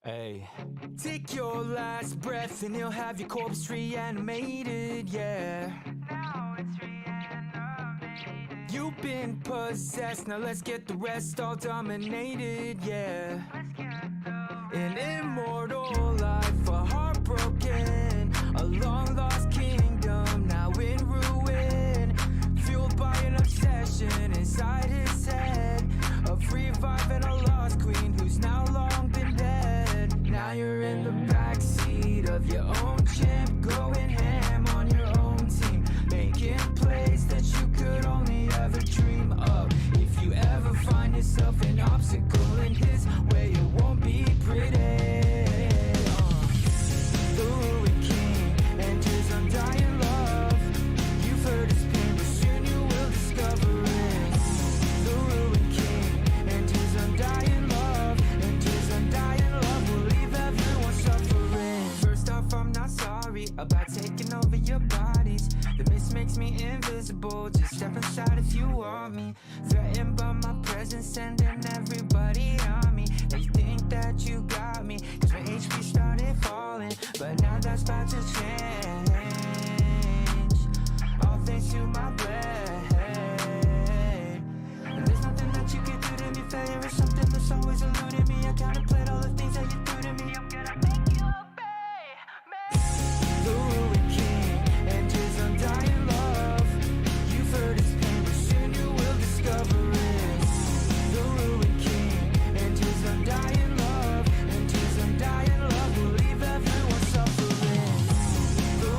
Hey, take your last breath and you'll have your corpse reanimated, yeah. Now it's reanimated. You've been possessed, now let's get the rest all dominated, yeah. Let's get the rest. An immortal life, a heartbroken, a long lost kingdom, now in ruin. Fueled by an obsession inside his head, of reviving a lost queen who's now long been dead. Now you're in the backseat of your own champ, going ham on your own team, making plays that you could only ever dream of. If you ever find yourself an obstacle in his way, it won't be pretty. The ruined king and his undying love. You've heard his pain, but soon you will discover it. The ruined king and his undying love, and his undying love will leave everyone suffering. First off, I'm not sorry about taking over your bodies. The mist makes me invisible, just step inside if you want me. Threatened by my presence, sending everybody on me. Now you think that you got me, cause my HP started falling, but now that's about to change. All thanks to my blade. And there's nothing that you can do to me. Failure is something that's always eluding me. I contemplate all the things that you do to me. I'm gonna make you obey me. The ruined king and his undying love. You've heard his pain, but soon you will discover it. The ruined king and his undying love, and his undying love will leave everyone suffering. The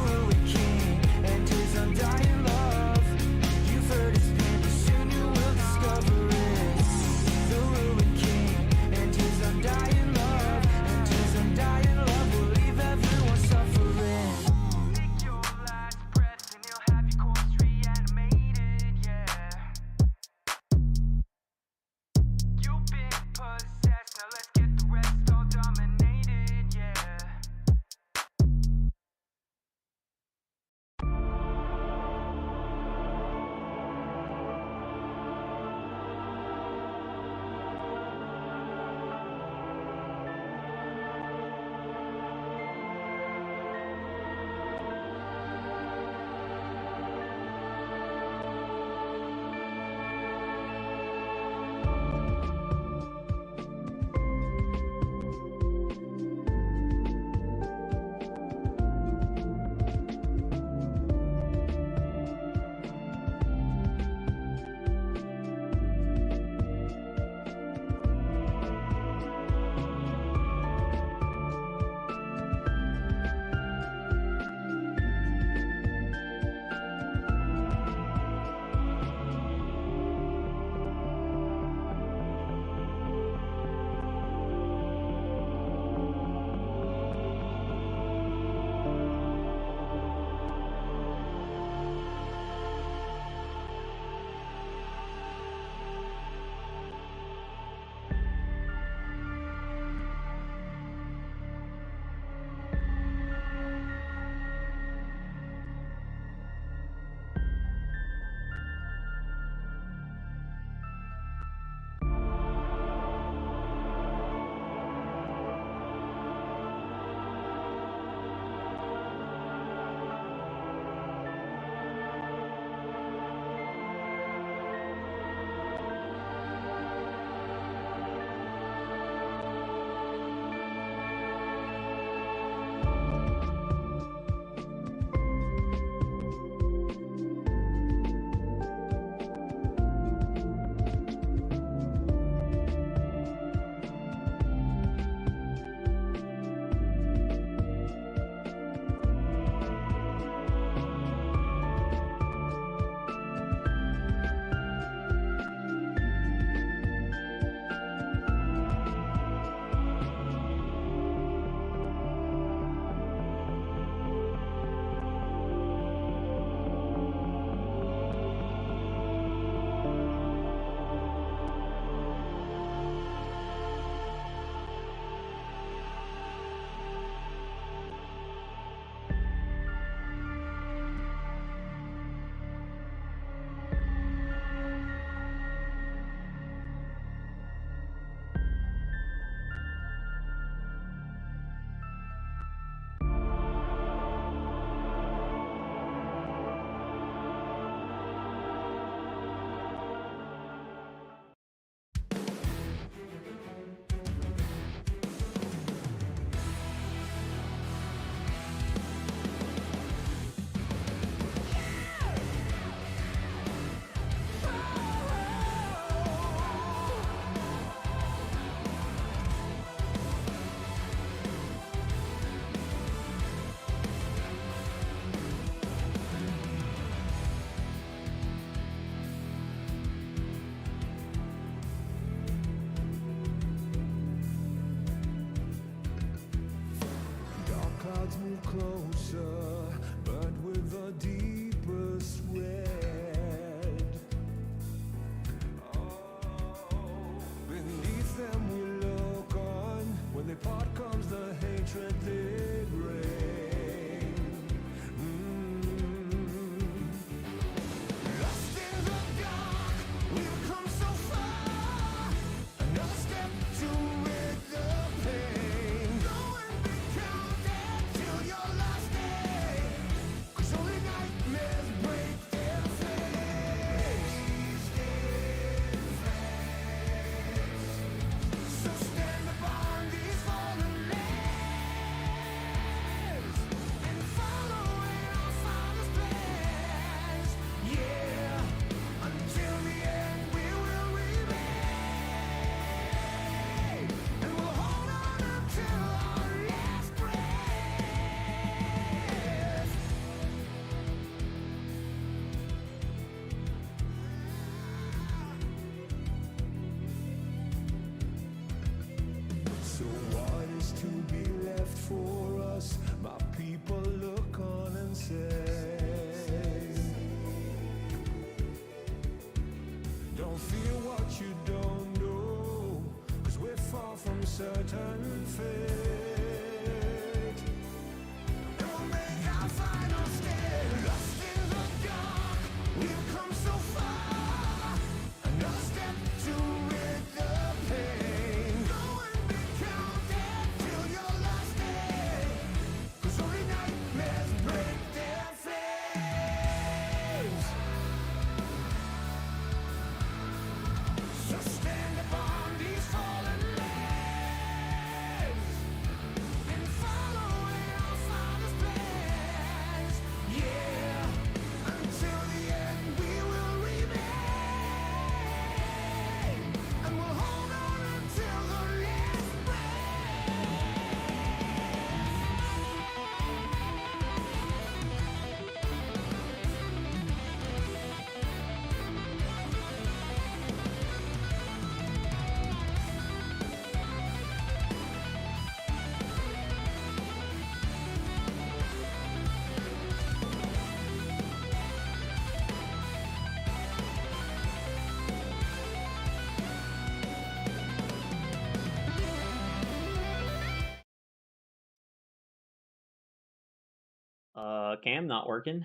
Cam not working.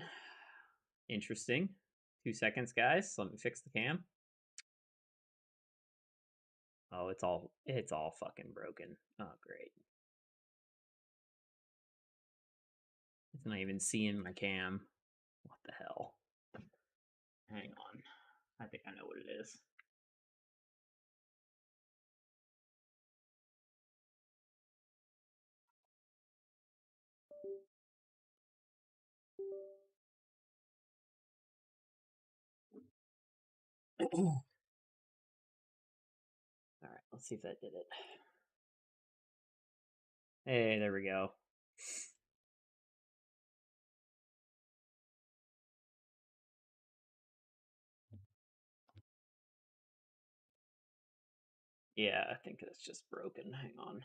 Interesting. 2 seconds, guys. Let me fix the cam. Oh, it's all fucking broken. Oh, great. It's not even seeing my cam. What the hell? Hang on. I think I know what it is. All right, let's see if that did it. Hey, there we go. Yeah, I think it's just broken. Hang on.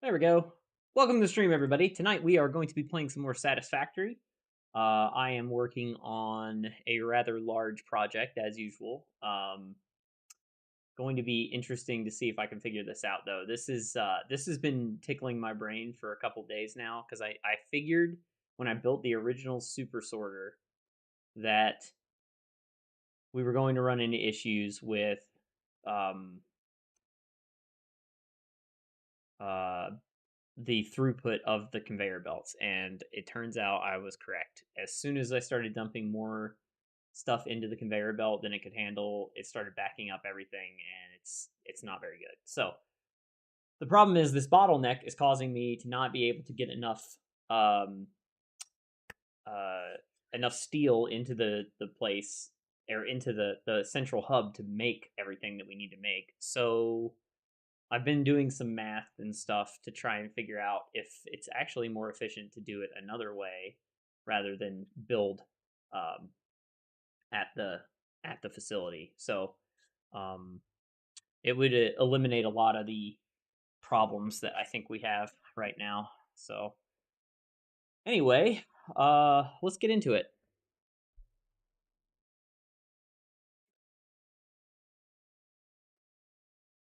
There we go. Welcome to the stream, everybody. Tonight we are going to be playing some more Satisfactory. I am working on a rather large project, as usual. Going to be interesting to see if I can figure this out, though. This has been tickling my brain for a couple days now because I figured when I built the original super sorter that we were going to run into issues with um, uh, the throughput of the conveyor belts, and it turns out I was correct. As soon as I started dumping more stuff into the conveyor belt than it could handle, it started backing up everything, and it's not very good. So the problem is this bottleneck is causing me to not be able to get um, enough steel into the place or into the central hub to make everything that we need to make. So I've been doing some math and stuff to try and figure out if it's actually more efficient to do it another way rather than build um, at the facility. So um, it would eliminate a lot of the problems that I think we have right now. So anyway, let's get into it.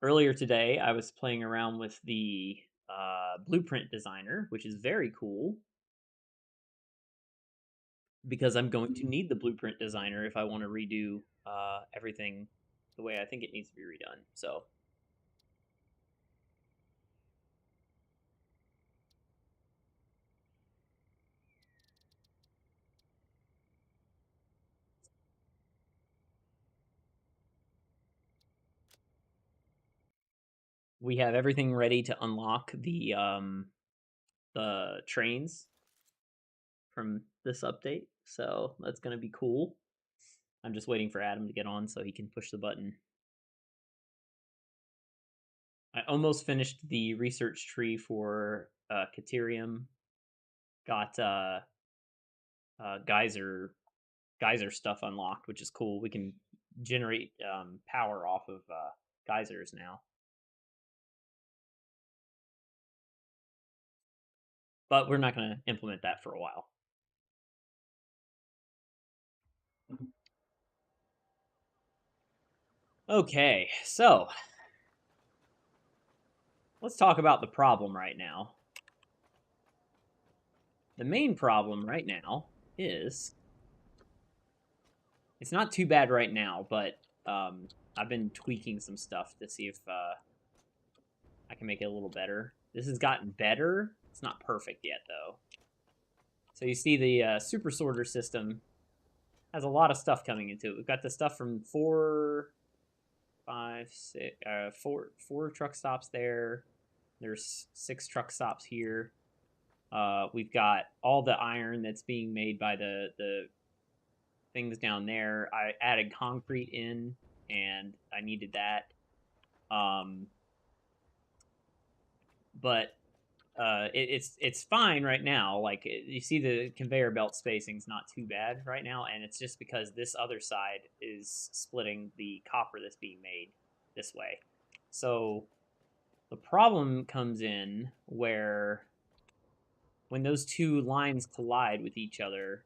Earlier today, I was playing around with the blueprint designer, which is very cool because I'm going to need the blueprint designer if I want to redo everything the way I think it needs to be redone. So we have everything ready to unlock the trains from this update. So that's going to be cool. I'm just waiting for Adam to get on so he can push the button. I almost finished the research tree for Caterium. Got geyser stuff unlocked, which is cool. We can generate power off of geysers now. But we're not going to implement that for a while. Okay, so let's talk about the problem right now. The main problem right now is it's not too bad right now, but I've been tweaking some stuff to see if I can make it a little better. This has gotten better. It's not perfect yet, though. So you see the super sorter system has a lot of stuff coming into it. We've got the stuff from four truck stops there. There's 6 truck stops here. We've got all the iron that's being made by the things down there. I added concrete in, and I needed that. But it's fine right now. Like you see, the conveyor belt spacing's not too bad right now, and it's just because this other side is splitting the copper that's being made this way. So the problem comes in where when those two lines collide with each other,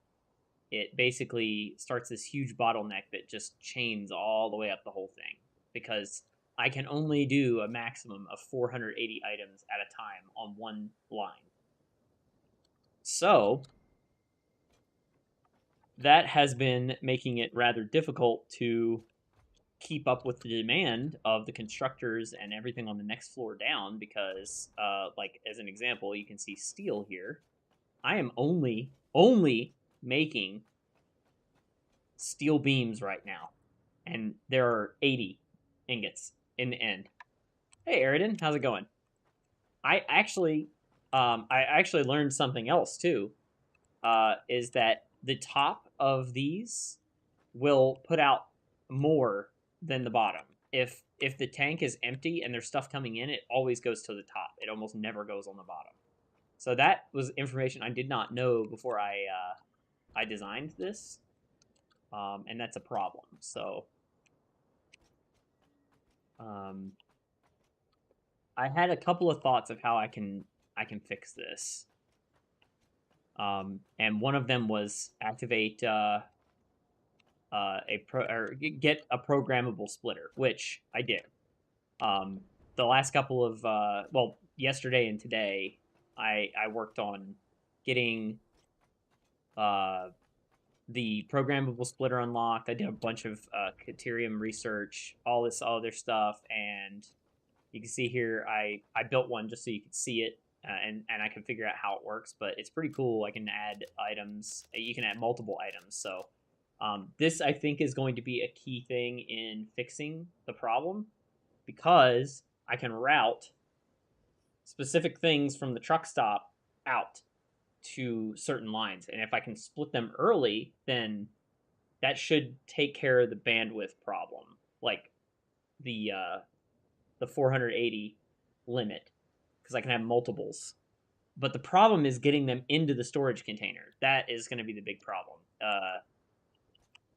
it basically starts this huge bottleneck that just chains all the way up the whole thing because I can only do a maximum of 480 items at a time on one line. So that has been making it rather difficult to keep up with the demand of the constructors and everything on the next floor down because, like, as an example, you can see steel here. I am only making steel beams right now, and there are 80 ingots in the end. Hey, Eridan, how's it going? I actually, I actually learned something else too. Is that the top of these will put out more than the bottom. If the tank is empty and there's stuff coming in, it always goes to the top. It almost never goes on the bottom. So that was information I did not know before I designed this, and that's a problem. So I had a couple of thoughts of how I can fix this. And one of them was activate get a programmable splitter, which I did. The last couple of well, yesterday and today, I worked on getting the programmable splitter unlocked. I did a bunch of Caterium research, all this other stuff, and you can see here I built one just so you could see it. And I can figure out how it works, but it's pretty cool. I can add items. You can add multiple items. So this, I think, is going to be a key thing in fixing the problem because I can route specific things from the truck stop out to certain lines. And if I can split them early, then that should take care of the bandwidth problem, like the 480 limit, because I can have multiples. But the problem is getting them into the storage container. That is going to be the big problem.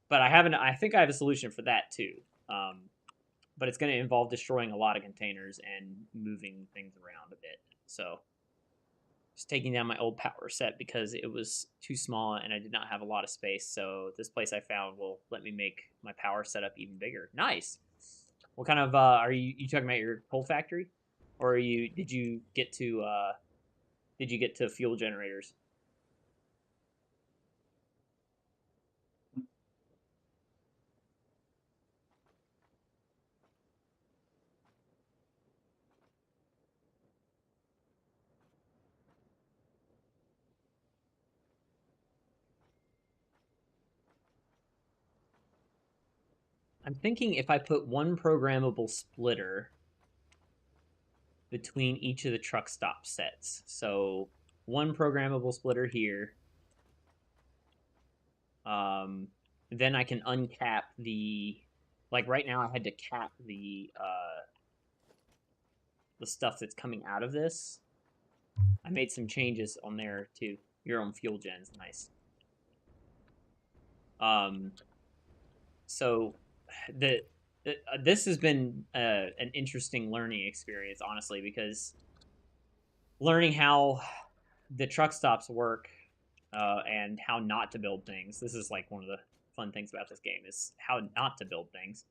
But I think I have a solution for that too. But it's going to involve destroying a lot of containers and moving things around a bit. So just taking down my old power set because it was too small and I did not have a lot of space. So this place I found will let me make my power setup even bigger. Nice. What kind of are you talking about your coal factory, or did you get to fuel generators? I'm thinking if I put one programmable splitter between each of the truck stop sets. So one programmable splitter here. Then I can uncap the, like right now I had to cap the stuff that's coming out of this. I made some changes on there too. Your own fuel gens, nice. So this has been an interesting learning experience, honestly, because learning how the truck stops work and how not to build things. This is like one of the fun things about this game is how not to build things.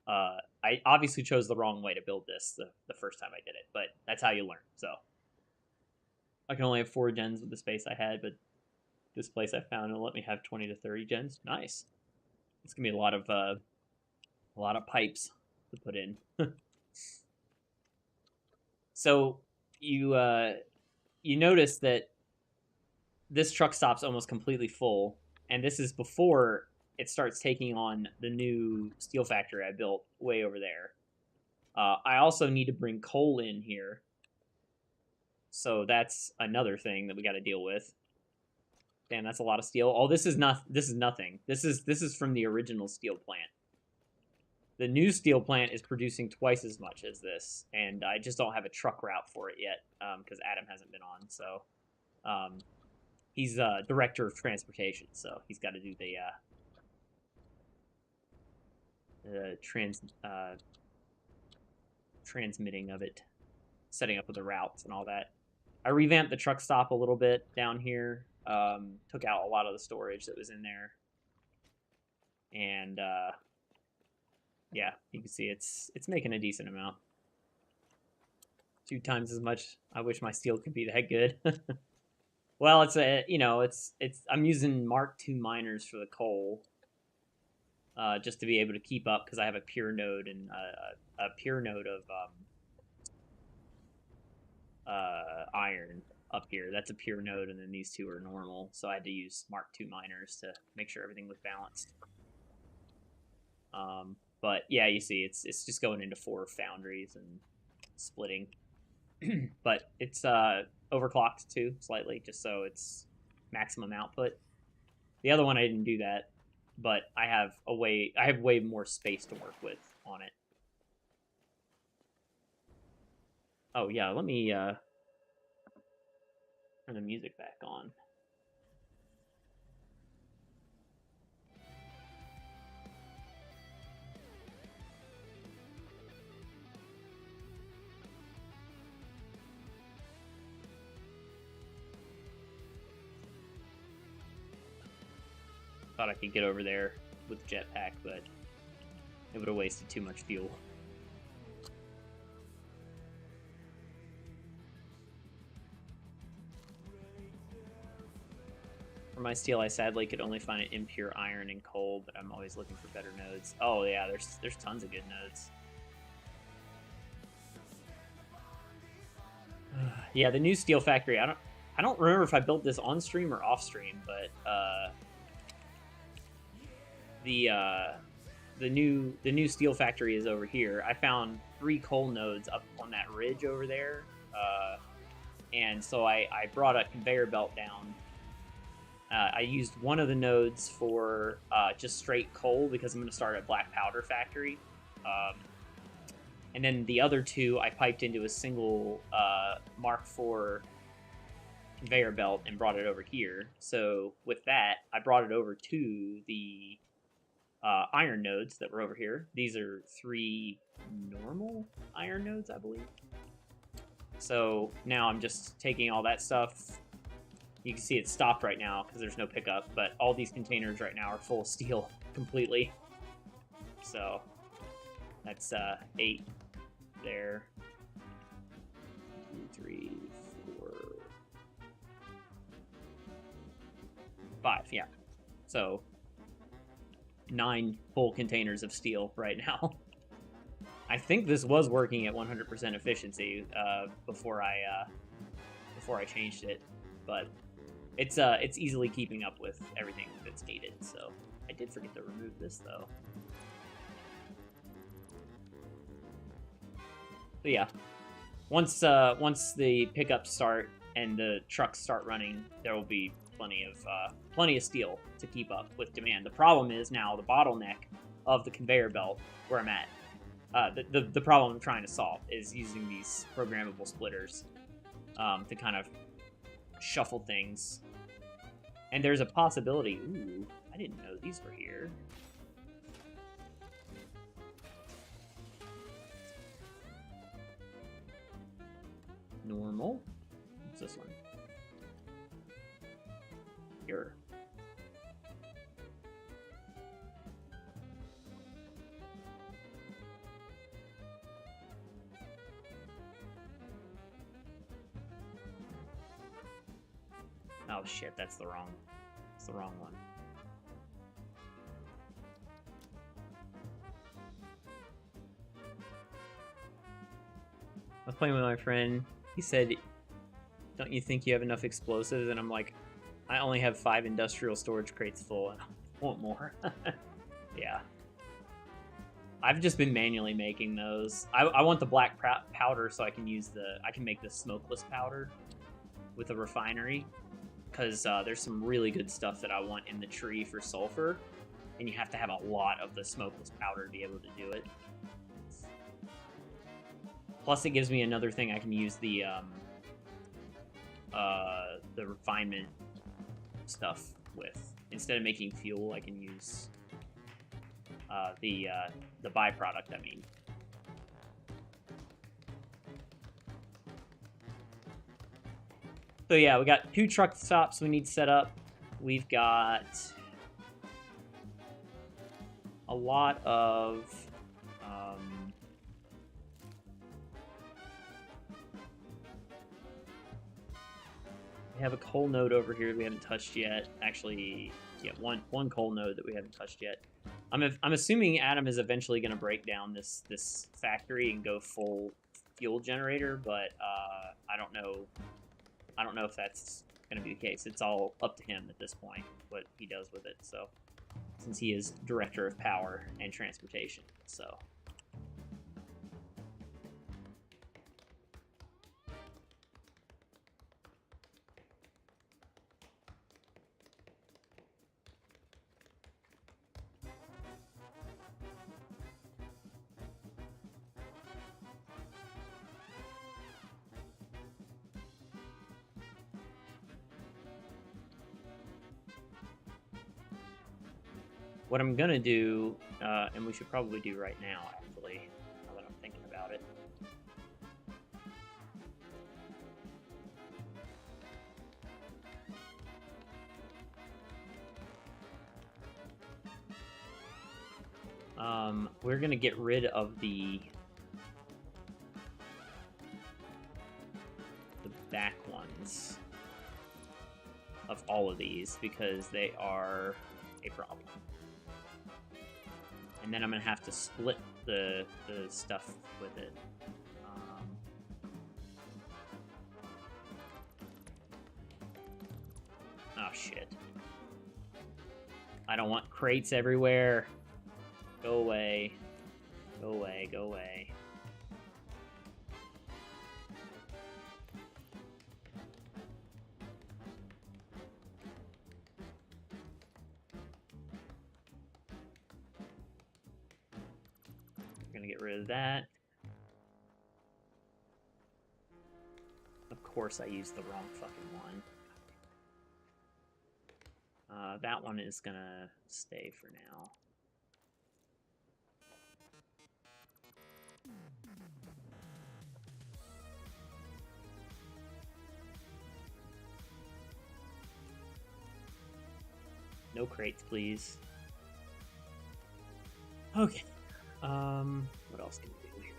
I obviously chose the wrong way to build this the first time I did it, but that's how you learn. So I can only have 4 gens with the space I had, but this place I found will let me have 20 to 30 gens. Nice. It's gonna be a lot of pipes to put in. So you notice that this truck stop's almost completely full, and this is before it starts taking on the new steel factory I built way over there. I also need to bring coal in here, so that's another thing that we got to deal with. Damn, that's a lot of steel. Oh, this is nothing. This is from the original steel plant. The new steel plant is producing twice as much as this, and I just don't have a truck route for it yet because Adam hasn't been on. So he's director of transportation, so he's got to do the transmitting of it, setting up of the routes and all that. I revamped the truck stop a little bit down here. Took out a lot of the storage that was in there, and yeah, you can see it's making a decent amount. 2 times as much. I wish my steel could be that good. Well, it's a it's I'm using Mark II miners for the coal, just to be able to keep up because I have a pure node and a pure node of iron up here. That's a pure node, and then these two are normal. So I had to use Mark II miners to make sure everything was balanced. But yeah, you see, it's just going into 4 foundries and splitting. But it's overclocked too slightly, just so it's maximum output. The other one I didn't do that, but I have way more space to work with on it. Oh yeah, let me turn the music back on. Thought I could get over there with the jetpack, but it would have wasted too much fuel. For my steel, I sadly could only find an impure iron and coal, but I'm always looking for better nodes. Oh yeah, there's tons of good nodes. Yeah, the new steel factory. I don't remember if I built this on stream or off stream, but the new steel factory is over here. I found 3 coal nodes up on that ridge over there, and so I brought a conveyor belt down. I used one of the nodes for just straight coal because I'm going to start a black powder factory. And then the other 2 I piped into a single Mark IV conveyor belt and brought it over here. So with that, I brought it over to the iron nodes that were over here. These are 3 normal iron nodes, I believe. So now I'm just taking all that stuff. You can see it stopped right now because there's no pickup, but all these containers right now are full of steel completely. So that's 8 there. 2, 3, 4, 5, yeah. So 9 full containers of steel right now. I think this was working at 100% efficiency before I changed it, but it's easily keeping up with everything that's needed. So I did forget to remove this though. But yeah, once the pickups start and the trucks start running, there will be plenty of steel to keep up with demand. The problem is now the bottleneck of the conveyor belt where I'm at. The problem I'm trying to solve is using these programmable splitters to kind of shuffle things. And there's a possibility. Ooh, I didn't know these were here. Normal. What's this one? Here. Oh shit, that's the wrong one. I was playing with my friend. He said, "Don't you think you have enough explosives?" And I'm like, "I only have 5 industrial storage crates full, and I want more." Yeah. I've just been manually making those. I want the black powder so I can make the smokeless powder with a refinery. Because there's some really good stuff that I want in the tree for sulfur, and you have to have a lot of the smokeless powder to be able to do it. Plus, it gives me another thing I can use the refinement stuff with. Instead of making fuel, I can use the byproduct, I mean. So yeah, we got 2 truck stops we need to set up. We've got a lot of We have a coal node over here that we haven't touched yet. Actually, yeah, one coal node that we haven't touched yet. I'm assuming Adam is eventually going to break down this factory and go full fuel generator, but I don't know. I don't know if that's going to be the case. It's all up to him at this point what he does with it. So, since he is director of power and transportation, so. What I'm gonna do, and we should probably do right now, actually, now that I'm thinking about it. We're gonna get rid of the back ones of all of these because they are a problem. And then I'm gonna have to split the stuff with it. Oh shit. I don't want crates everywhere. Go away. Go away, go away. We're gonna get rid of that. Of course I used the wrong fucking one. That one is gonna stay for now. No crates, please. Okay. What else can we do here?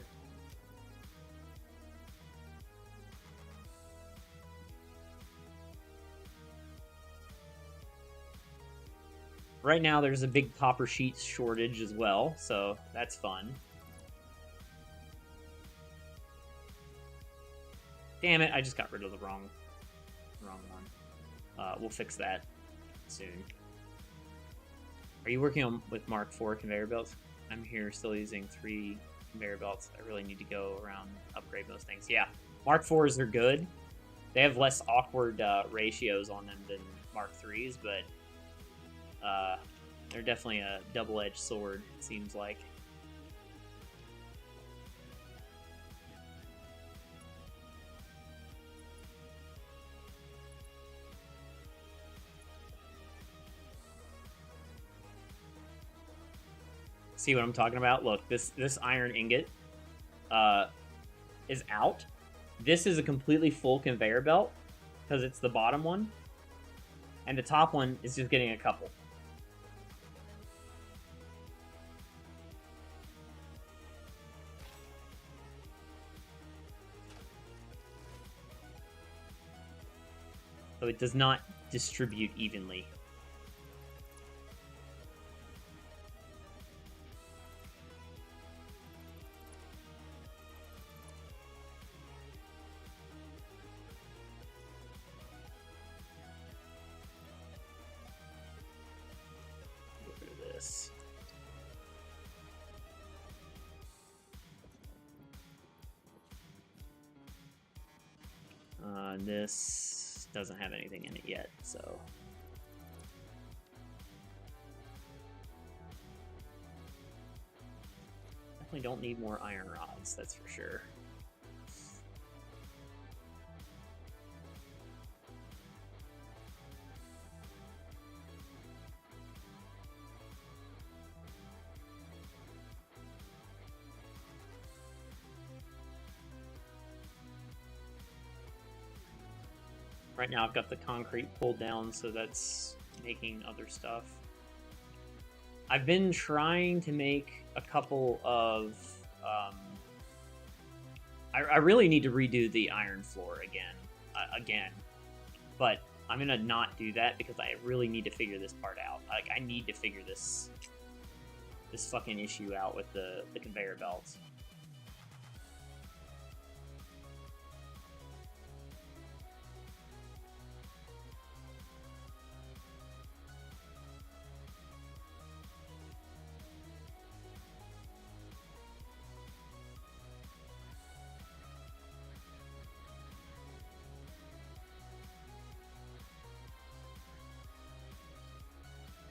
Right now, there's a big copper sheet shortage as well, so that's fun. Damn it, I just got rid of the wrong one. We'll fix that soon. Are you working on with Mark IV conveyor belts? I'm here still using 3 conveyor belts. I really need to go around and upgrade those things. Yeah, Mark IVs are good. They have less awkward ratios on them than Mark IIIs, but they're definitely a double-edged sword, it seems like. See what I'm talking about? Look, this iron ingot is out. This is a completely full conveyor belt because it's the bottom one. And the top one is just getting a couple. So it does not distribute evenly. This doesn't have anything in it yet, so... Definitely don't need more iron rods, that's for sure. Right now I've got the concrete pulled down, so that's making other stuff. I've been trying to make a couple of I really need to redo the iron floor again, but I'm gonna not do that because I really need to figure this part out. Like, I need to figure this fucking issue out with the conveyor belts.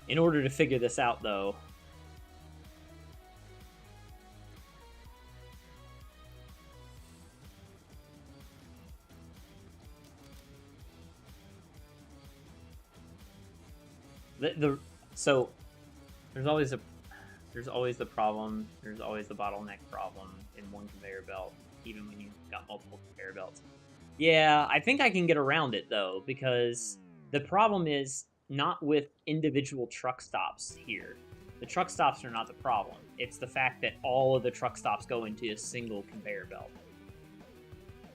In order to figure this out, though, so there's always the problem. There's always the bottleneck problem in one conveyor belt, even when you've got multiple conveyor belts. Yeah, I think I can get around it though, because the problem is not with individual truck stops here. The truck stops are not the problem. It's the fact that all of the truck stops go into a single conveyor belt.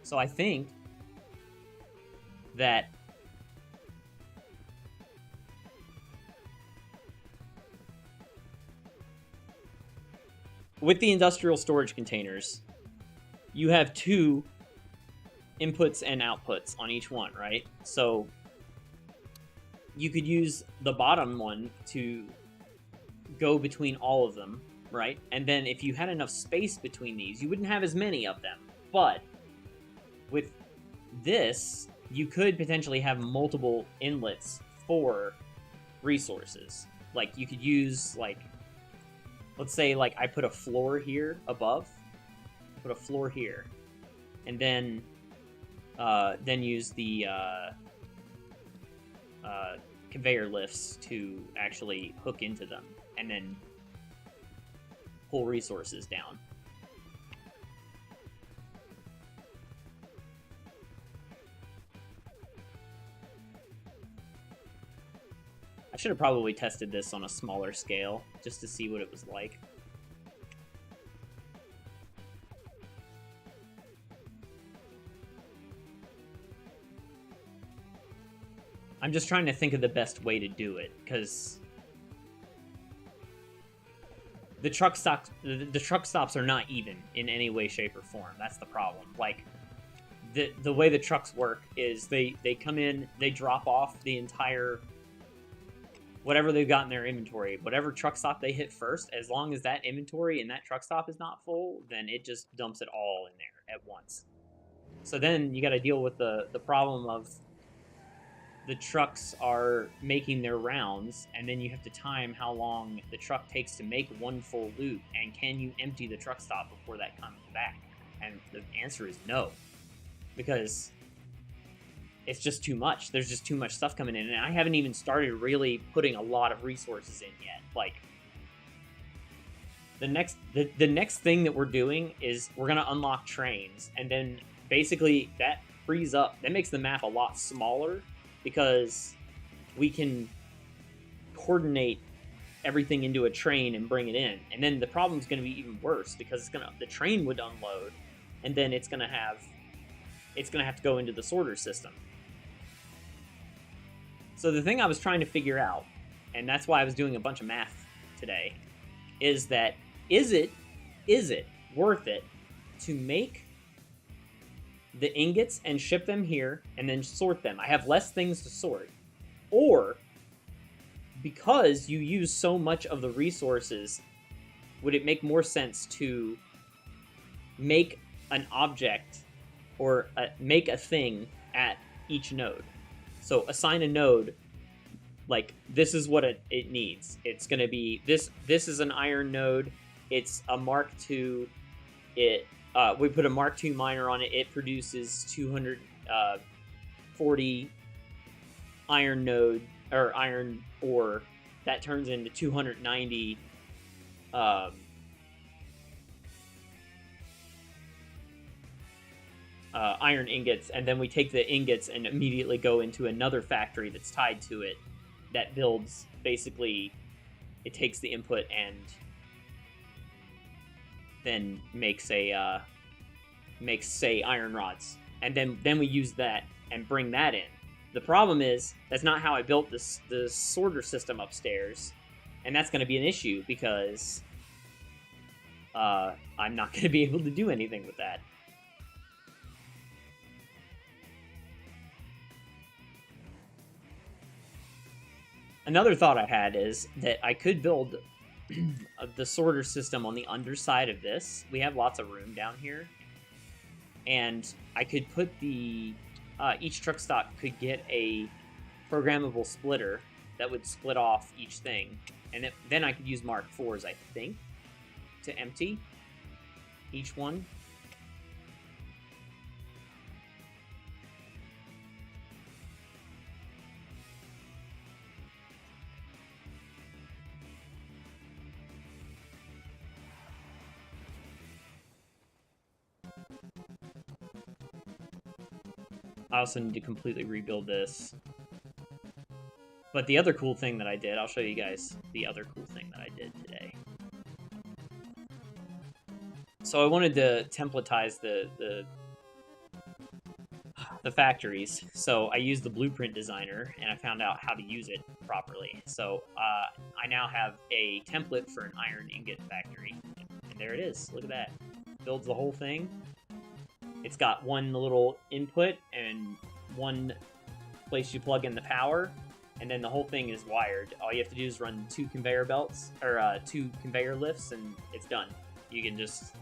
So I think that with the industrial storage containers, you have two inputs and outputs on each one, right? So you could use the bottom one to go between all of them, right? And then if you had enough space between these, you wouldn't have as many of them. But with this, you could potentially have multiple inlets for resources. Like, you could use, like, let's say, like, I put a floor here above, put a floor here, and then use the conveyor lifts to actually hook into them, and then pull resources down. I should have probably tested this on a smaller scale, just to see what it was like. I'm just trying to think of the best way to do it, because the truck stops are not even in any way, shape, or form. That's the problem. Like, the way the trucks work is they come in, they drop off the entire whatever they've got in their inventory. Whatever truck stop they hit first, as long as that inventory and that truck stop is not full, then it just dumps it all in there at once. So then you got to deal with the problem of the trucks are making their rounds, and then you have to time how long the truck takes to make one full loop, and can you empty the truck stop before that comes back? And the answer is no, because it's just too much. There's just too much stuff coming in, and I haven't even started really putting a lot of resources in yet. Like, the next thing that we're doing is we're gonna unlock trains, and then basically that frees up, that makes the map a lot smaller, because we can coordinate everything into a train and bring it in. And then the problem's going to be even worse, because the train would unload, and then it's going to have to go into the sorter system. So the thing I was trying to figure out, and that's why I was doing a bunch of math today, is that is it worth it to make the ingots and ship them here and then sort them? I have less things to sort. Or, because you use so much of the resources, would it make more sense to make an object or make a thing at each node? So assign a node, like, this is what it needs. It's going to be, this is an iron node. It's a Mark II. We put a Mark II miner on it. It produces 240 iron node, or iron ore. That turns into 290 iron ingots, and then we take the ingots and immediately go into another factory that's tied to it that builds, basically, it takes the input and then makes say iron rods, and then we use that and bring that in. The problem is that's not how I built the sorter system upstairs, and that's going to be an issue because I'm not going to be able to do anything with that. Another thought I had is that I could build the sorter system on the underside of this. We have lots of room down here, and I could put the each truck stop could get a programmable splitter that would split off each thing, and then I could use Mark IVs, I think, to empty each one. I also need to completely rebuild this. But the other cool thing that I did, I'll show you guys the other cool thing that I did today. So I wanted to templatize the factories. So I used the blueprint designer, and I found out how to use it properly. So I now have a template for an iron ingot factory. And there it is. Look at that. Builds the whole thing. It's got one little input and one place you plug in the power, and then the whole thing is wired. All you have to do is run 2 conveyor belts, or 2 conveyor lifts, and it's done. You can just...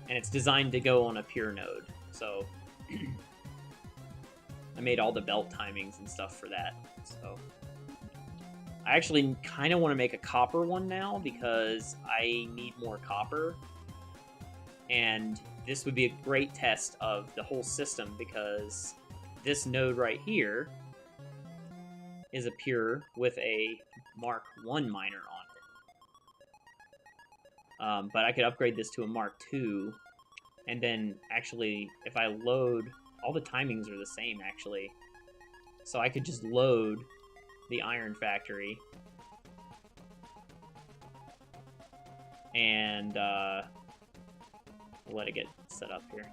And it's designed to go on a pure node, so... I made all the belt timings and stuff for that, so... I actually kind of want to make a copper one now, because I need more copper. And this would be a great test of the whole system, because this node right here is a pure with a Mark I miner on it. But I could upgrade this to a Mark II, and then actually, if I load, all the timings are the same, actually. So I could just load the iron factory, and let it get set up here.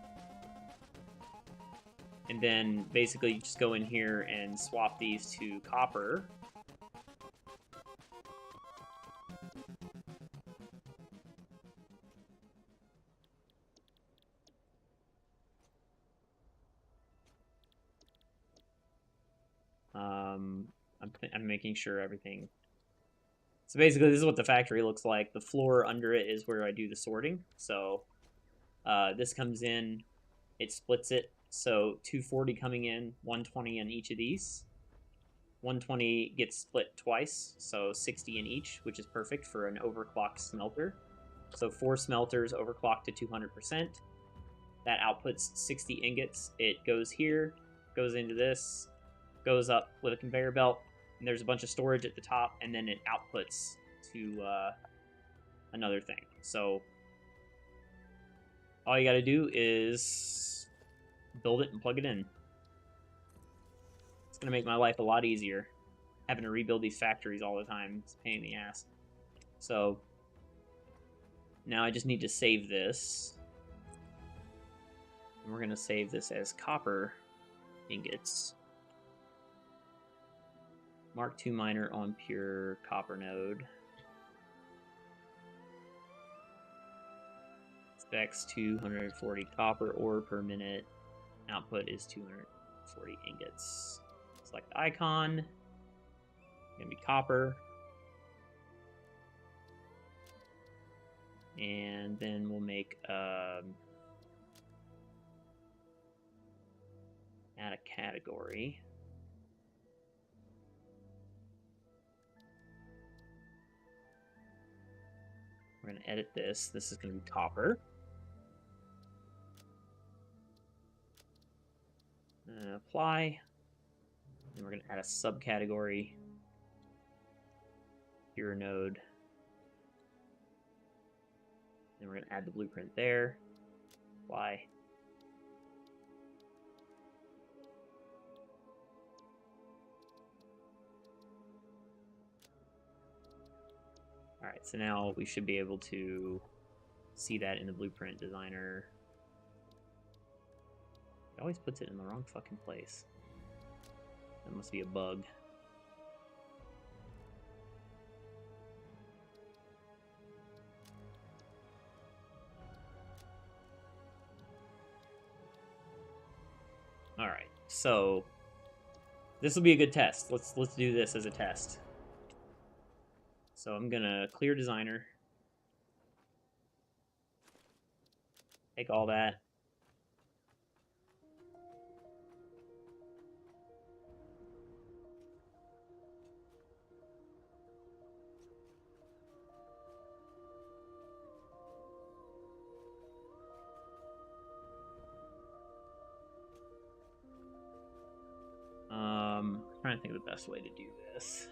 And then basically just go in here and swap these to copper. I'm making sure everything... So basically this is what the factory looks like. The floor under it is where I do the sorting. So this comes in, it splits it. So 240 coming in, 120 in each of these. 120 gets split twice, so 60 in each, which is perfect for an overclocked smelter. So 4 smelters overclocked to 200%. That outputs 60 ingots. It goes here, goes into this, goes up with a conveyor belt, and there's a bunch of storage at the top, and then it outputs to another thing. So all you gotta do is build it and plug it in. It's gonna make my life a lot easier. Having to rebuild these factories all the time, it's a pain in the ass. So now I just need to save this. And we're gonna save this as copper ingots. Mark II miner on pure copper node. Specs 240 copper ore per minute. Output is 240 ingots. Select icon. Gonna be copper. And then we'll make add a category. We're going to edit this. This is going to be copper. Apply. And we're going to add a subcategory. Pure node. Then we're going to add the blueprint there. Apply. Alright, so now we should be able to see that in the blueprint designer. It always puts it in the wrong fucking place. That must be a bug. All right, so this will be a good test. Let's do this as a test. So I'm gonna clear designer. Take all that. Trying to think of the best way to do this.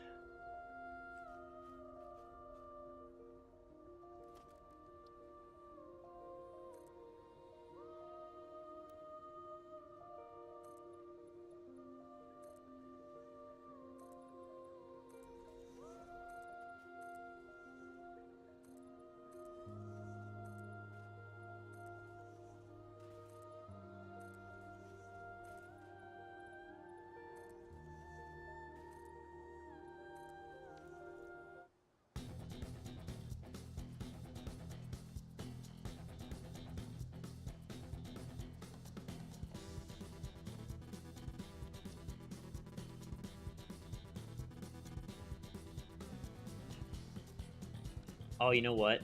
Oh, you know what?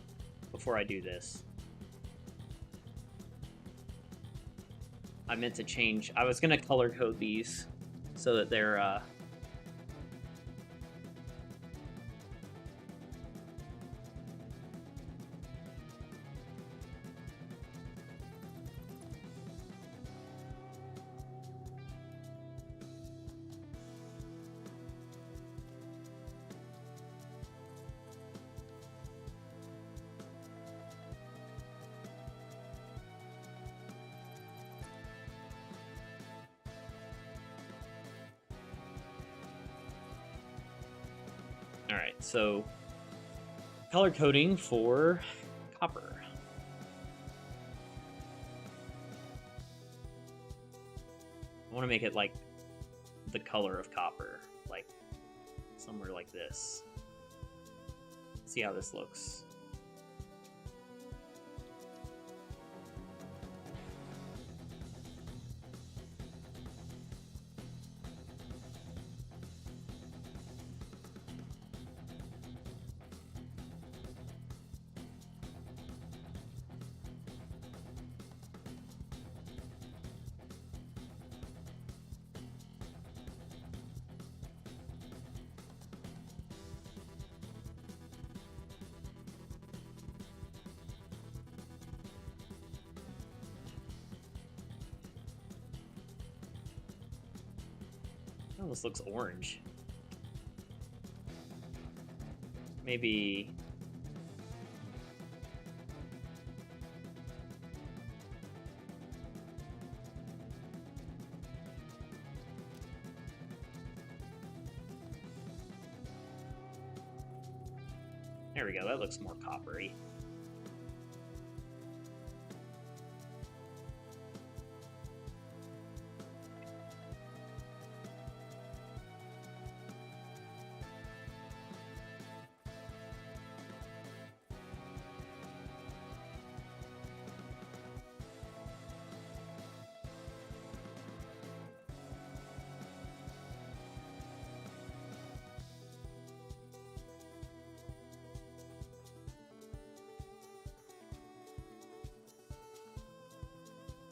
Before I do this, I meant to change. I was gonna color code these so that they're all right. So color coding for copper. I want to make it like the color of copper, like somewhere like this. Let's see how this looks. It almost looks orange. Maybe... There we go, that looks more coppery.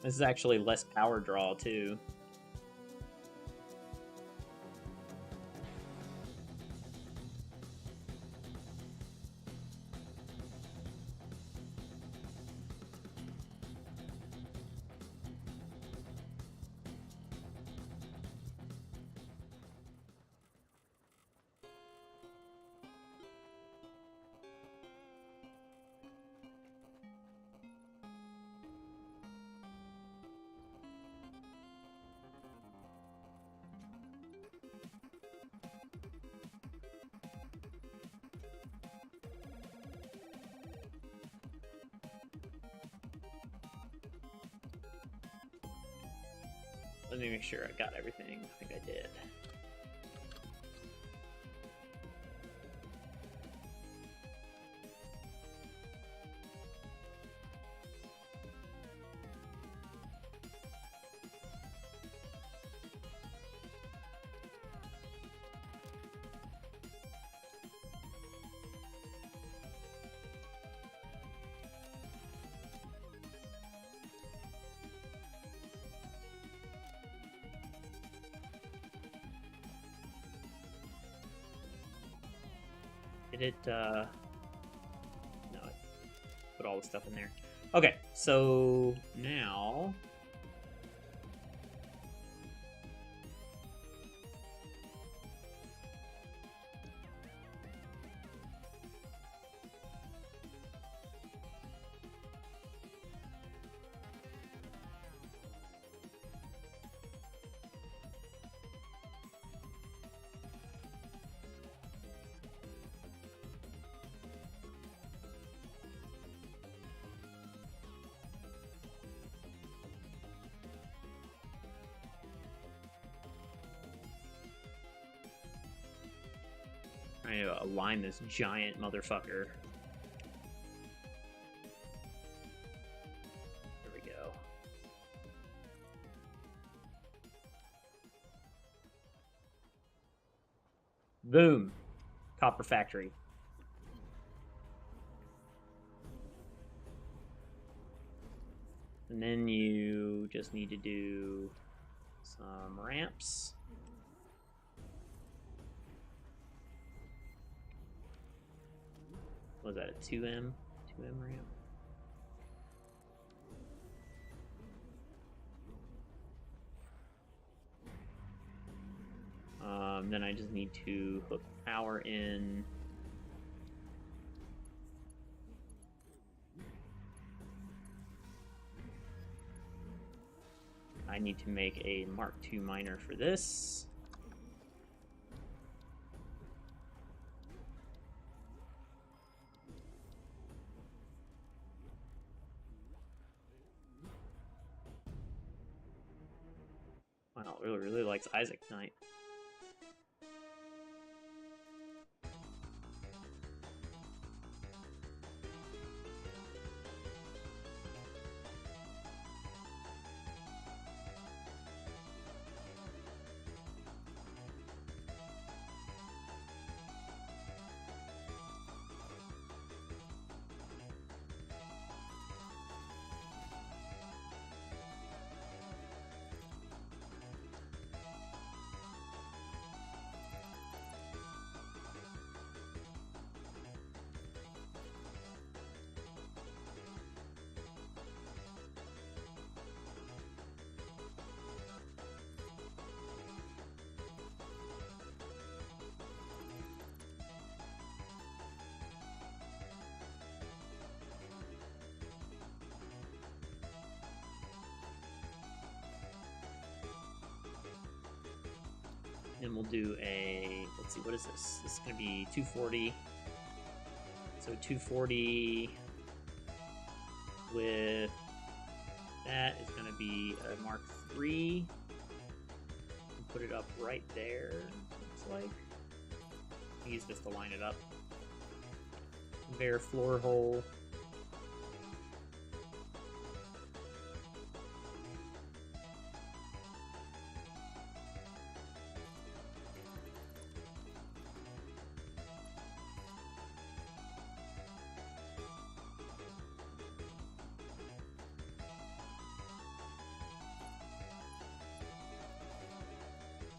This is actually less power draw, too. Let me make sure I got everything. I think I did. Did it, no, I put all the stuff in there. Okay, so now... trying to align this giant motherfucker. There we go. Boom. Copper factory. And then you just need to do some ramps. Was that a 2M? 2M ramp? Then I just need to hook power in. I need to make a Mark II miner for this. Wow, it really likes Isaac tonight. And we'll do a, let's see, what is this? This is going to be 240. So 240 with that is going to be a Mark III. Put it up right there, looks like. Use this to line it up. Bare floor hole.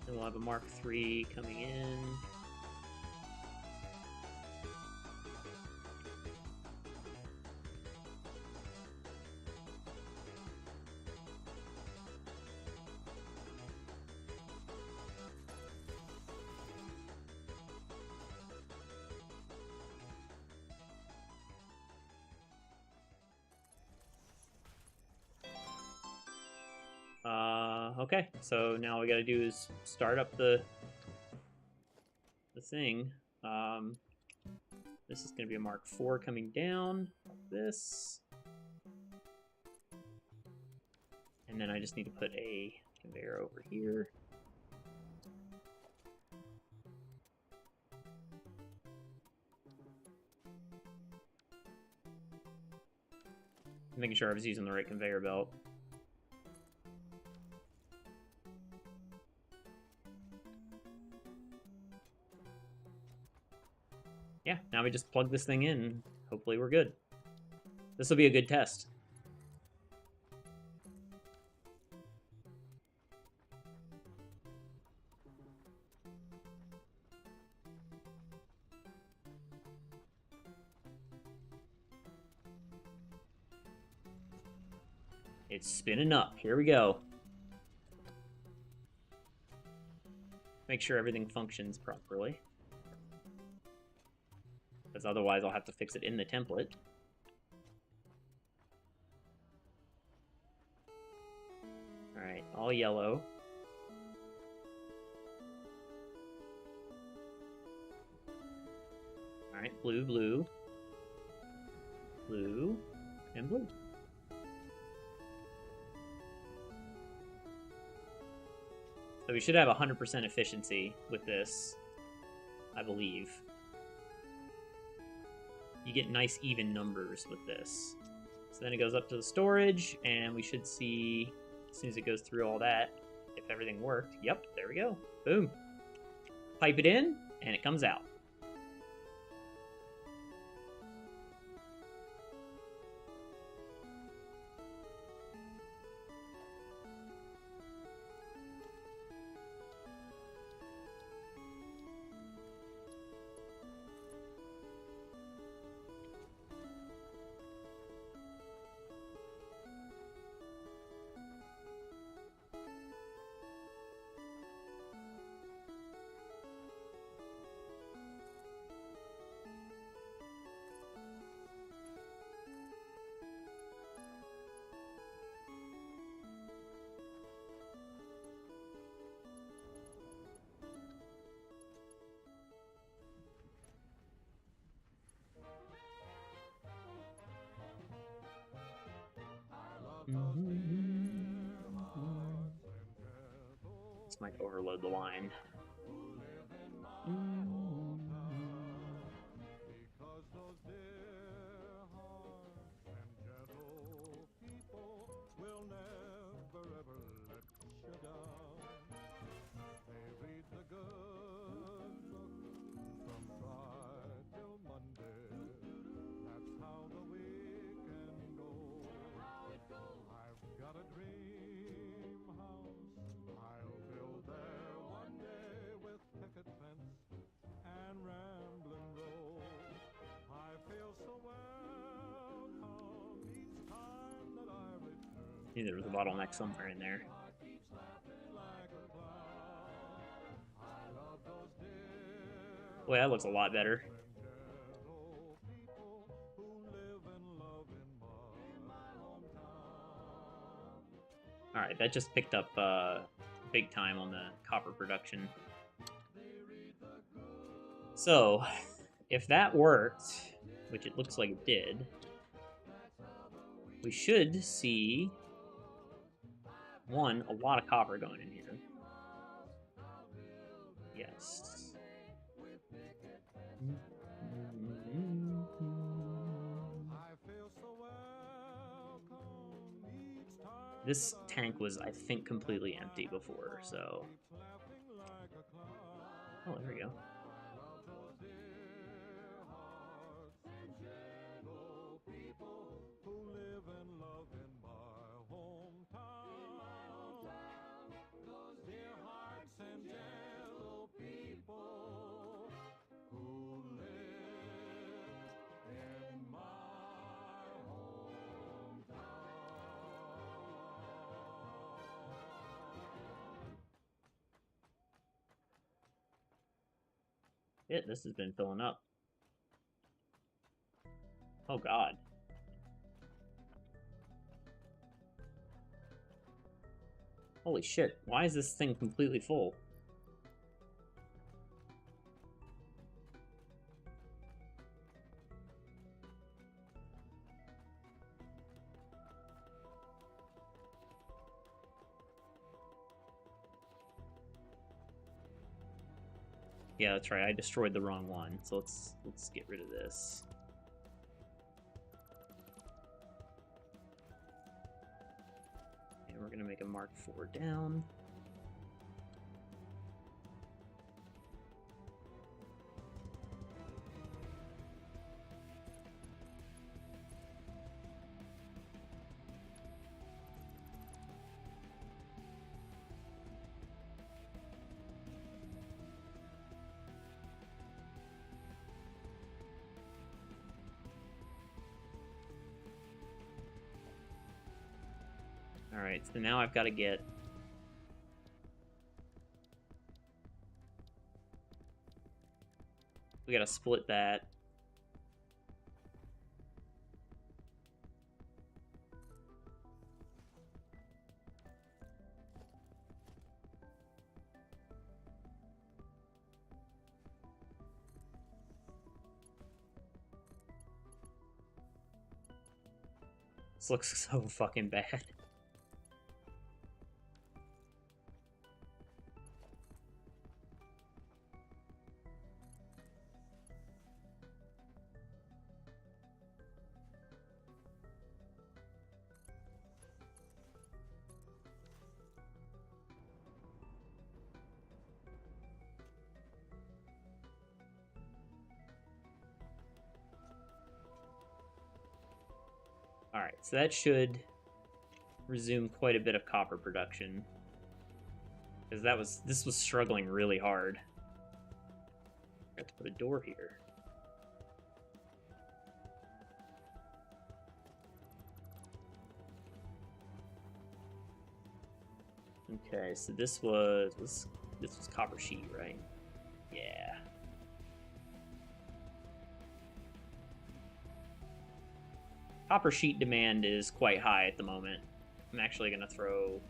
Then we'll have a Mark III coming in. Okay, so now all we gotta do is start up the thing. This is gonna be a Mark IV coming down, like this. And then I just need to put a conveyor over here. Making sure I was using the right conveyor belt. Yeah, now we just plug this thing in. Hopefully we're good. This will be a good test. It's spinning up. Here we go. Make sure everything functions properly. Because otherwise I'll have to fix it in the template. Alright, all yellow. Alright, blue, blue. Blue, and blue. So we should have 100% efficiency with this, I believe. You get nice even numbers with this. So then it goes up to the storage, and we should see, as soon as it goes through all that, if everything worked. Yep, there we go. Boom. Pipe it in, and it comes out. This might overload the line. Knew there was a bottleneck somewhere in there. Boy, that looks a lot better. Alright, that just picked up big time on the copper production. So, if that worked, which it looks like it did, we should see, one, a lot of copper going in here. Yes. This tank was, I think, completely empty before, so... Oh, there we go. This has been filling up. Oh god. Holy shit, why is this thing completely full? Yeah, that's right. I destroyed the wrong one. So let's get rid of this. And we're gonna make a Mark IV down. Alright, so now I've got to get... We gotta split that. This looks so fucking bad. Alright, so that should resume quite a bit of copper production. Because this was struggling really hard. I have to put a door here. Okay, so this was copper sheet, right? Yeah. Copper sheet demand is quite high at the moment. I'm actually gonna throw...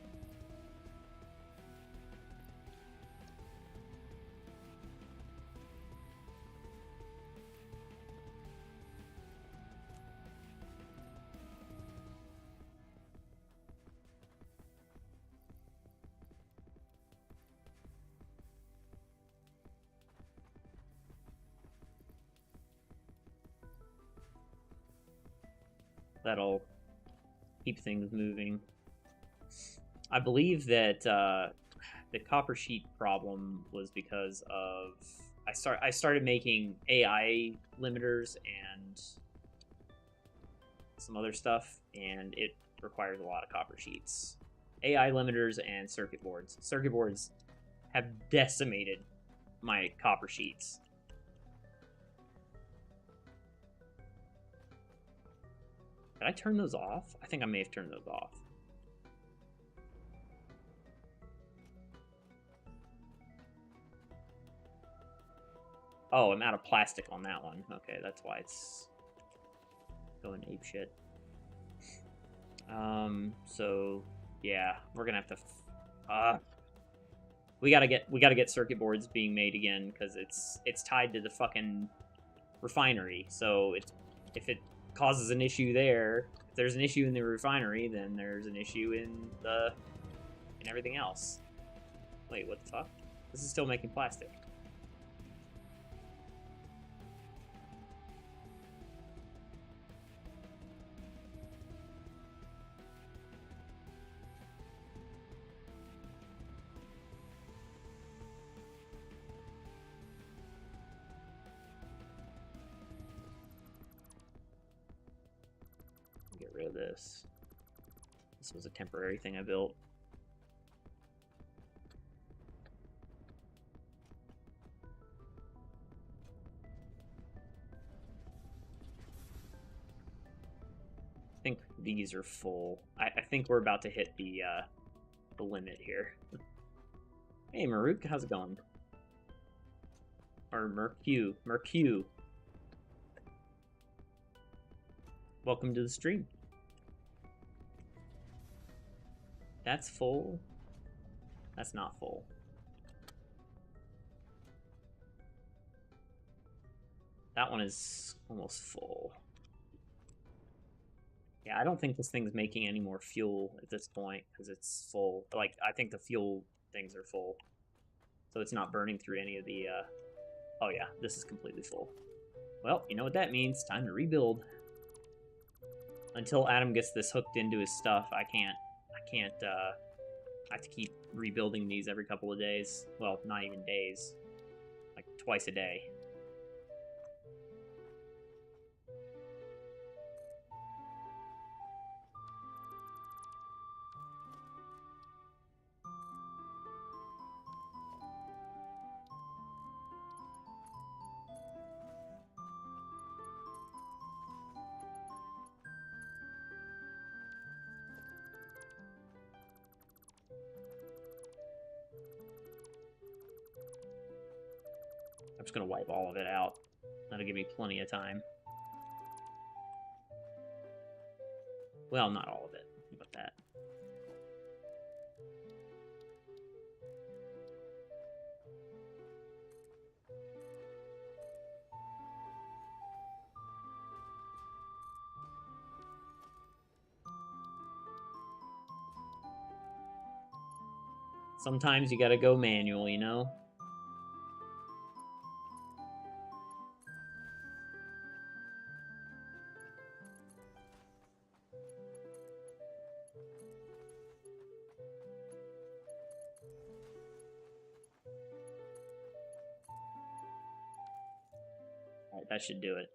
That'll keep things moving. I believe that the copper sheet problem was because of I started making AI limiters and some other stuff, and it requires a lot of copper sheets. AI limiters and circuit boards. Circuit boards have decimated my copper sheets. Did I turn those off? I think I may have turned those off. Oh, I'm out of plastic on that one. Okay, that's why it's going apeshit. So yeah, we're gonna have to. We gotta get circuit boards being made again because it's tied to the fucking refinery. So if it causes an issue there, if there's an issue in the refinery, then there's an issue in everything else. Wait, what the fuck? This is still making plastic. Get rid of this. This was a temporary thing I built. I think these are full. I think we're about to hit the limit here. Hey, Maruk, how's it going? Or Mercu. Welcome to the stream. That's full. That's not full. That one is almost full. Yeah, I don't think this thing's making any more fuel at this point because it's full. Like, I think the fuel things are full. So it's not burning through any of the Oh yeah, this is completely full. Well, you know what that means. Time to rebuild. Until Adam gets this hooked into his stuff, I have to keep rebuilding these every couple of days. Well, not even days. Like twice a day. I'm just gonna wipe all of it out. That'll give me plenty of time. Well, not all of it. How about that? Sometimes you gotta go manual, you know? Alright, that should do it.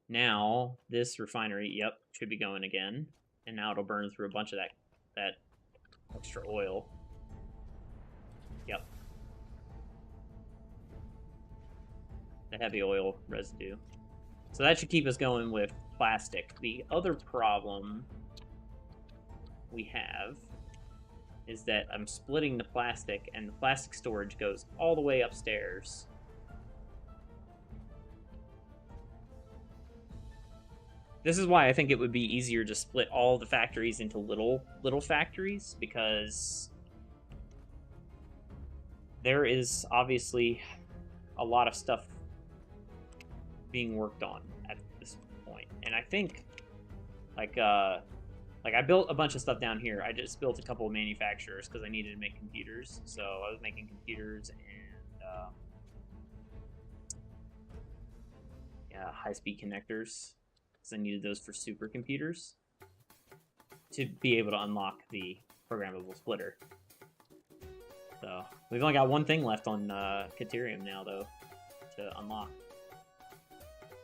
Now, this refinery, yep, should be going again. And now it'll burn through a bunch of that extra oil. Yep. The heavy oil residue. So that should keep us going with plastic. The other problem we have is that I'm splitting the plastic, and the plastic storage goes all the way upstairs. This is why I think it would be easier to split all the factories into little factories, because there is obviously a lot of stuff being worked on at this point. And I think like I built a bunch of stuff down here. I just built a couple of manufacturers because I needed to make computers. So I was making computers and yeah, high-speed connectors. I needed those for supercomputers to be able to unlock the programmable splitter. So we've only got one thing left on Caterium now, though, to unlock.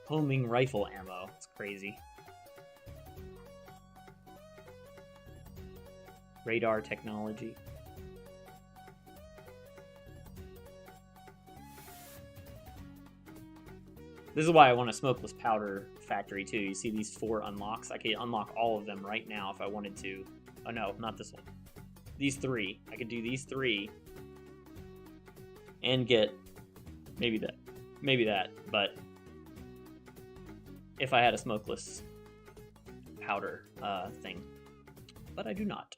Homing rifle ammo. It's crazy. Radar technology. This is why I want a smokeless powder factory too. You see these 4 unlocks? I could unlock all of them right now if I wanted to. Oh no, not this one. These 3. I could do these 3 and get maybe that, but if I had a smokeless powder thing. But I do not.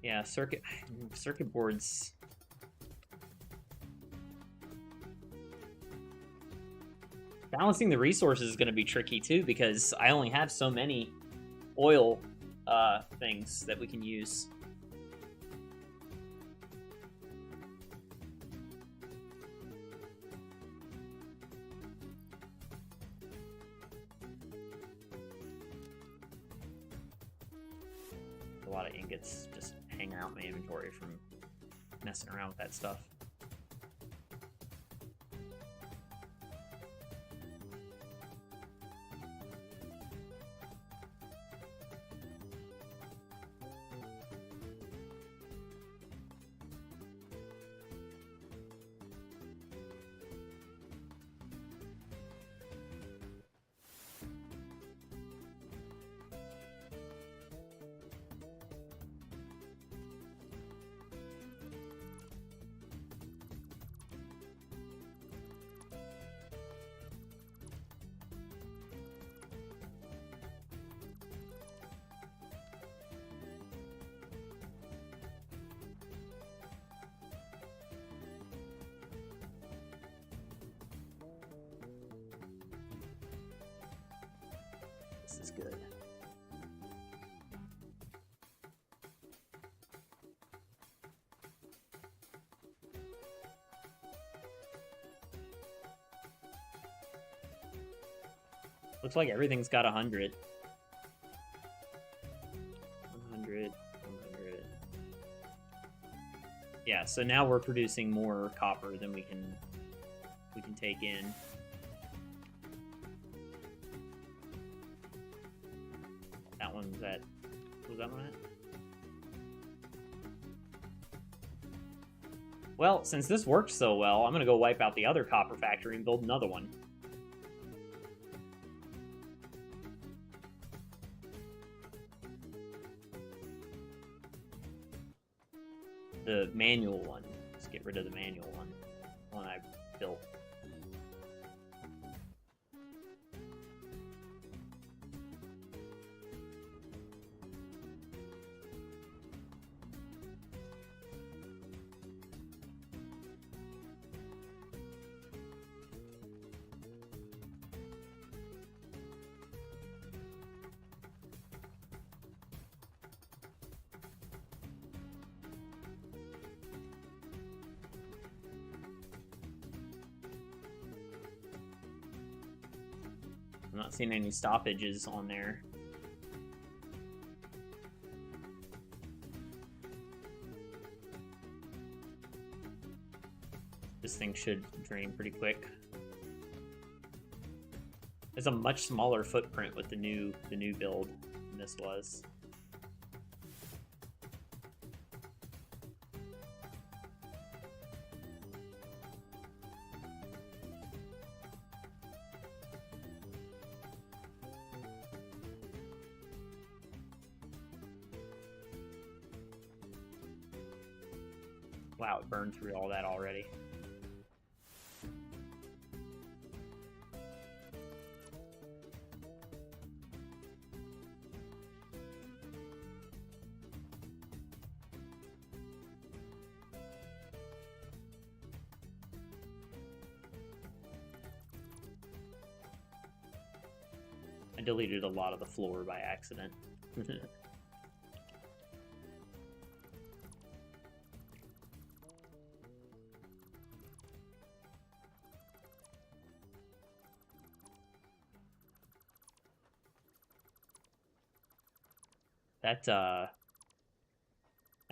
Yeah, circuit boards. Balancing the resources is going to be tricky too, because I only have so many oil things that we can use. A lot of ingots just hanging out in my inventory from messing around with that stuff. is good. Looks like everything's got 100. 100. Yeah, so now we're producing more copper than we can take in. That one's at, what was that one at? Well, since this worked so well, I'm gonna go wipe out the other copper factory and build another one. The manual one. Let's get rid of the manual one. The one I built. I'm not seeing any stoppages on there. This thing should drain pretty quick. It's a much smaller footprint with the new build than this was. Wow, it burned through all that already. I deleted a lot of the floor by accident. That, I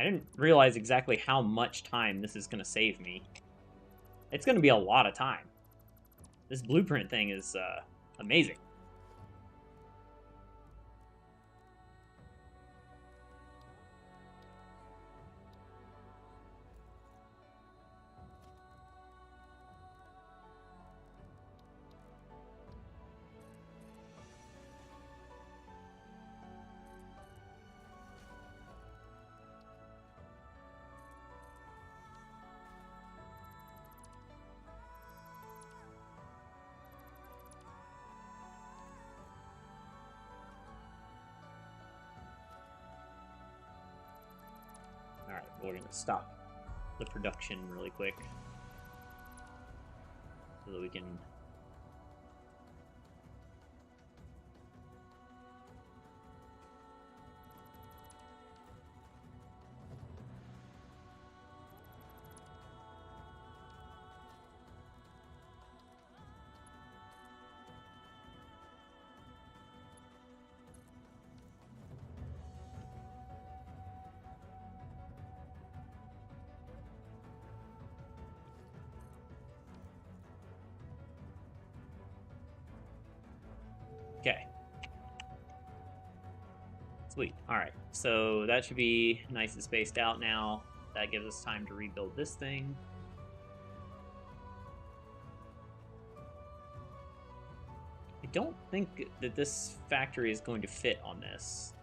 didn't realize exactly how much time this is going to save me. It's going to be a lot of time. This blueprint thing is, amazing. Alright, we're going to stop the production really quick so that we can... Okay. Sweet. Alright, so that should be nice and spaced out now. That gives us time to rebuild this thing. I don't think that this factory is going to fit on this.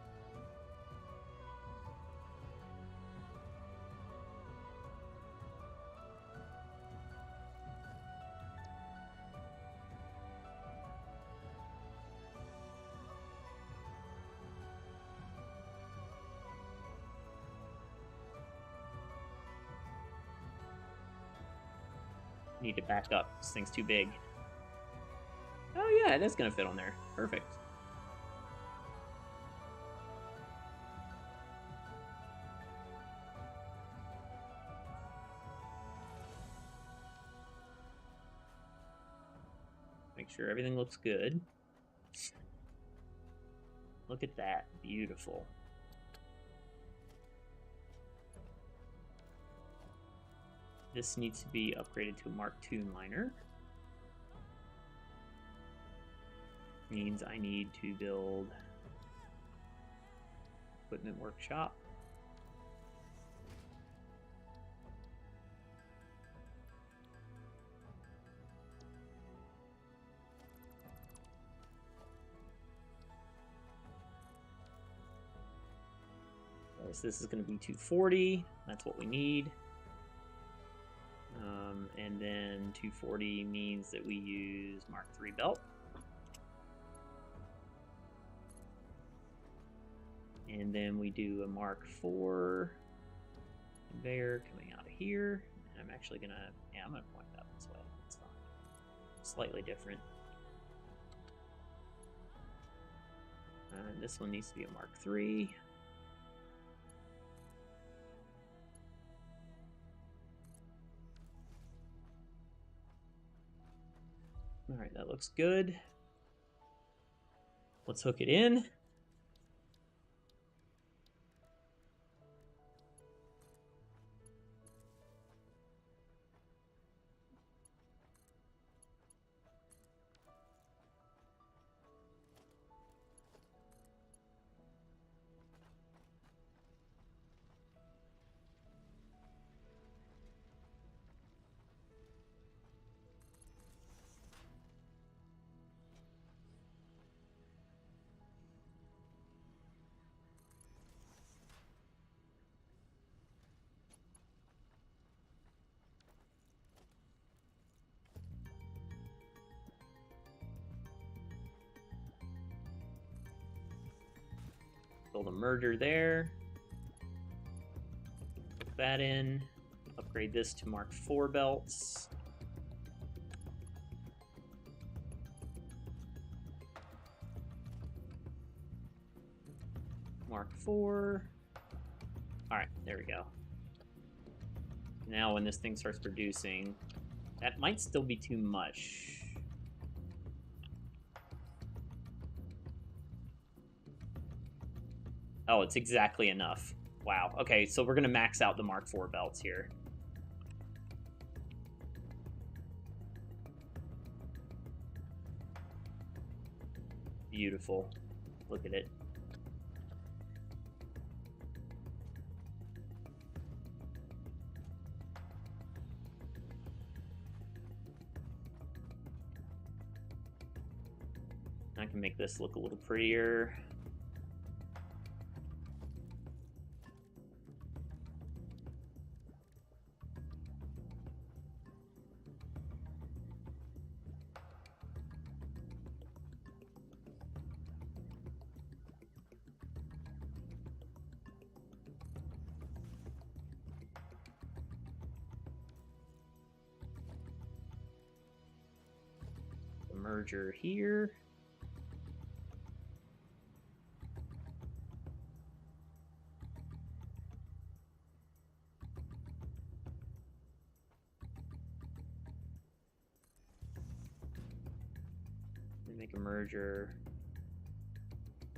Need to back up. This thing's too big. Oh yeah, it is gonna fit on there. Perfect. Make sure everything looks good. Look at that. Beautiful. This needs to be upgraded to a Mark II miner. Means I need to build equipment workshop. So this is going to be 240. That's what we need. And then 240 means that we use Mark III belt. And then we do a Mark IV conveyor coming out of here. And I'm actually going to, I'm going to point that this way. It's fine. Slightly different. And this one needs to be a Mark III. All right, that looks good. Let's hook it in. Build a merger there. Put that in. Upgrade this to Mark IV belts. Mark IV. All right, there we go. Now when this thing starts producing, that might still be too much. Oh, it's exactly enough. Wow. Okay, so we're going to max out the Mark IV belts here. Beautiful. Look at it. I can make this look a little prettier. The merger here. Make a merger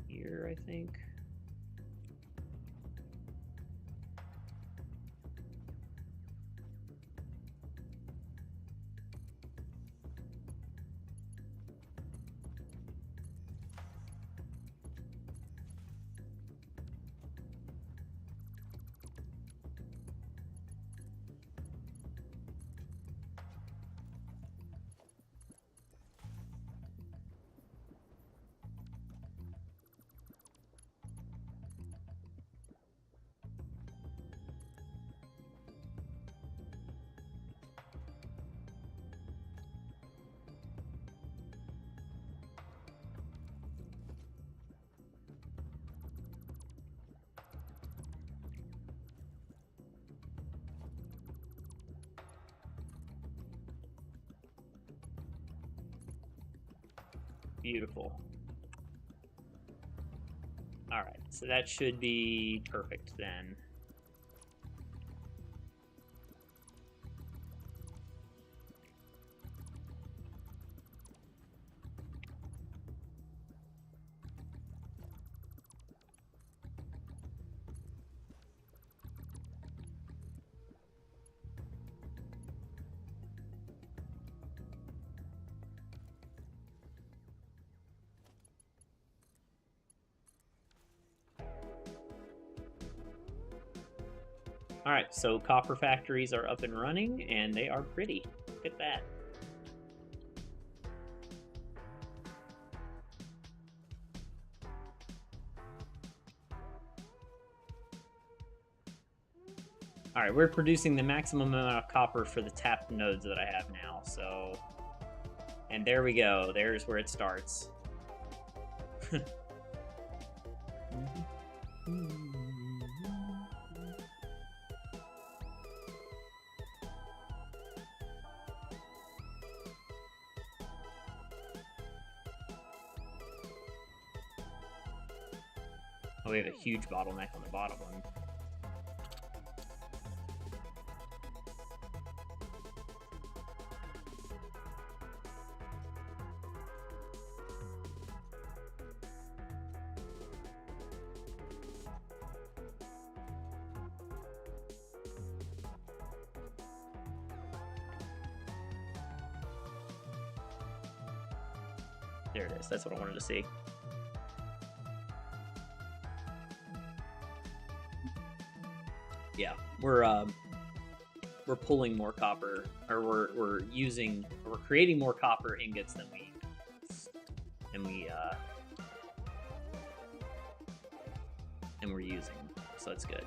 here, I think. Beautiful. All right, so that should be perfect then. Alright, so copper factories are up and running, and they are pretty. Look at that. Alright, we're producing the maximum amount of copper for the tapped nodes that I have now, so... And there we go. There's where it starts. Oh, we have a huge bottleneck on the bottom one. There it is. That's what I wanted to see. Yeah, we're pulling more copper, or we're creating more copper ingots than we're using, so that's good.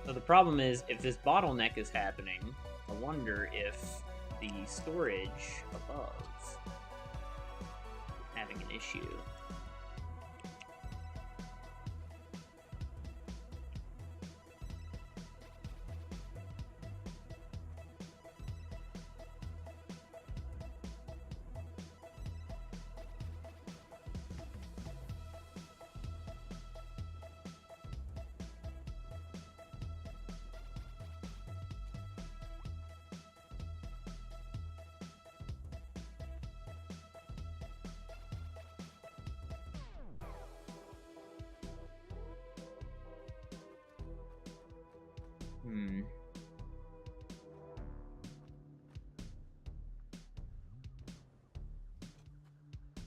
So the problem is, if this bottleneck is happening, I wonder if the storage above is having an issue.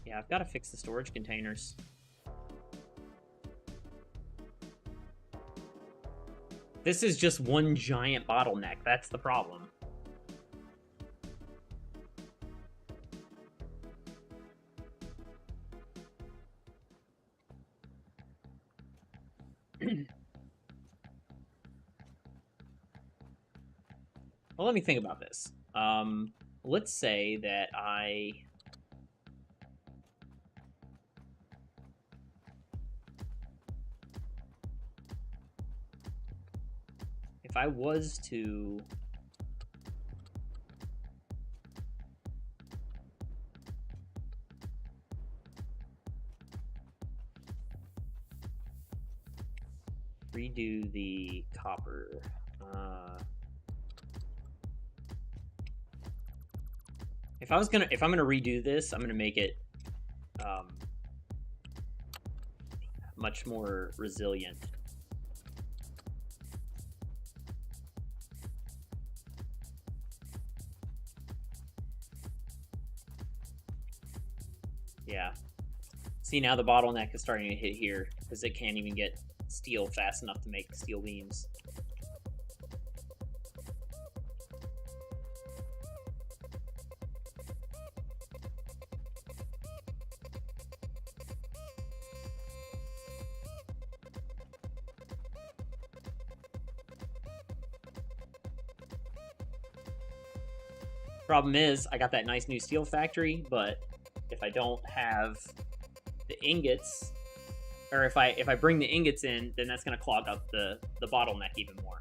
Yeah, I've got to fix the storage containers. This is just one giant bottleneck. That's the problem. Well, let me think about this. Let's say that if I was to redo the copper, if I'm gonna redo this, I'm gonna make it much more resilient. Yeah. See, now the bottleneck is starting to hit here because it can't even get steel fast enough to make steel beams. Problem is, I got that nice new steel factory, but if I don't have the ingots, or if I bring the ingots in, then that's going to clog up the bottleneck even more.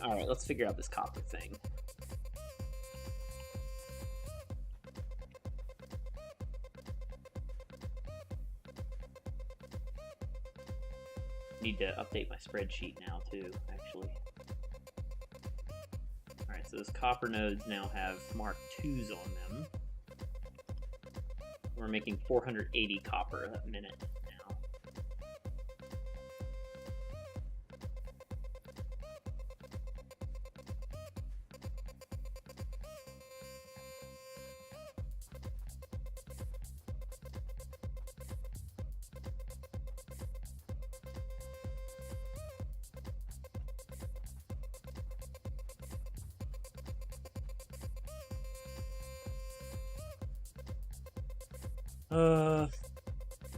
Alright, let's figure out this copper thing. Need to update my spreadsheet now too, actually. Alright, so those copper nodes now have Mark IIs on them. We're making 480 copper a minute now.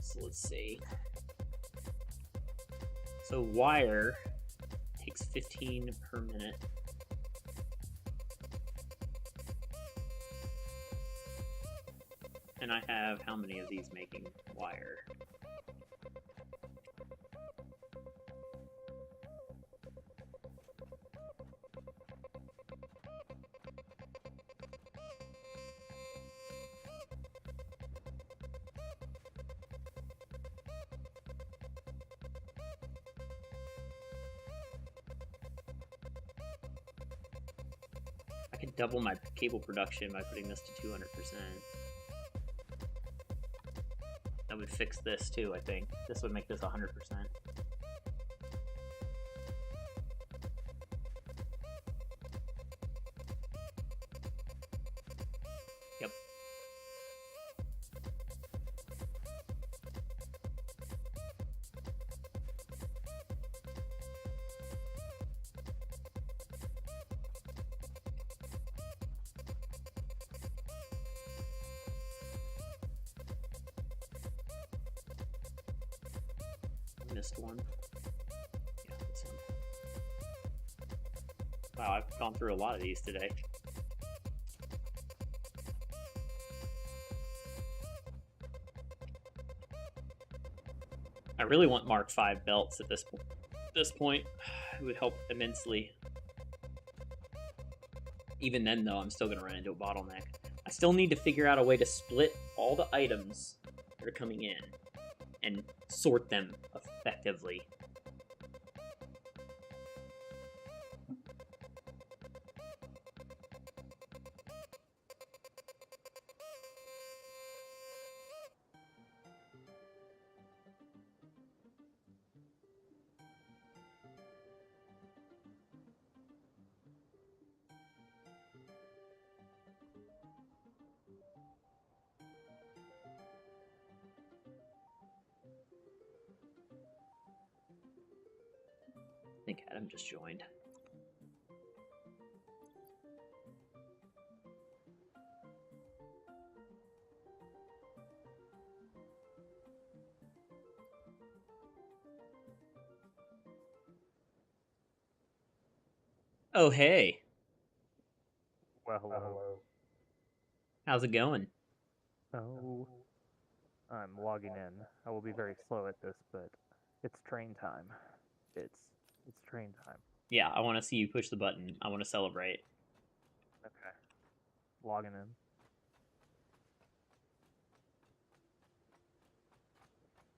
So let's see. So wire takes 15 per minute. And I have how many of these making wire? I could double my cable production by putting this to 200%. That would fix this too, I think. This would make this 100%. Yep. Missed one. Yeah, this one. Wow, I've gone through a lot of these today. I really want Mark V belts at this point. It would help immensely. Even then, though, I'm still going to run into a bottleneck. I still need to figure out a way to split all the items that are coming in and sort them effectively. I think Adam just joined. Oh, hey. Well, hello. How's it going? Oh, I'm logging in. I will be very slow at this, but it's train time. It's train time. Yeah, I want to see you push the button. I want to celebrate. Okay. Logging in.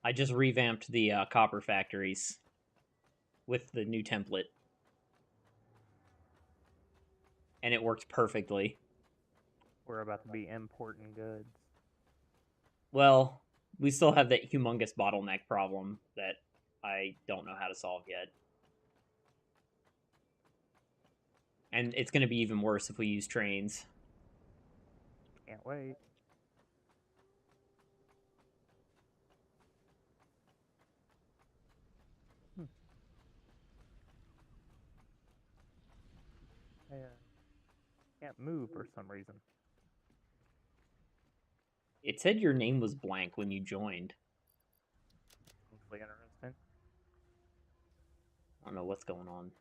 I just revamped the copper factories with the new template. And it worked perfectly. We're about to be importing goods. Well, we still have that humongous bottleneck problem that I don't know how to solve yet. And it's going to be even worse if we use trains. Can't wait. I can't move for some reason. It said your name was blank when you joined. Hopefully interesting. I don't know what's going on.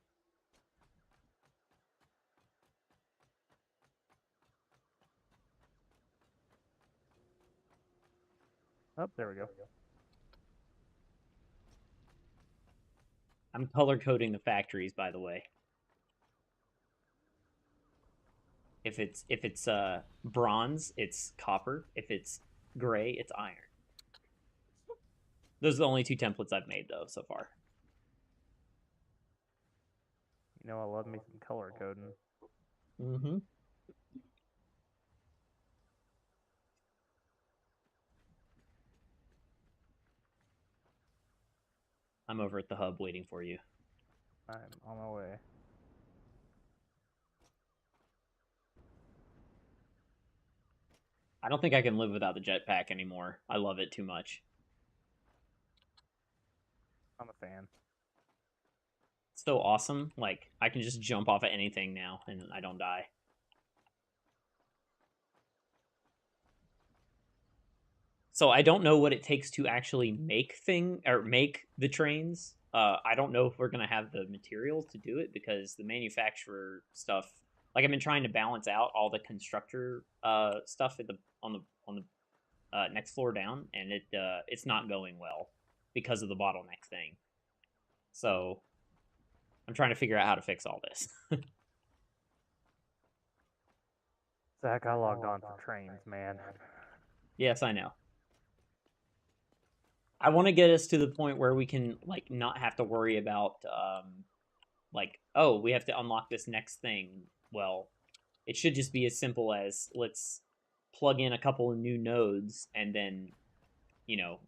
Oh, there we go. I'm color coding the factories, by the way. If it's bronze, it's copper. If it's gray, it's iron. Those are the only 2 templates I've made though so far. You know, I love me some color coding. Mm-hmm. I'm over at the hub waiting for you. I'm on my way. I don't think I can live without the jetpack anymore. I love it too much. I'm a fan. It's so awesome. Like, I can just jump off of anything now and I don't die. So I don't know what it takes to actually make the trains. I don't know if we're gonna have the materials to do it because the manufacturer stuff. Like I've been trying to balance out all the constructor stuff at the next floor down, and it's not going well because of the bottleneck thing. So I'm trying to figure out how to fix all this. Zach, I logged on for trains, man. Yes, I know. I want to get us to the point where we can like not have to worry about like, oh, we have to unlock this next thing. Well, it should just be as simple as let's plug in a couple of new nodes and then, you know,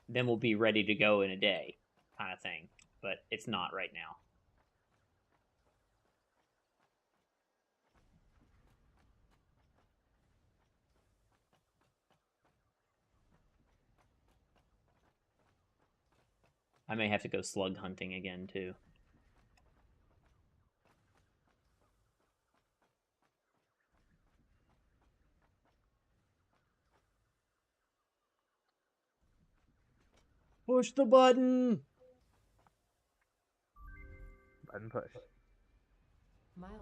then we'll be ready to go in a day kind of thing. But it's not right now. I may have to go slug hunting again too. Push the button. Button push.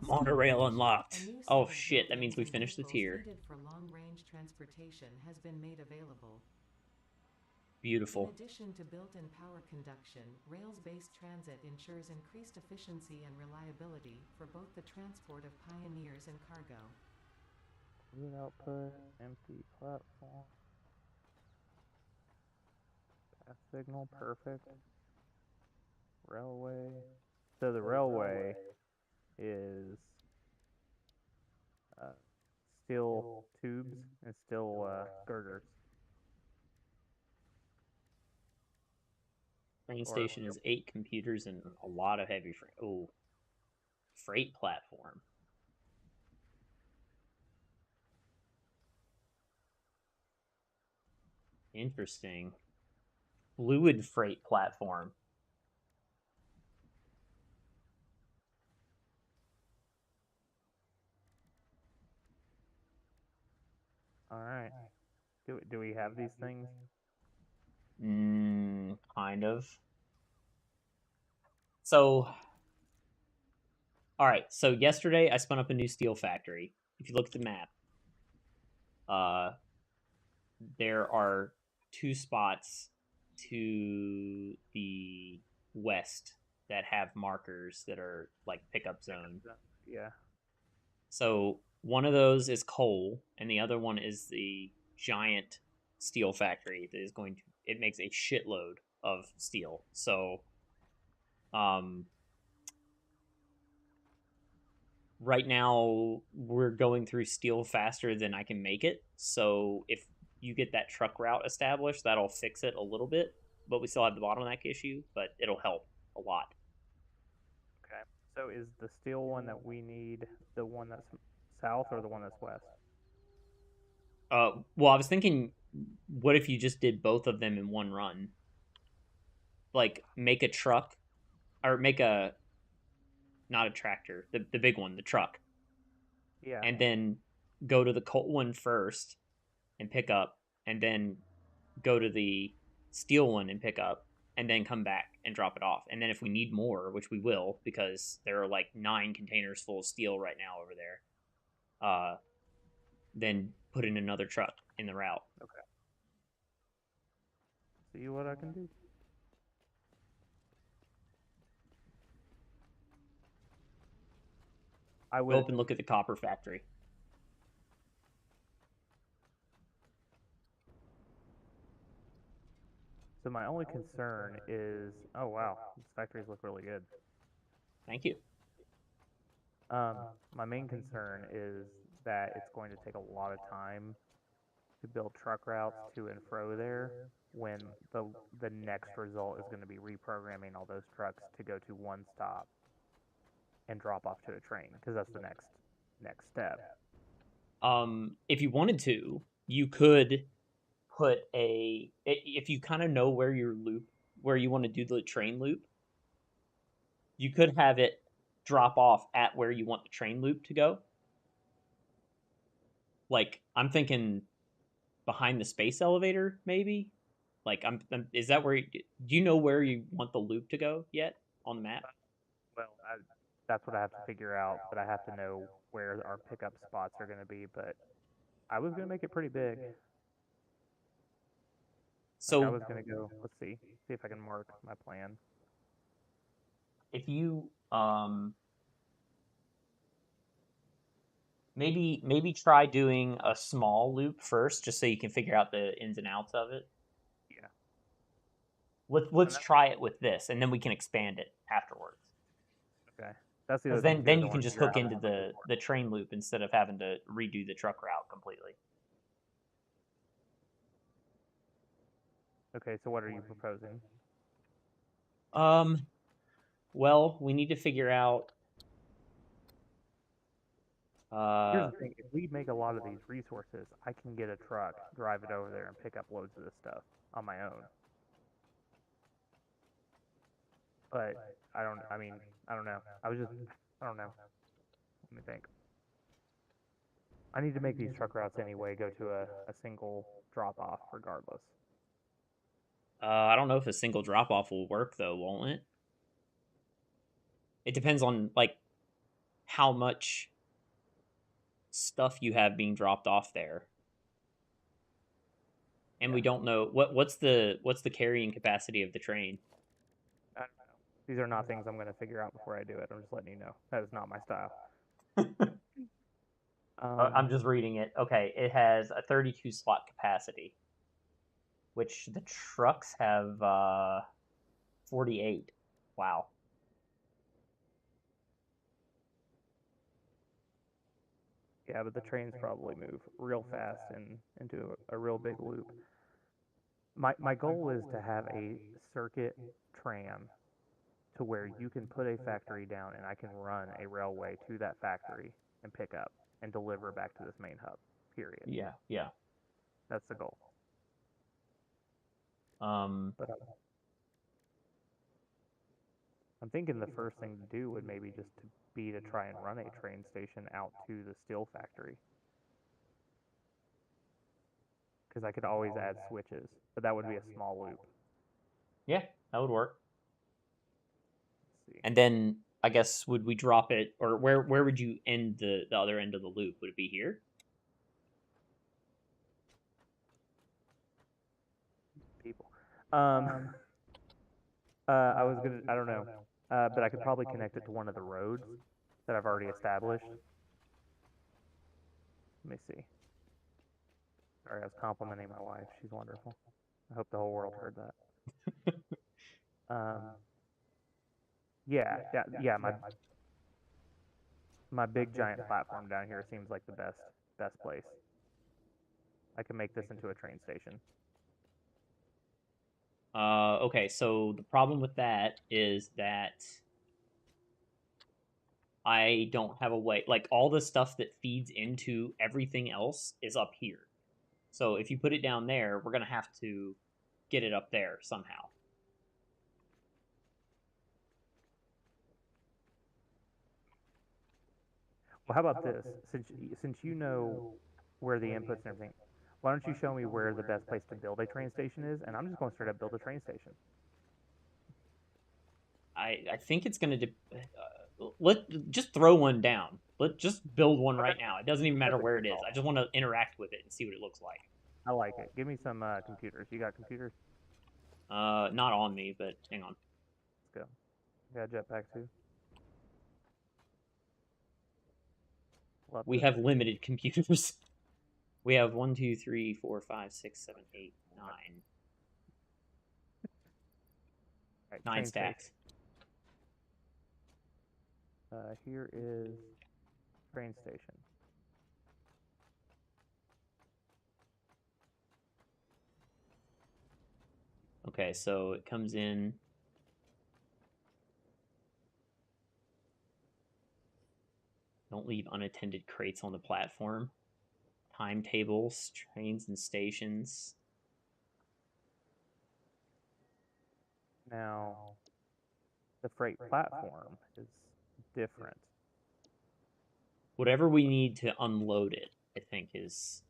Monorail unlocked. Oh shit, that means we finished the tier. For long-range transportation has been made available. Beautiful. In addition to built-in power conduction, rails-based transit ensures increased efficiency and reliability for both the transport of pioneers and cargo. Fluid output, empty platform. Path signal, perfect. Railway. So the railway is steel tubes and steel girders. Train station is 8 computers and a lot of heavy freight. Oh, freight platform. Interesting. Fluid freight platform. All right. Do we have these things? Kind of. So, all right. So yesterday I spun up a new steel factory. If you look at the map, there are 2 spots to the west that have markers that are like pickup zone. Yeah. So one of those is coal, and the other one is the giant steel factory that is going to. It makes a shitload of steel. So, right now we're going through steel faster than I can make it. So if you get that truck route established, that'll fix it a little bit. But we still have the bottleneck issue, but it'll help a lot. Okay. So is the steel one that we need the one that's south or the one that's west? Well, I was thinking, what if you just did both of them in one run? Like, make a truck, or make a, not a tractor, the big one, the truck. Yeah. And then go to the coal one first and pick up, and then go to the steel one and pick up, and then come back and drop it off. And then if we need more, which we will, because there are like 9 containers full of steel right now over there, then put in another truck in the route. Okay. See what I can do. I Go would. up and look at the copper factory. So my only concern is, oh wow, these factories look really good. Thank you. My main concern is that it's going to take a lot of time to build truck routes to and fro there when the next result is going to be reprogramming all those trucks to go to one stop and drop off to a train because that's the next step. If you wanted to, you could put if you kind of know where you want to do the train loop, you could have it drop off at where you want the train loop to go. Like, I'm thinking behind the space elevator, maybe. Like, is that where? Do you know where you want the loop to go yet on the map? Well, that's what I have to figure out, but I have to know where our pickup spots are going to be. But I was going to make it pretty big. Like I So was going to go. Let's see if I can mark my plan. if you maybe try doing a small loop first, just so you can figure out the ins and outs of it. Yeah. Let's try it with this, and then we can expand it afterwards. Okay. That's the Because other thing. then you can just hook into the train loop instead of having to redo the truck route completely. Okay, so what are you proposing? Well, we need to figure out. Here's the thing: if we make a lot of these resources, I can get a truck, drive it over there, and pick up loads of this stuff on my own. But I don't. I mean, I don't know. I don't know. Let me think. I need to make these truck routes anyway. Go to a single drop off regardless. I don't know if a single drop off will work though, won't it? It depends on like how much stuff you have being dropped off there. And we don't know what's the carrying capacity of the train. I don't know. These are not things I'm going to figure out before I do it. I'm just letting you know. That is not my style. I'm just reading it. Okay, it has a 32 slot capacity, which the trucks have 48. Wow. Yeah, but the trains probably move real fast and into a real big loop. My goal is to have a circuit tram to where you can put a factory down and I can run a railway to that factory and pick up and deliver back to this main hub. Period. Yeah. That's the goal. But I'm thinking the first thing to do would maybe just to try and run a train station out to the steel factory. Because I could always add switches, but that would be a small loop. Yeah, that would work. Let's see. And then I guess would we drop it, or where would you end the other end of the loop? Would it be here? People. I was gonna. I don't know. But I could probably connect it to one of the roads that I've already established. Let me see. Sorry, I was complimenting my wife. She's wonderful. I hope the whole world heard that. Yeah. My big giant platform down here seems like the best place. I can make this into a train station. Okay, so the problem with that is that I don't have a way. Like, all the stuff that feeds into everything else is up here. So if you put it down there, we're going to have to get it up there somehow. Well, how about this? Since you know where the inputs and everything, why don't you show me where the best place to build a train station is, and I'm just going to straight up build a train station. I think it's going to just throw one down. Let just build one right now. It doesn't even matter where it is. I just want to interact with it and see what it looks like. I like it. Give me some computers. You got computers? Not on me, but hang on. Let's go. You got a jetpack too? Love We this. have limited computers. We have 1, 2, 3, 4, 5, 6, 7, 8, 9. Alright, 9 train stacks. station. Here is train station. Okay, so it comes in. Don't leave unattended crates on the platform. Timetables, trains, and stations. Now, the freight platform is different. Whatever we need to unload it, I think is.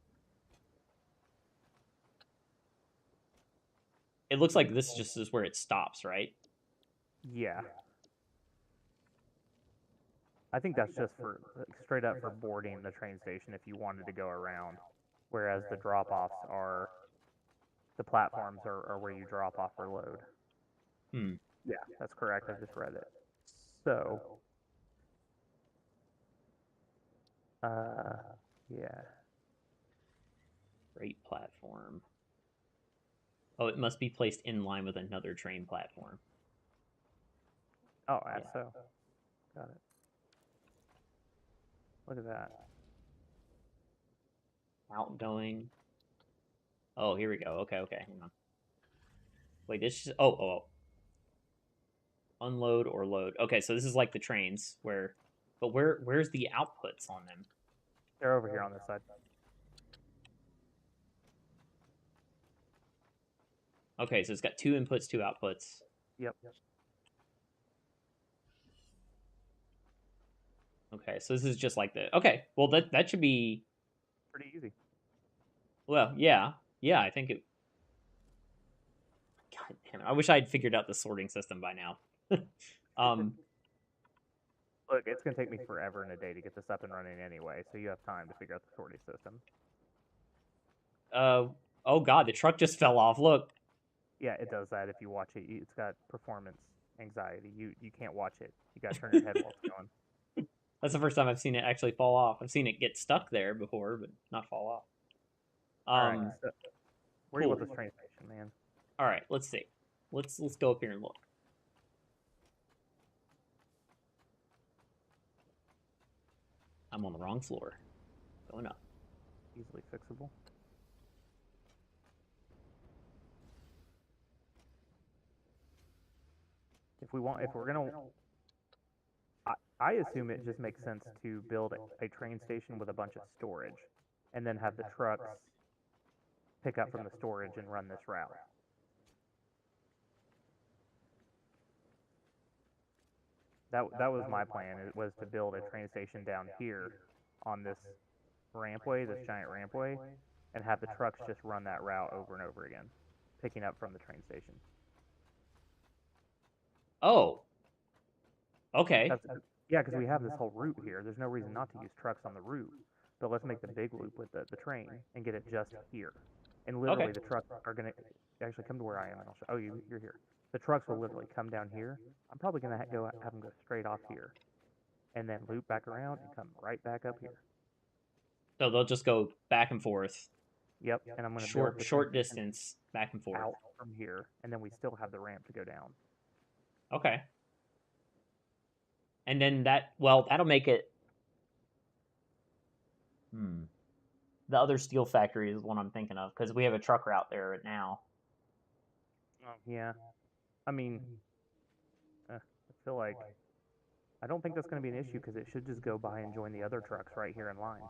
It looks like this just is where it stops, right? Yeah. I think that's just for straight up for boarding the train station if you wanted to go around. Whereas the drop-offs are, the platforms are where you drop off or load. Yeah, that's correct. I just read it. So, yeah. Freight platform. Oh, it must be placed in line with another train platform. Oh, Yeah. so. Got it. Look at that. Outgoing. Oh, here we go. Okay, hang on. Wait, this is. Oh. Unload or load. Okay, so this is like the trains where. But where's the outputs on them? They're over here on this side. Okay, so it's got 2 inputs, 2 outputs. Yep. Okay, so this is just like the. Okay, well that should be. Pretty easy. Well, yeah, I think it. God damn it! I wish I'd figured out the sorting system by now. Look, it's going to take me forever and a day to get this up and running anyway, so you have time to figure out the sorting system. Oh god, the truck just fell off. Look. Yeah, it does that if you watch it. It's got performance anxiety. You can't watch it. You got to turn your head while it's going. That's the first time I've seen it actually fall off. I've seen it get stuck there before, but not fall off. All right, so where do you want cool. this train station, man? All right, let's see. Let's go up here and look. I'm on the wrong floor. Going up. Easily fixable. If we're gonna, I assume it just makes sense to build a train station with a bunch of storage, and then have the trucks pick up from the storage and run this route. That was my plan. It was to build a train station down here on this rampway, this giant rampway, and have the trucks just run that route over and over again, picking up from the train station. Oh. Okay. Yeah, because we have this whole route here. There's no reason not to use trucks on the route. But let's make the big loop with the train and get it just here. And literally, the trucks are going to actually come to where I am, and I'll show. Oh, you're here. The trucks will literally come down here. I'm probably going to have them go straight off here, and then loop back around and come right back up here. So they'll just go back and forth. Yep, and I'm going to short distance back and forth out from here, and then we still have the ramp to go down. Okay. And then that'll make it. The other steel factory is one I'm thinking of because we have a truck route there right now. Yeah, I mean, I feel like I don't think that's going to be an issue because it should just go by and join the other trucks right here in line.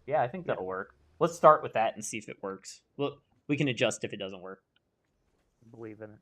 Yeah, I think that'll work. Let's start with that and see if it works. Well, we can adjust if it doesn't work. Believe in it.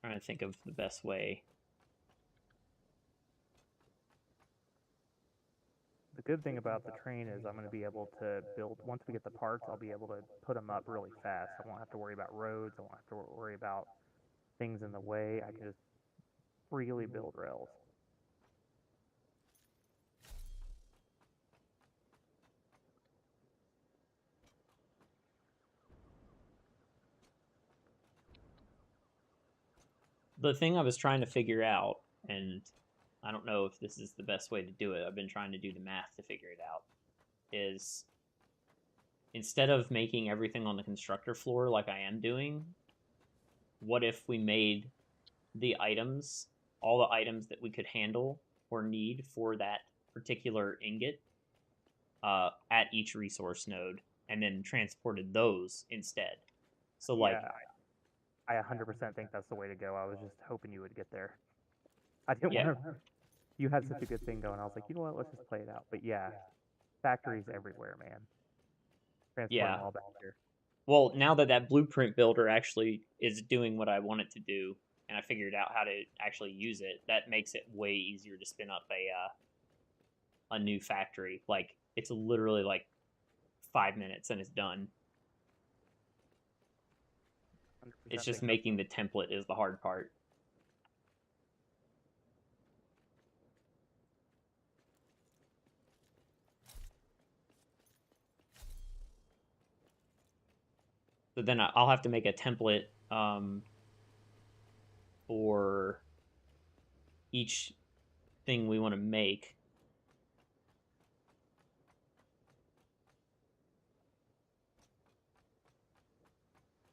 Trying to think of the best way. The good thing about the train is I'm going to be able to build, once we get the parts, I'll be able to put them up really fast. I won't have to worry about roads. I won't have to worry about things in the way. I can just freely build rails. The thing I was trying to figure out, and I don't know if this is the best way to do it, I've been trying to do the math to figure it out, is instead of making everything on the constructor floor like I am doing, what if we made the items, all the items that we could handle or need for that particular ingot at each resource node, and then transported those instead? So, like, Yeah, I 100% think that's the way to go. I was just hoping you would get there. I didn't Yeah. want to. You had such a good thing going. I was like, you know what? Let's just play it out. But yeah, factories everywhere, man. Transport Yeah. them all back here. Well, now that that blueprint builder actually is doing what I want it to do, and I figured out how to actually use it, that makes it way easier to spin up a new factory. Like, it's literally like 5 minutes and it's done. 100% It's just think making the template is the hard part. So then I'll have to make a template for each thing we want to make.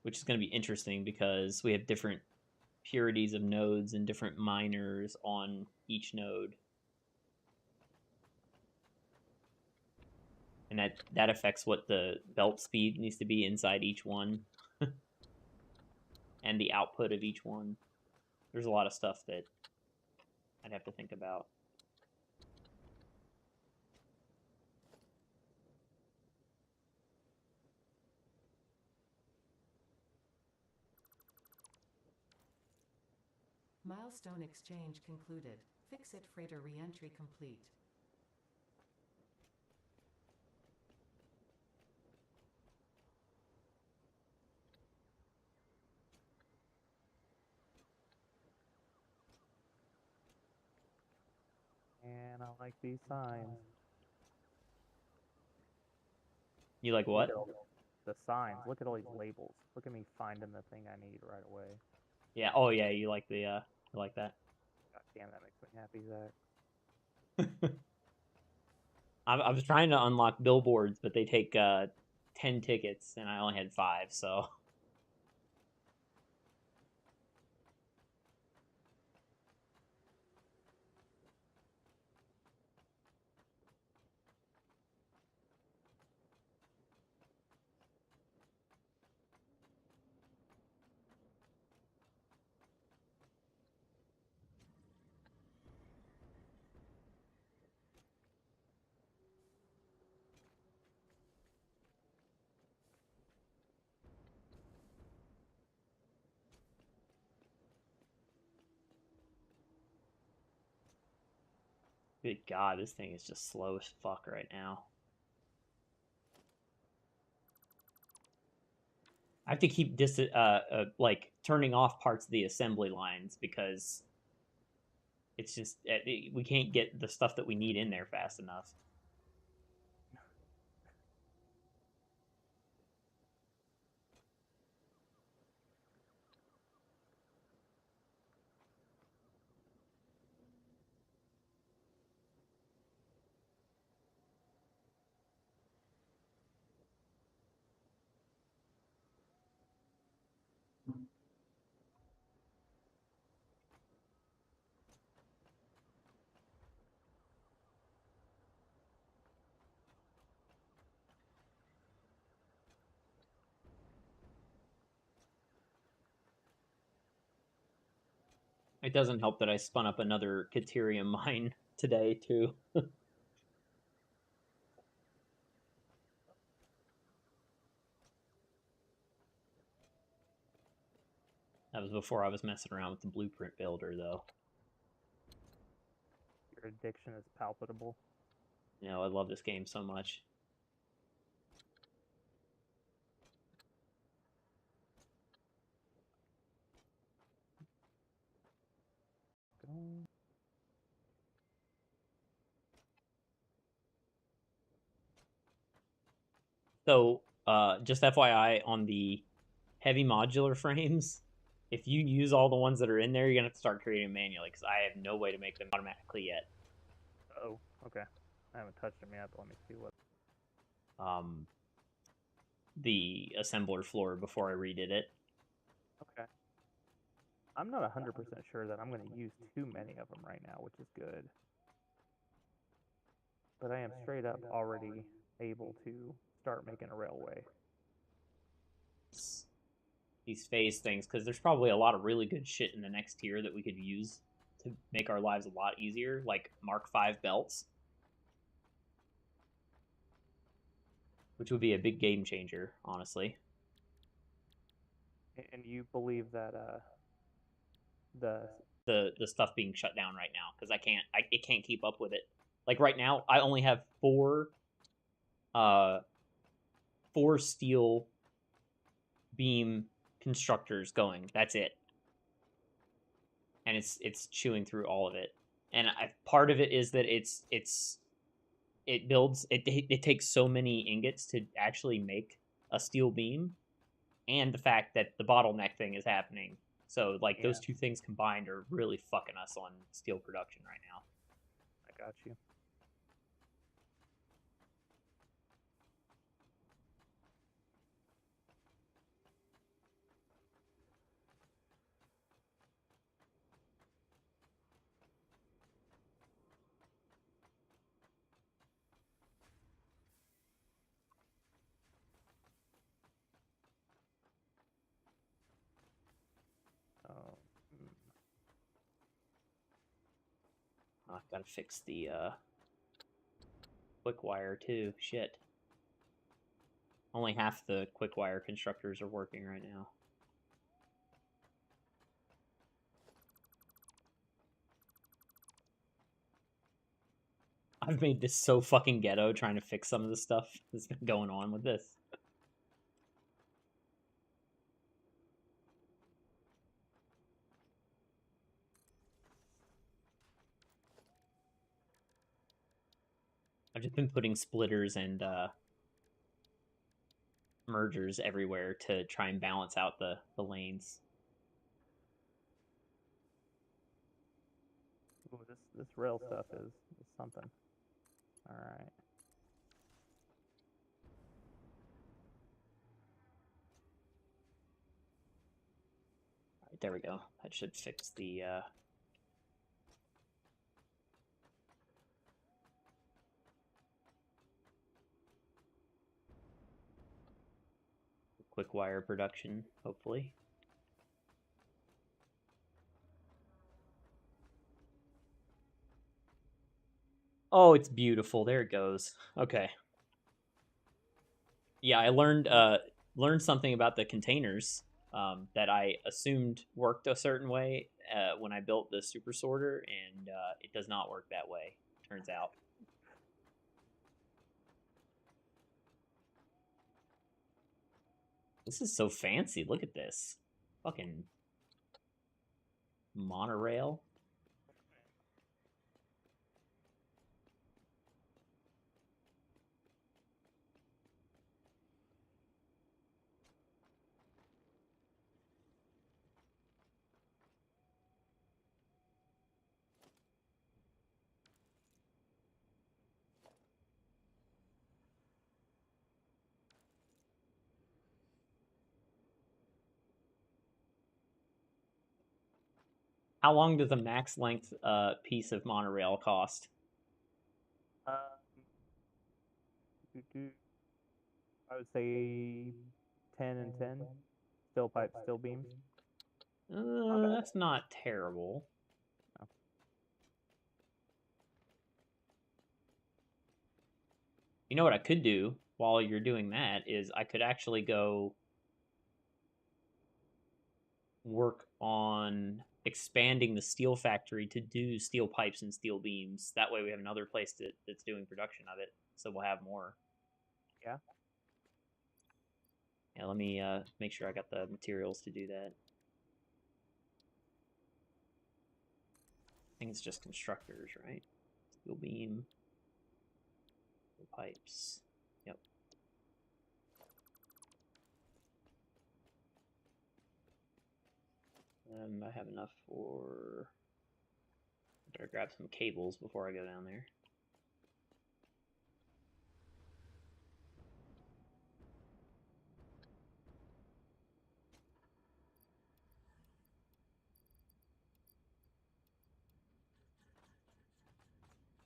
Which is going to be interesting because we have different purities of nodes and different miners on each node. And that affects what the belt speed needs to be inside each one. And the output of each one. There's a lot of stuff that I'd have to think about. Milestone exchange concluded. Fix-it freighter re-entry complete. And I like these signs. You like Look what? at all the signs. Look at all these labels. Look at me finding the thing I need right away. Yeah. Oh yeah. You like the you like that. God damn, that makes me happy, Zach. I was trying to unlock billboards, but they take 10 tickets, and I only had 5. So good God, this thing is just slow as fuck right now. I have to keep like turning off parts of the assembly lines because it's just we can't get the stuff that we need in there fast enough. It doesn't help that I spun up another Caterium mine today too. That was before I was messing around with the blueprint builder, though. Your addiction is palpable. You know, I love this game so much. Go. So, just FYI, on the heavy modular frames, if you use all the ones that are in there, you're gonna have to start creating them manually because I have no way to make them automatically yet. Oh, okay. I haven't touched them yet, but let me see what. The assembler floor before I redid it. Okay. I'm not 100% sure that I'm going to use too many of them right now, which is good. But I am straight up already able to start making a railway. These phase things, because there's probably a lot of really good shit in the next tier that we could use to make our lives a lot easier, like Mark V belts, which would be a big game changer, honestly. And you believe that the The stuff being shut down right now because it can't keep up with it. Like right now, I only have four steel beam constructors going. That's it, and it's chewing through all of it. And part of it is that it takes so many ingots to actually make a steel beam, and the fact that the bottleneck thing is happening. So like those two things combined are really fucking us on steel production right now. I got you. Oh, I gotta fix the quick wire too. Shit. Only half the quick wire constructors are working right now. I've made this so fucking ghetto trying to fix some of the stuff that's been going on with this. I've just been putting splitters and mergers everywhere to try and balance out the lanes. ooh, this rail stuff is something. All right. Right, there we go. That should fix the quick wire production, hopefully. Oh, it's beautiful. There it goes. Okay. Yeah, I learned something about the containers that I assumed worked a certain way when I built the super sorter, and it does not work that way, turns out. This is so fancy. Look at this. Fucking monorail. How long does a max length piece of monorail cost? I would say 10 and 10. Steel pipe, steel beams. That's not terrible. No. You know what I could do while you're doing that is I could actually go work on expanding the steel factory to do steel pipes and steel beams. That way we have another place that's doing production of it, so we'll have more. Yeah. Yeah, let me make sure I got the materials to do that. I think it's just constructors, right? Steel beam, steel pipes. Yep. I have enough for... Better grab some cables before I go down there.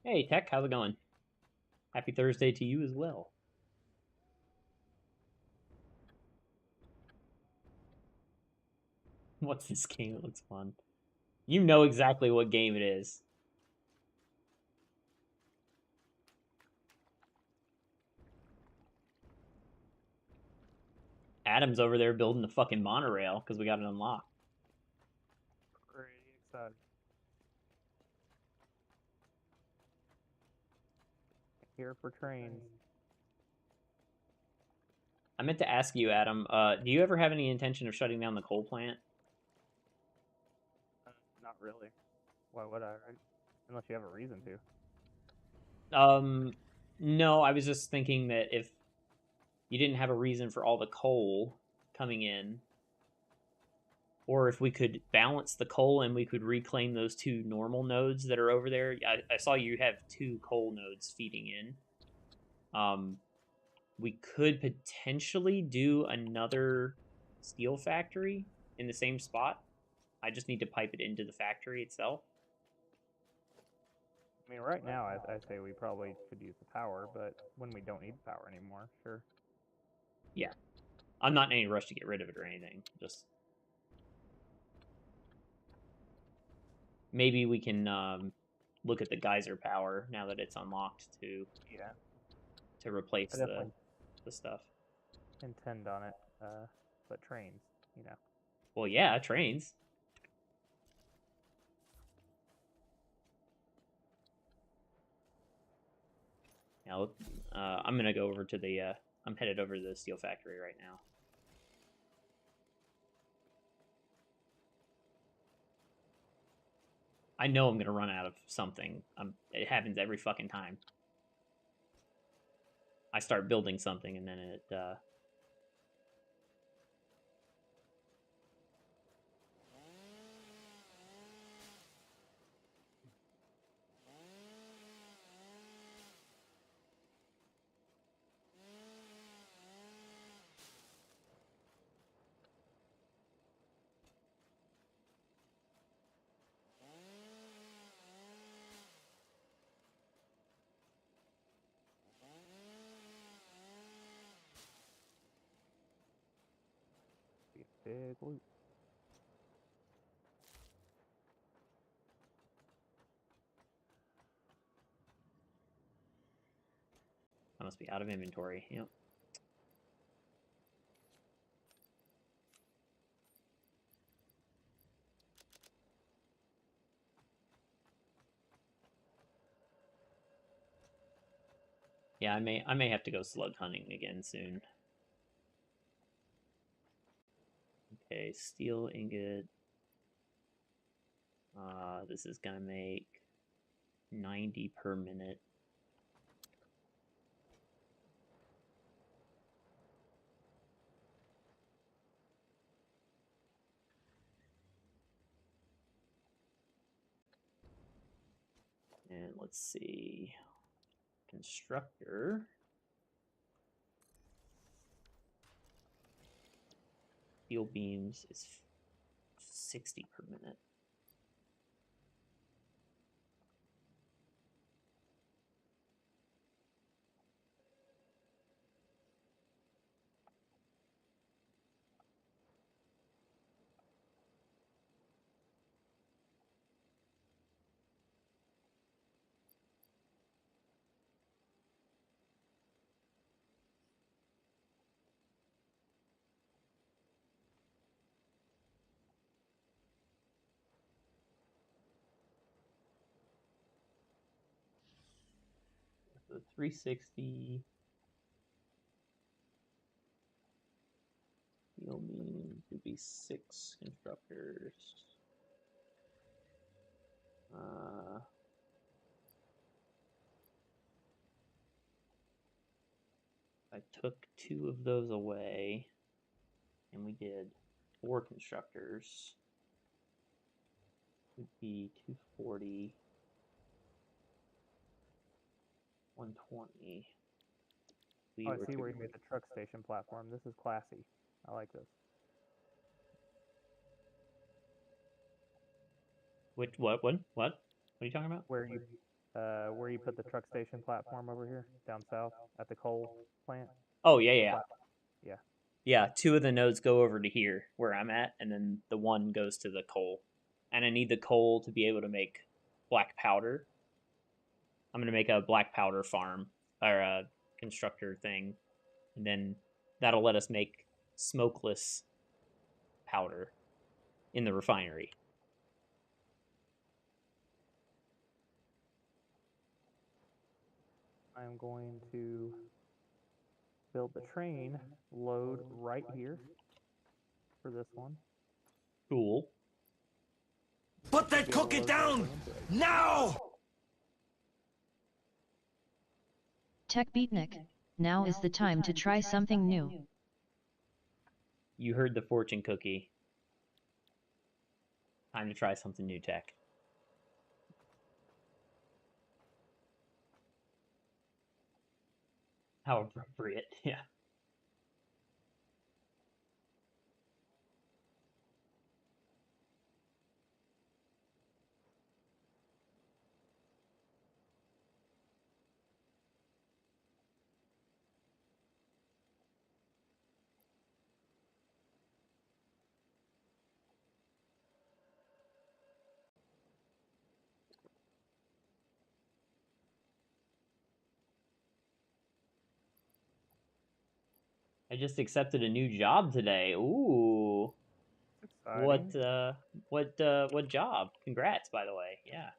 Hey, Tech, how's it going? Happy Thursday to you as well. What's this game? It looks fun. You know exactly what game it is. Adam's over there building the fucking monorail because we got it unlocked. Pretty excited. Here for trains. I meant to ask you, Adam, do you ever have any intention of shutting down the coal plant? Not really. Why would I, right? Unless you have a reason to. No, I was just thinking that if you didn't have a reason for all the coal coming in, or if we could balance the coal and we could reclaim those 2 normal nodes that are over there. I saw you have 2 coal nodes feeding in. We could potentially do another steel factory in the same spot. I just need to pipe it into the factory itself. I mean, right now, I say we probably could use the power, but when we don't need the power anymore, sure. Yeah. I'm not in any rush to get rid of it or anything. Just... Maybe we can look at the geyser power now that it's unlocked to replace the stuff. Intend on it, but trains, Well, yeah, trains. Now, I'm gonna go over to the. I'm headed over to the steel factory right now. I know I'm gonna run out of something. It happens every fucking time. I start building something and then it. Be a big loop. I must be out of inventory. Yep. Yeah, I may have to go slug hunting again soon. Okay, steel ingot. This is gonna make 90 per minute. And let's see. Constructor. Steel beams is 60 per minute. So 360. You'll need to be 6 constructors. I took 2 of those away, and we did 4 constructors. Would be 240, 120. Oh, I see where you made the truck station platform. This is classy. I like this. Which what? What are you talking about? Where you put the truck station platform over here, down south, at the coal plant? Oh, yeah. Yeah. Yeah, 2 of the nodes go over to here, where I'm at, and then the 1 goes to the coal. And I need the coal to be able to make black powder. I'm going to make a black powder farm, or a constructor thing, and then that'll let us make smokeless powder in the refinery. I'm going to build the train load right here for this one. Cool. Put that cookie down now! Tech Beatnik, now is the time to try something new. You heard the fortune cookie. Time to try something new, Tech. How appropriate, yeah. I just accepted a new job today. Ooh. Exciting. What job? Congrats, by the way. Yeah.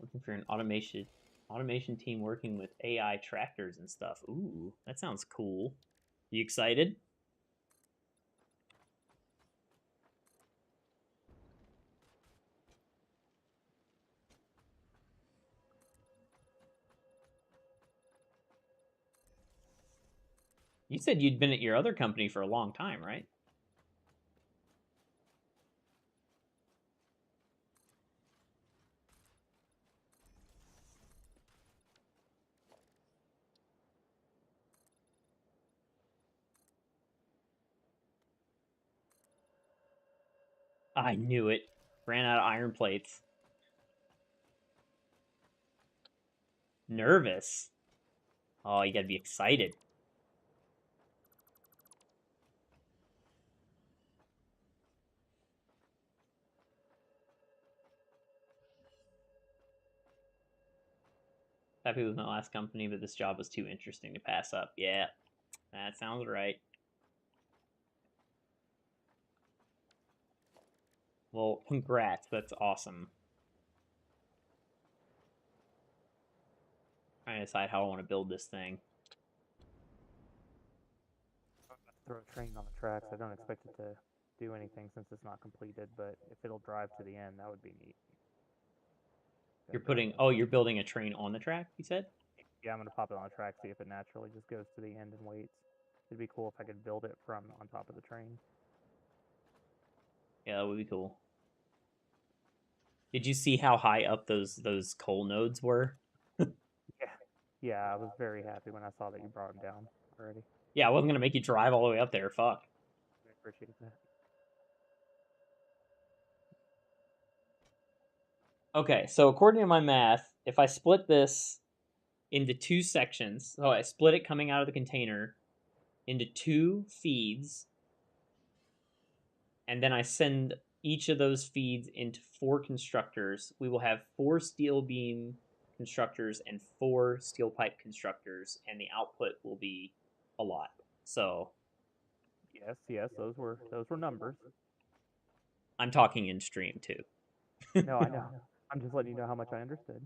Looking for an automation team working with AI tractors and stuff. Ooh, that sounds cool. You excited? You said you'd been at your other company for a long time, right? I knew it. Ran out of iron plates. Nervous. Oh, you gotta be excited. Happy with my last company, but this job was too interesting to pass up. Yeah, that sounds right. Well, congrats. That's awesome. Trying to decide how I want to build this thing. Throw a train on the tracks. I don't expect it to do anything since it's not completed, but if it'll drive to the end, that would be neat. You're building a train on the track, you said? Yeah, I'm going to pop it on the track, see if it naturally just goes to the end and waits. It'd be cool if I could build it from on top of the train. Yeah, that would be cool. Did you see how high up those coal nodes were? Yeah, I was very happy when I saw that you brought them down already. Yeah, I wasn't gonna make you drive all the way up there. Fuck. I appreciate that. Okay, so according to my math, if I split this into 2 sections, so I split it coming out of the container into 2 feeds, and then I send each of those feeds into 4 constructors, we will have 4 steel beam constructors and 4 steel pipe constructors, and the output will be a lot. So Yes, those were numbers. I'm talking in stream too. No, I know. I'm just letting you know how much I understood.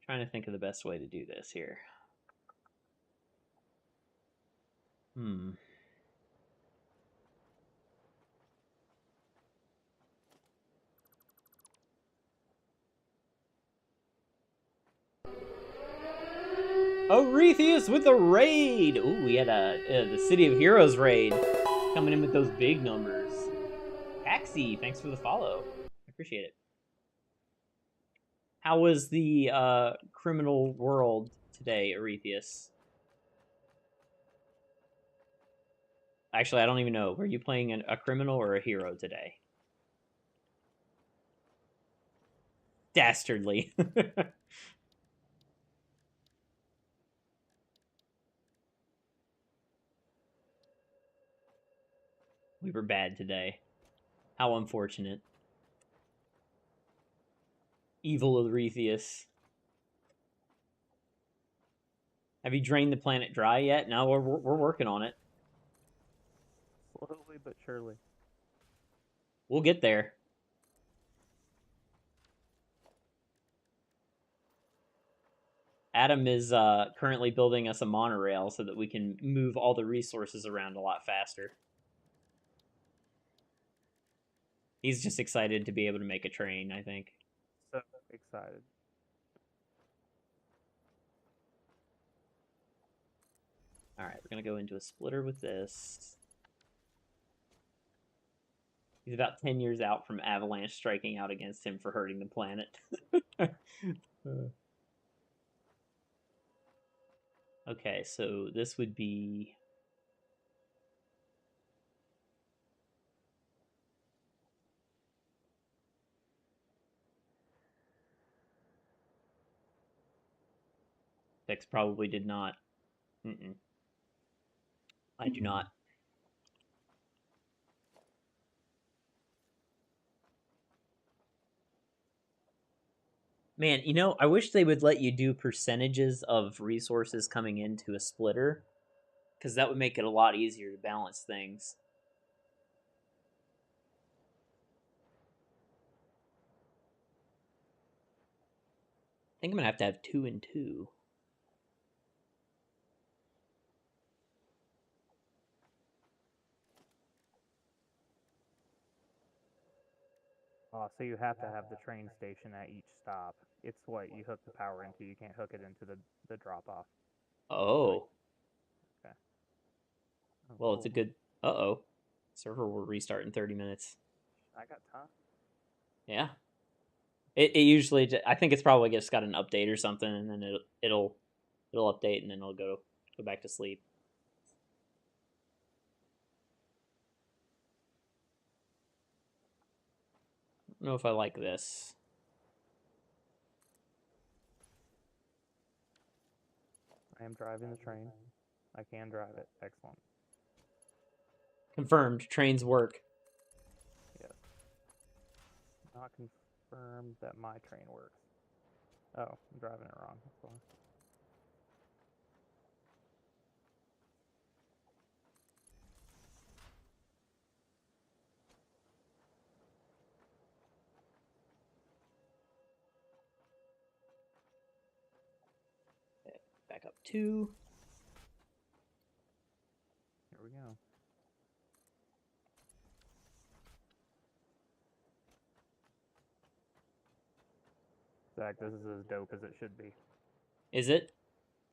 Trying to think of the best way to do this here. Arethius with the raid! Ooh, we had the City of Heroes raid coming in with those big numbers. Taxi, thanks for the follow. I appreciate it. How was the criminal world today, Arethius? Actually, I don't even know. Were you playing a criminal or a hero today? Dastardly. We were bad today. How unfortunate. Evil Arethius. Have you drained the planet dry yet? No, we're working on it. Slowly but surely. We'll get there. Adam is currently building us a monorail so that we can move all the resources around a lot faster. He's just excited to be able to make a train, I think. So excited. Alright, we're going to go into a splitter with this. He's about 10 years out from Avalanche striking out against him for hurting the planet. Okay, so this would be... Tex probably did not. I do not. Man, you know, I wish they would let you do percentages of resources coming into a splitter, because that would make it a lot easier to balance things. I think I'm going to have 2 and 2. So you have to have the train station at each stop. It's what you hook the power into. You can't hook it into the drop-off. Oh. Okay. Oh, Well, it's cool. a good... Uh-oh. Server will restart in 30 minutes. I got time. Yeah. It usually... I think it's probably just got an update or something, and then it'll update, and then it'll go back to sleep. I don't know if I like this. I am driving the train. I can drive it. Excellent. Confirmed. Trains work. Yes. Not confirmed that my train works. Oh, I'm driving it wrong. That's why. Back up 2. Here we go. Zach, this is as dope as it should be. Is it?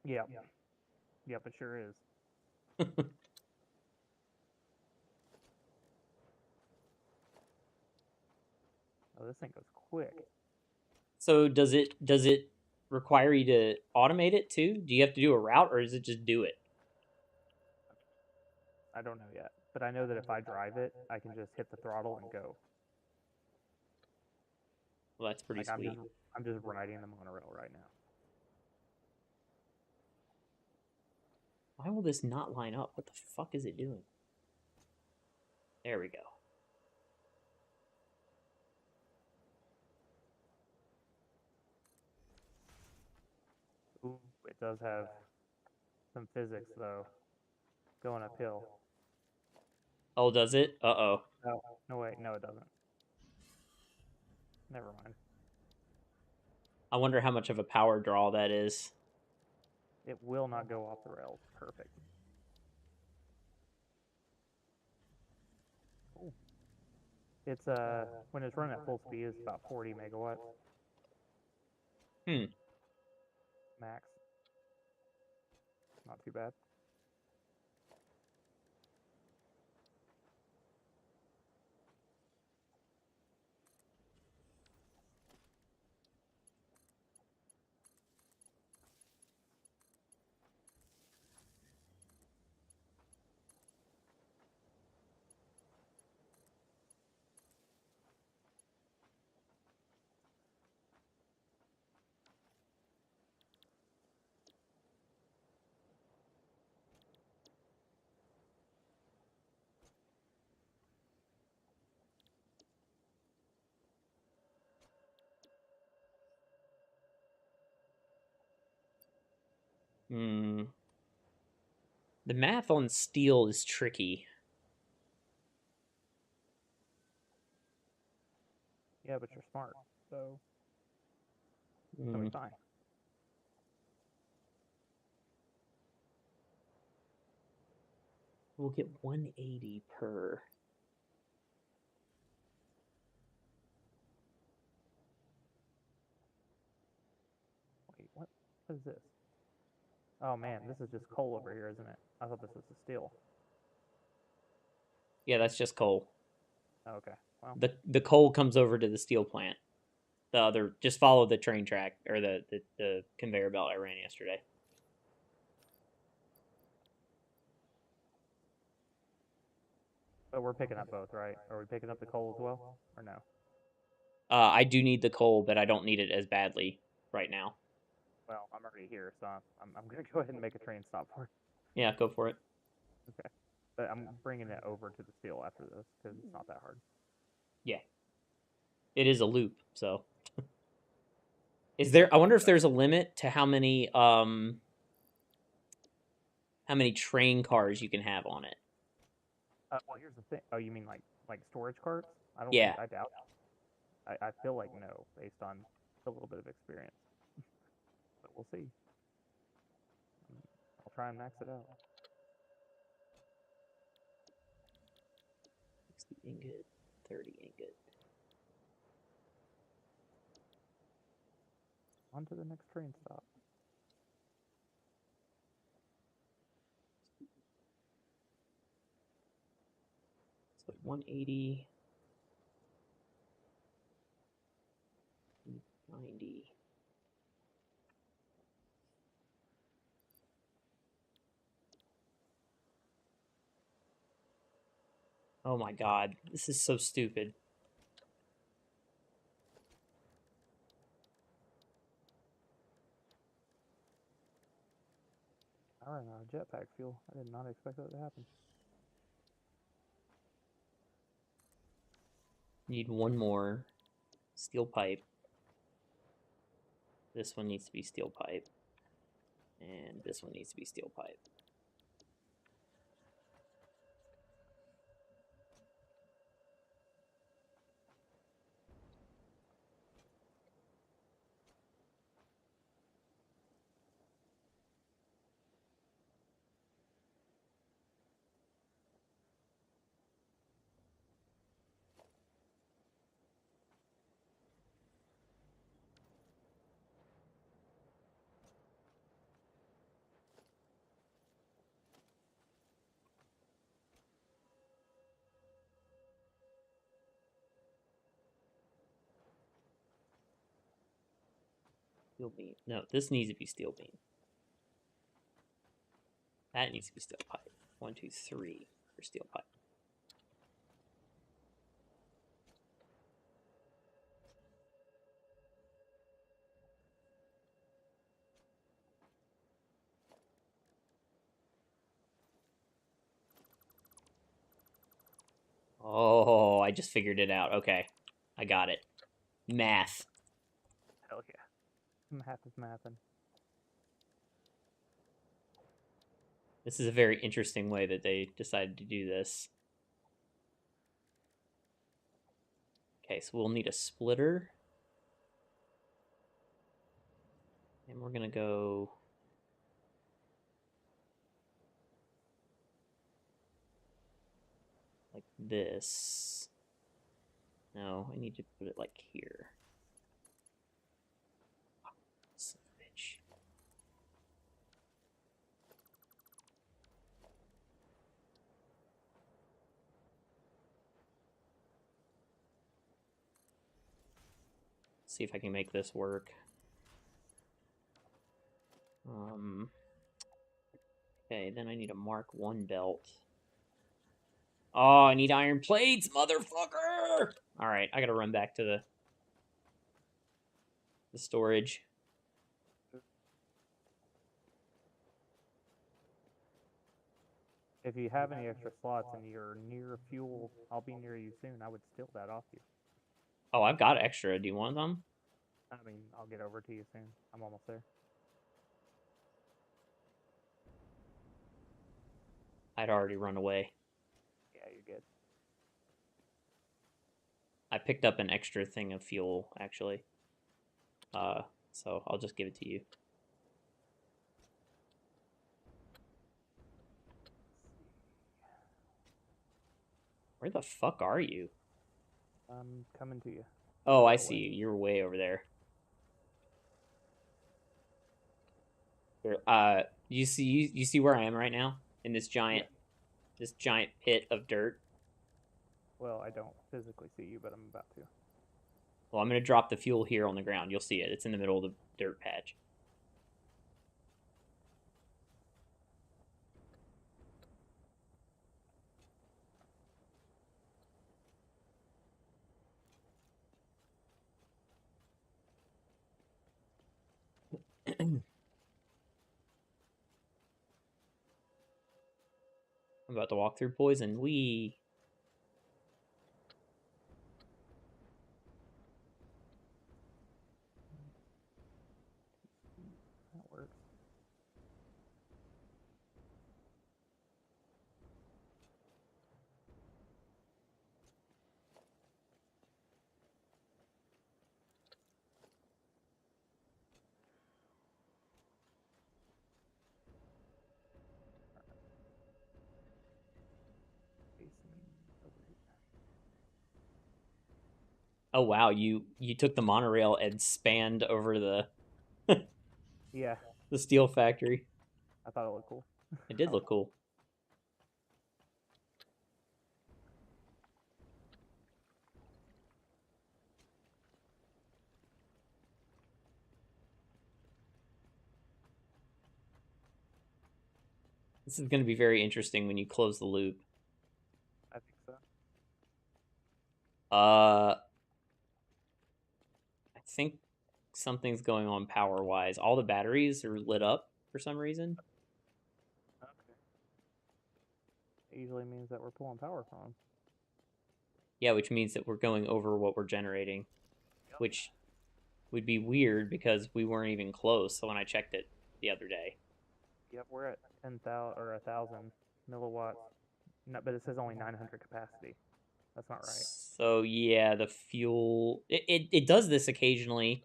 Yep. Yep, it sure is. Oh, this thing goes quick. So does it require you to automate it too? Do you have to do a route, or does it just do it? I don't know yet. but I know that if I drive it, I can just hit the throttle and go. Well, that's pretty Like sweet. I'm just riding the monorail right now. Why will this not line up? What the fuck is it doing? There we go. Ooh, it does have some physics though. Going uphill. Oh, does it? Uh-oh. No, no wait, no it doesn't. Never mind. I wonder how much of a power draw that is. It will not go off the rails. Perfect. Cool. It's when it's running at full speed, it's about 40 megawatts. Hmm. Max. Not too bad. Hmm. The math on steel is tricky. Yeah, but you're smart, so it'll Hmm. be fine. We'll get 180 per. Wait, what? What is this? Oh man, this is just coal over here, isn't it? I thought this was the steel. Yeah, that's just coal. Oh, okay. Well, The coal comes over to the steel plant. The other, just follow the train track or the conveyor belt I ran yesterday. but we're picking up both, right? Are we picking up the coal as well, or no? I do need the coal, but I don't need it as badly right now. Well, I'm already here, so I'm gonna go ahead and make a train stop for it. Yeah, go for it. Okay. But I'm bringing it over to the steel after this because it's not that hard. Yeah. It is a loop, so. Is there, I wonder if there's a limit to how many train cars you can have on it. Well, here's the thing. Oh, you mean like storage carts? I don't Yeah. think, I doubt. I feel like no, based on a little bit of experience. But we'll see. I'll try and max it out. 60 ingot, 30 ingot. On to the next train stop. So 180, 90. Oh my god, this is so stupid. I ran out of jetpack fuel. I did not expect that to happen. Need one more steel pipe. This one needs to be steel pipe. And this one needs to be steel pipe. Steel beam. No, this needs to be steel beam. That needs to be steel pipe. 1, 2, 3 for steel pipe. Oh, I just figured it out. Okay. I got it. Math. Hell yeah. Math is mathin'. This is a very interesting way that they decided to do this. Okay, so we'll need a splitter. And we're going to go... like this. No, I need to put it like here. Son of a bitch. See if I can make this work. Okay, then I need a Mark 1 belt. Oh, I need iron plates, motherfucker! Alright, I gotta run back to the storage. If you have any extra slots and you're near fuel, I'll be near you soon. I would steal that off you. Oh, I've got extra. Do you want them? I mean, I'll get over to you soon. I'm almost there. I'd already run away. Yeah, you're good. I picked up an extra thing of fuel, actually. So I'll just give it to you. Where the fuck are you? I'm coming to you. Oh, I That see way. you. You're way over there. Here, you see where I am right now? In this giant pit of dirt? Well, I don't physically see you, but I'm about to. Well, I'm gonna drop the fuel here on the ground. You'll see it. It's in the middle of the dirt patch. I'm about to walk through poison. Wee. That works. Facing over here. Oh wow, you took the monorail and spanned over the Yeah, the steel factory. I thought it looked cool. It did look cool. This is going to be very interesting when you close the loop. I think so. I think something's going on power-wise. All the batteries are lit up for some reason. Okay. It usually means that we're pulling power from 'em. Yeah, which means that we're going over what we're generating, Yep. which would be weird because we weren't even close. So when I checked it the other day. Yep, we're at 10,000 or 1,000 milliwatts. No, but it says only 900 capacity. That's not right. So yeah, the fuel it does this occasionally.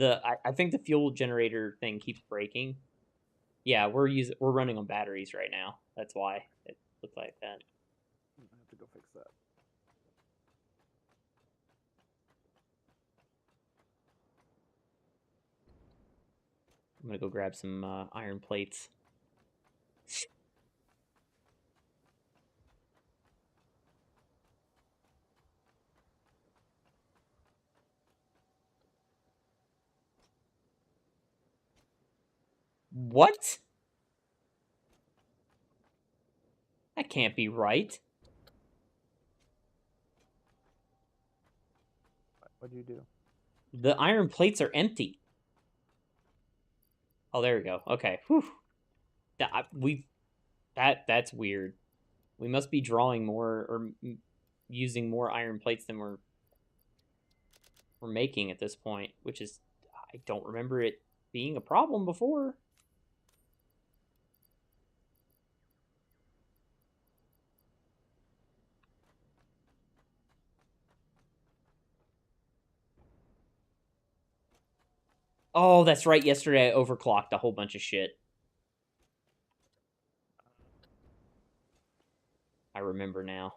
I think the fuel generator thing keeps breaking. Yeah, we're running on batteries right now. That's why it looks like that. I have to go fix that. I'm gonna go grab some iron plates. What? That can't be right. What'd you do? The iron plates are empty. Oh, there we go. Okay. Whew. That's weird. We must be drawing more, or using more iron plates than we're making at this point, which is, I don't remember it being a problem before. Oh, that's right. Yesterday I overclocked a whole bunch of shit. I remember now.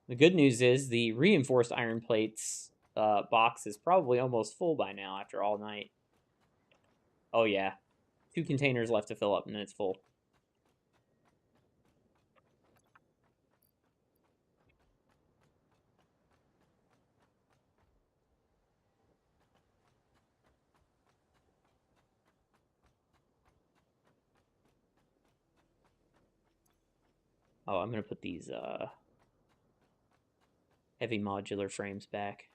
The good news is the reinforced iron plates box is probably almost full by now after all night. Oh, yeah. 2 containers left to fill up, and then it's full. Oh, I'm going to put these heavy modular frames back.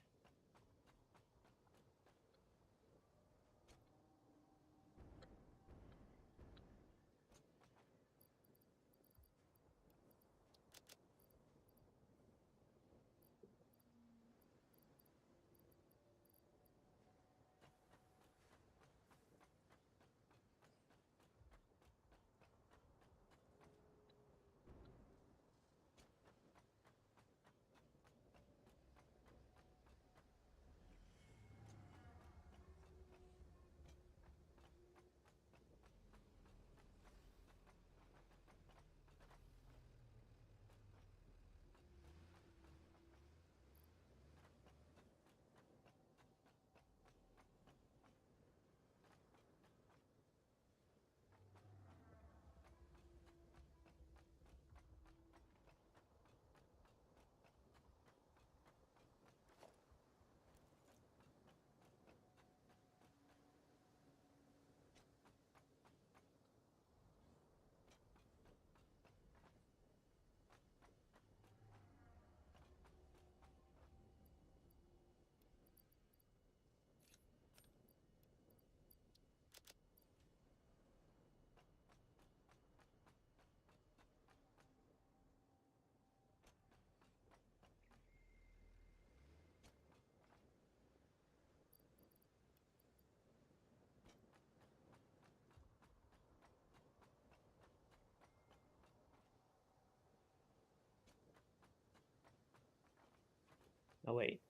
Oh, wait.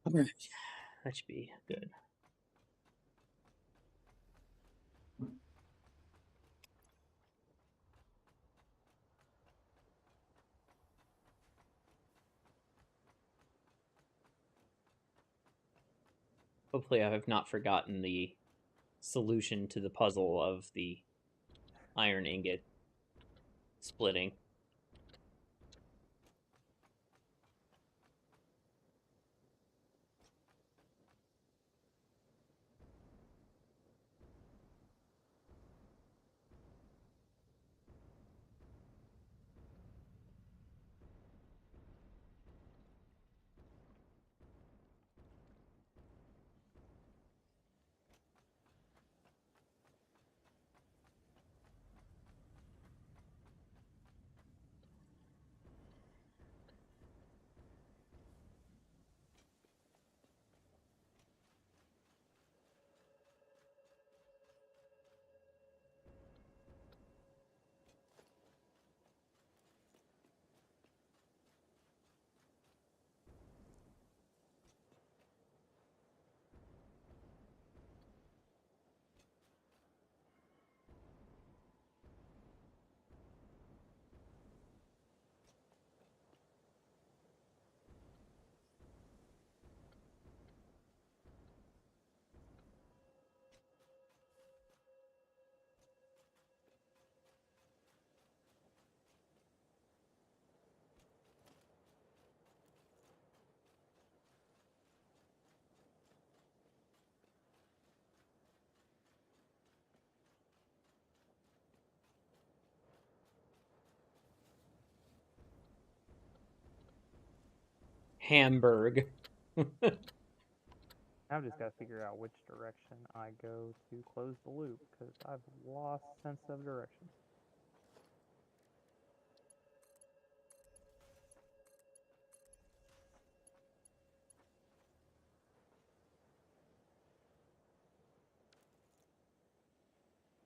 Alright. That should be good. Hopefully I have not forgotten the solution to the puzzle of the iron ingot splitting. Hamburg. I've just got to figure out which direction I go to close the loop, because I've lost sense of direction.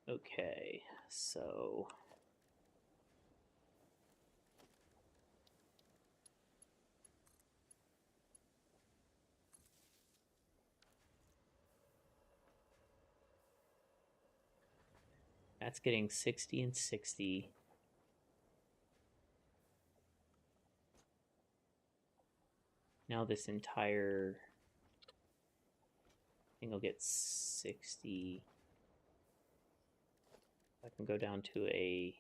Okay, so that's getting 60 and 60. Now this entire thing will get 60. I can go down to a...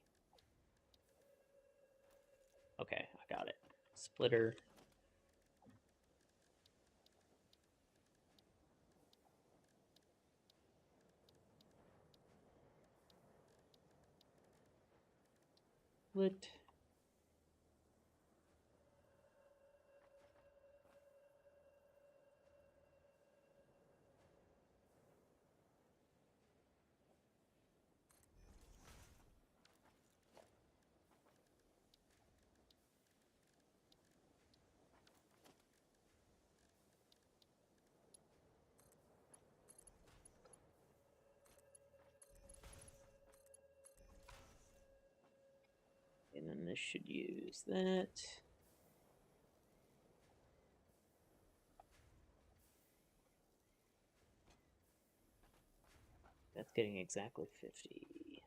Okay, I got it. Splitter. Split. And then this should use that. That's getting exactly 50.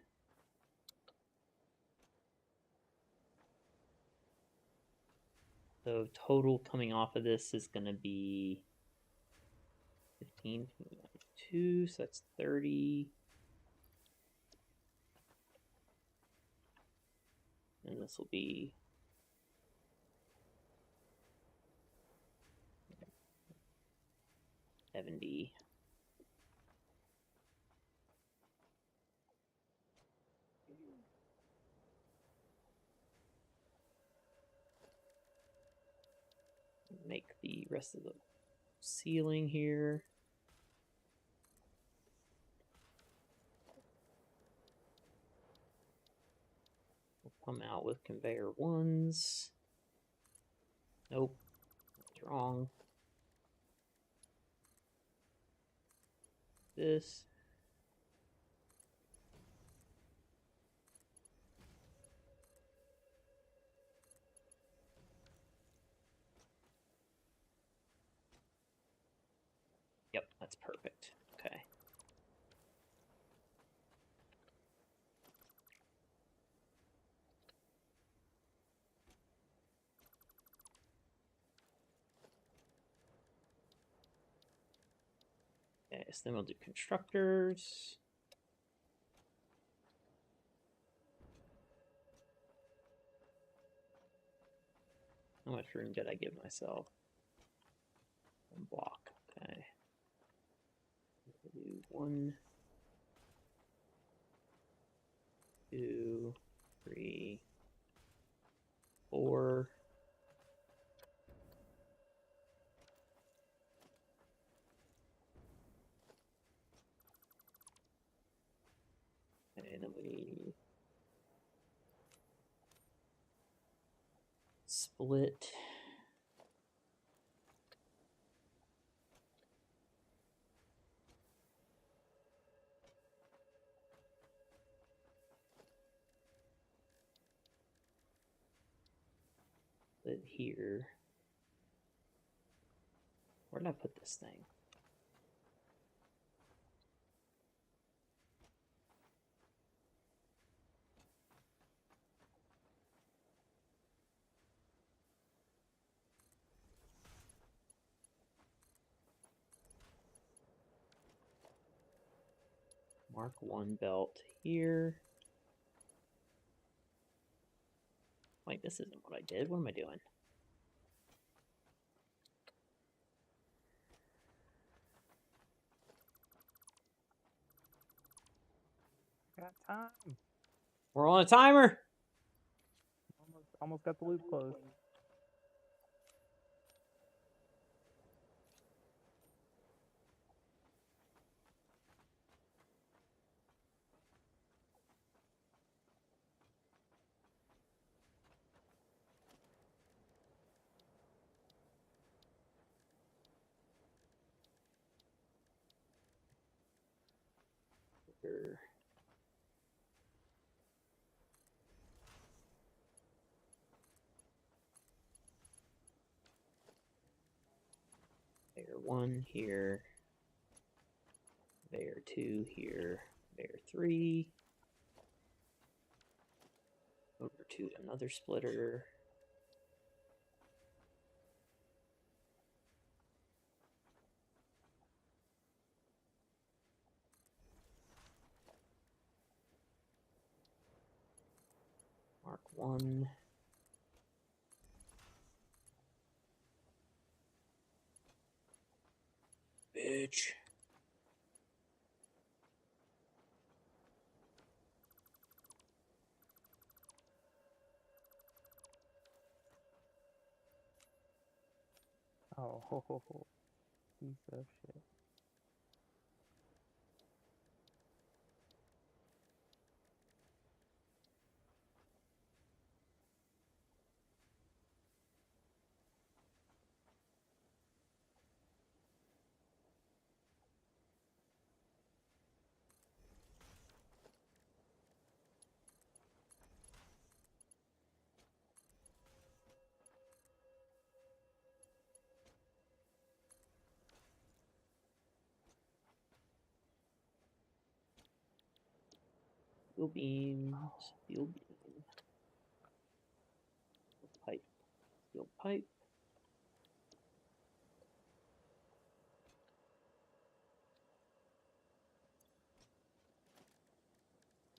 So total coming off of this is going to be 15, 2, so that's 30. And this will be 70. Make the rest of the ceiling here. We'll come out with conveyor ones. Nope, that's wrong. This. Yep, that's perfect. Okay. Okay, so then we'll do constructors. How much room did I give myself? One block. Okay. We'll do 1, 2, 3, 4. And then we split. Split here. Where did I put this thing? Mark 1 belt here. Wait, this isn't what I did. What am I doing? Got time. We're on a timer. Almost got the loop closed. Here. Layer 1 here. Layer 2 here. Layer 3. Over to another splitter. Mark 1. Bitch. Oh, ho, ho, ho. Piece of shit. Steel beam. Steel beam. Pipe. Steel pipe.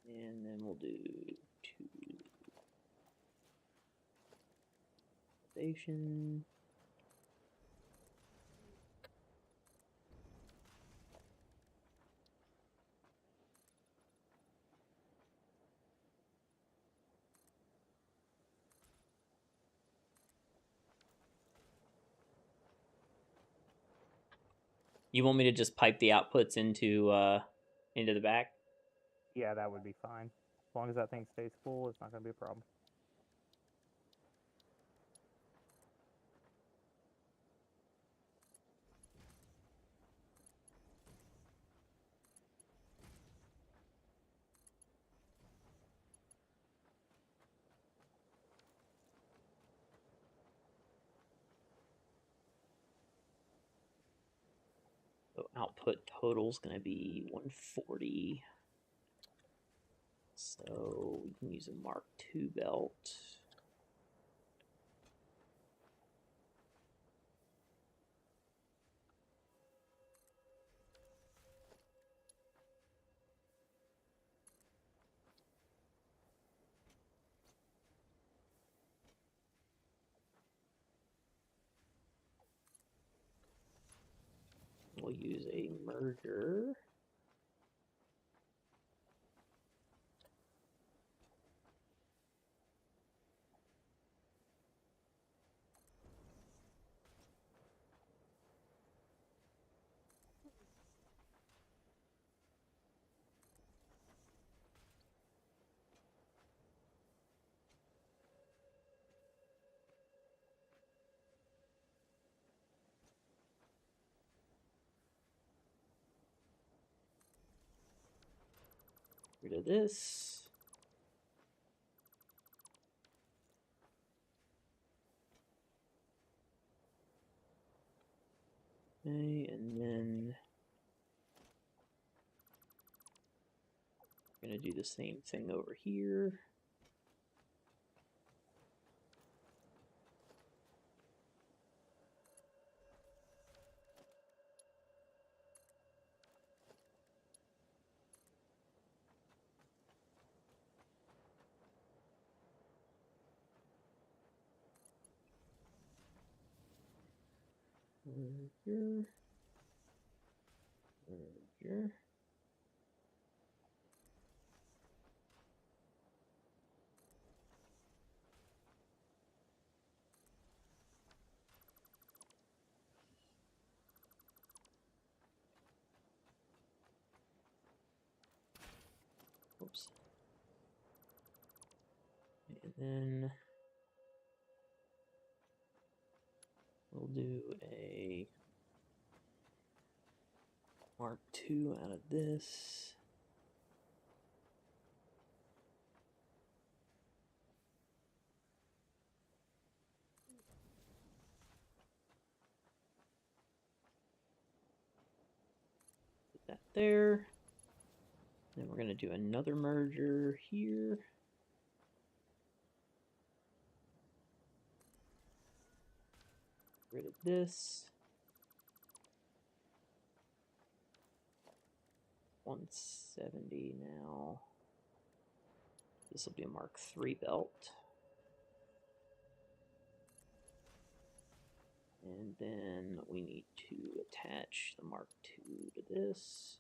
And then we'll do 2 elevation. You want me to just pipe the outputs into the back? Yeah, that would be fine. As long as that thing stays full, it's not going to be a problem. So output total is going to be 140. So we can use a Mark II belt. We'll use a merger. Rid of this. Okay, and then we're going to do the same thing over here. Merger. Merger. Oops. And then we'll do a Mark II out of this. there. Then we're going to do another merger here. Get rid of this. 170 now. This will be a Mark III belt. And then we need to attach the Mark II to this.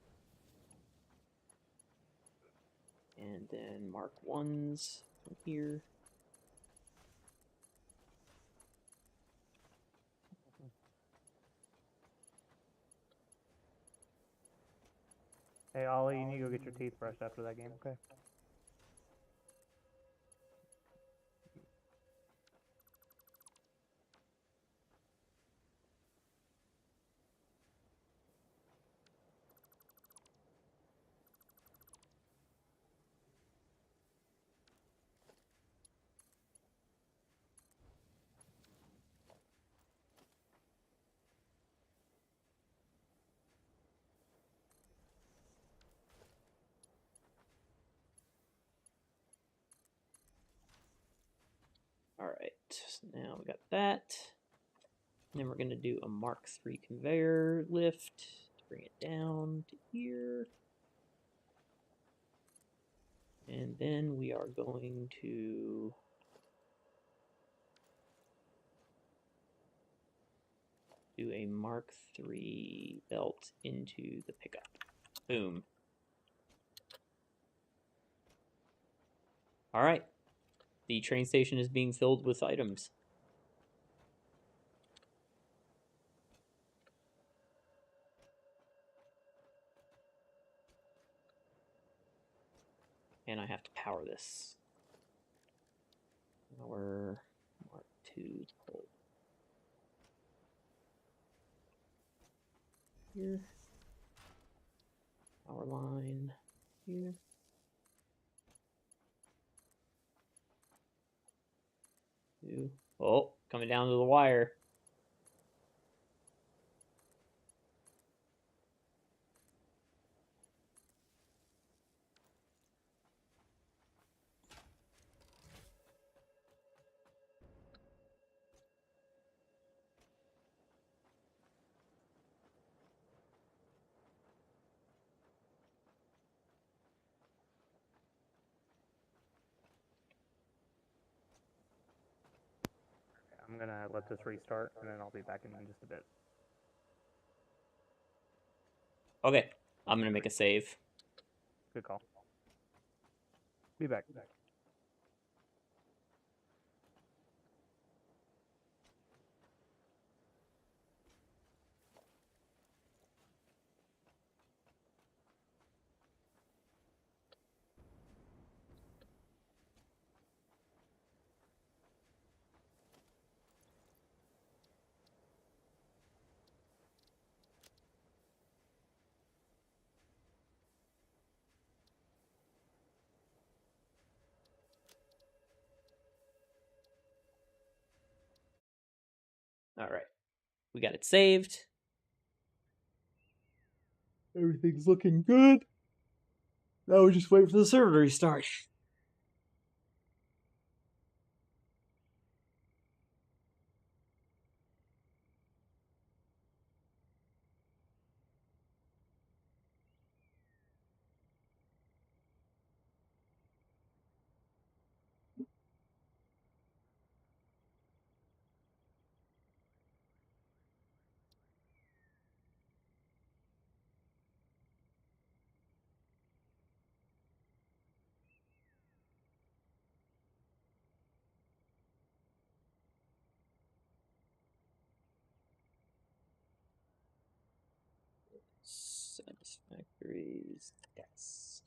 And then Mark I's from here. Hey, Ollie, you need to go get your teeth brushed after that game, okay? Alright, so now we got that. And then we're going to do a Mark III conveyor lift to bring it down to here. And then we are going to do a Mark III belt into the pickup. Boom. Alright. The train station is being filled with items. And I have to power this. Power Mark II pull. Here. Power line here. Oh, coming down to the wire. I'm gonna let this restart, and then I'll be back in just a bit. Okay, I'm gonna make a save. Good call. Be back. Alright, we got it saved. Everything's looking good. Now we just wait for the server to restart. Satisfactory's yes.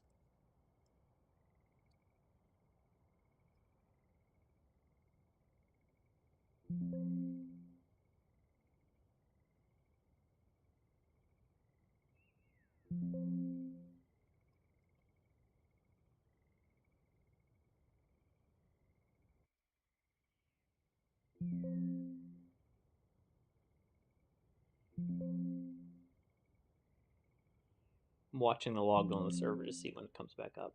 I'm watching the log on the server to see when it comes back up.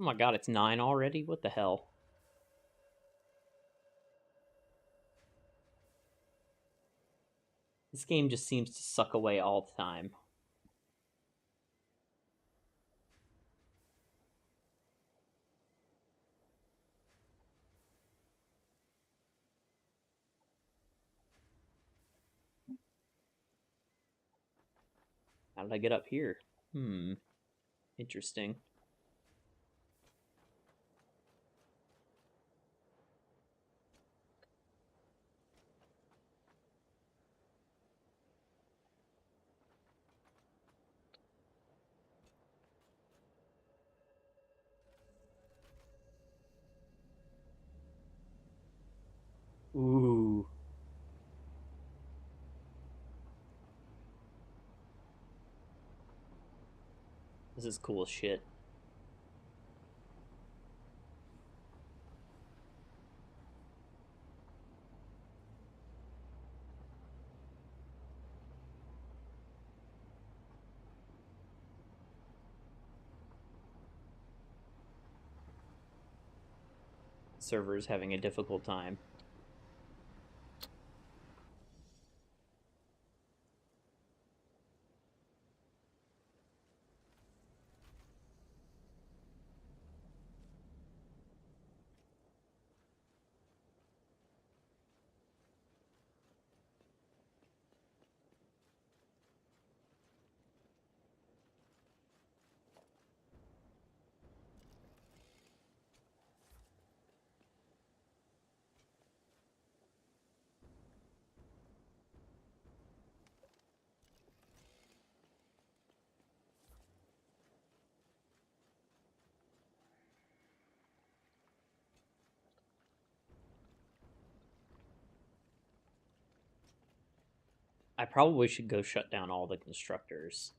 Oh my god, it's 9 already? What the hell? This game just seems to suck away all the time. How did I get up here? Interesting. Ooh. This is cool as shit. Server's having a difficult time. I probably should go shut down all the constructors.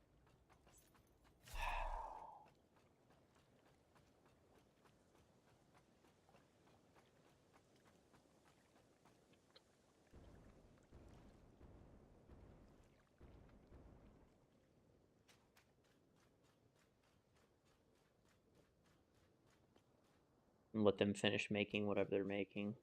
And let them finish making whatever they're making.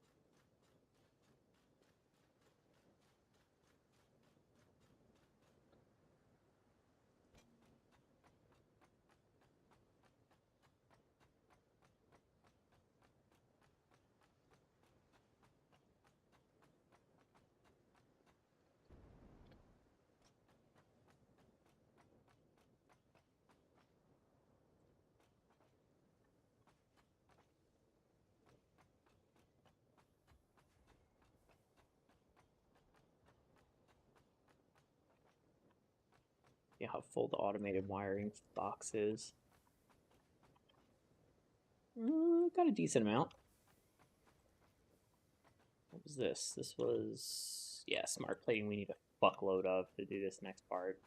Yeah, how full the automated wiring box is. Got a decent amount. What was this? This was... yeah, smart plating we need a fuckload of to do this next part.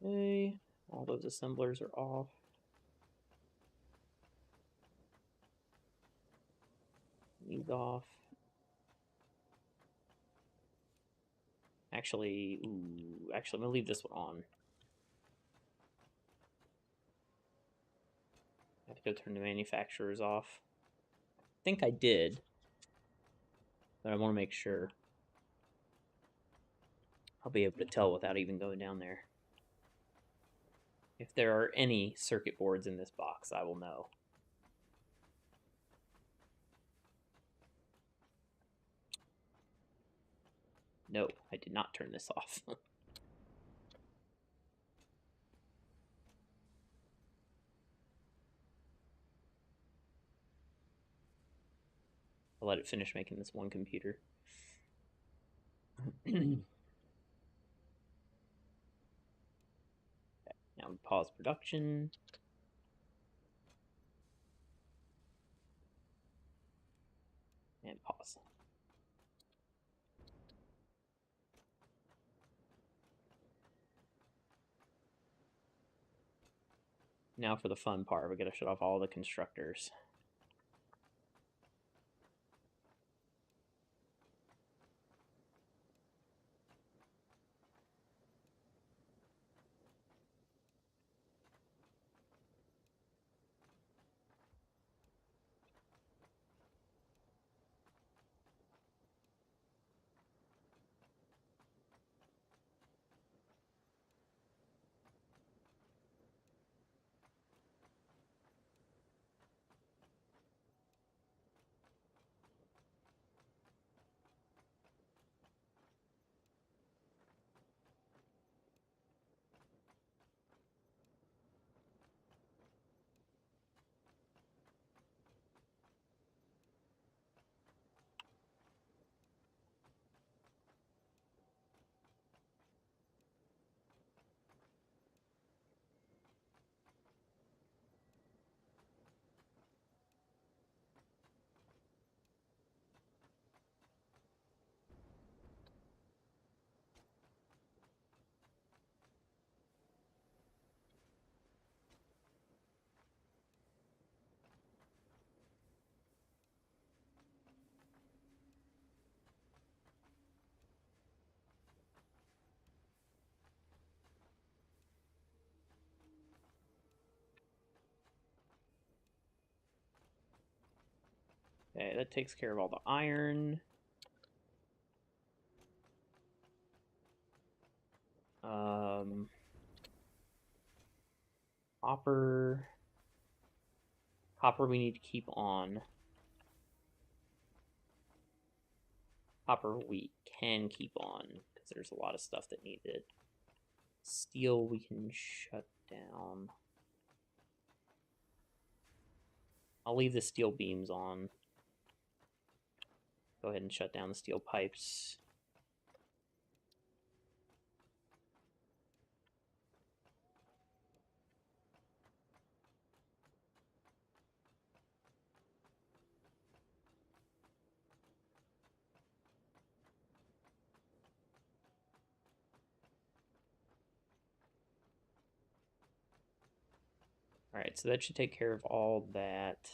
Okay, all those assemblers are off. These off. Actually, I'm gonna leave this one on. I have to go turn the manufacturers off. I think I did. but I want to make sure I'll be able to tell without even going down there. If there are any circuit boards in this box, I will know. No, I did not turn this off. I'll let it finish making this one computer. Now we pause production. And pause. Now for the fun part, we gotta shut off all the constructors. Okay, that takes care of all the iron. Copper. Copper we need to keep on. Copper we can keep on, because there's a lot of stuff that needs it. Steel we can shut down. I'll leave the steel beams on. Go ahead and shut down the steel pipes. Alright, so that should take care of all that.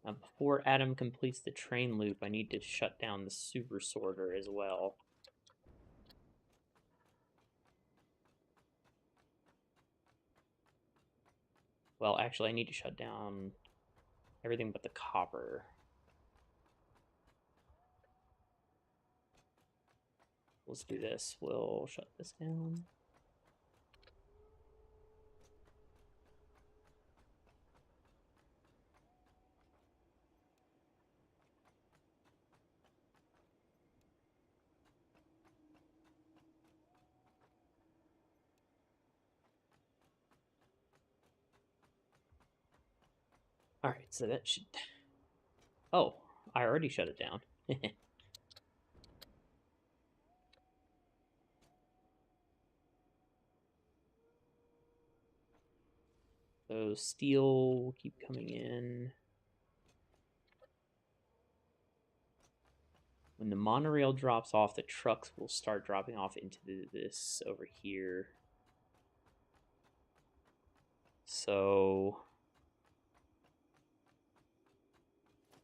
Now, before Adam completes the train loop, I need to shut down the super sorter as well. Well, actually, I need to shut down everything but the copper. Let's do this. We'll shut this down. Alright, so that should... Oh, I already shut it down. So steel will keep coming in. When the monorail drops off, the trucks will start dropping off into this over here. So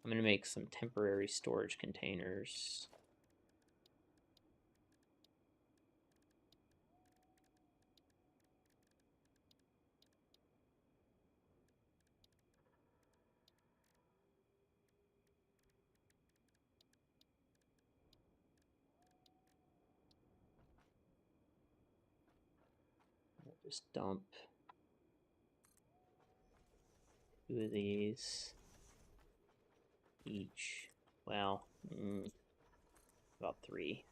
I'm going to make some temporary storage containers. Just dump 2 of these each. Well, about 3.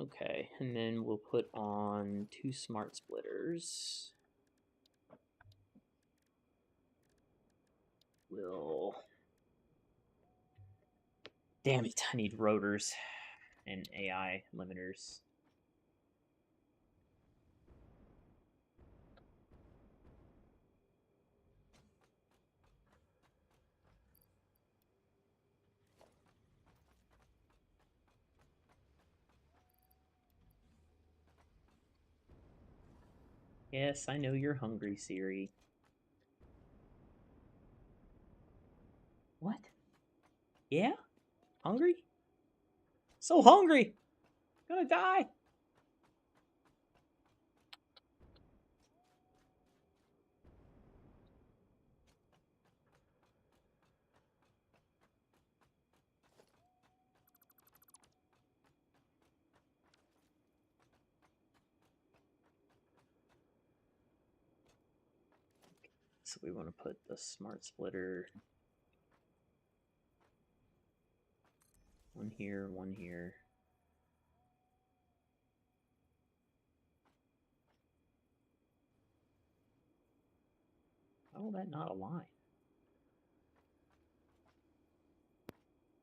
Okay, and then we'll put on 2 smart splitters. Damn it, I need rotors and AI limiters. Yes, I know you're hungry, Siri. What? Yeah? Hungry? So hungry! Gonna die! So we want to put the smart splitter one here, one here. How will that not align?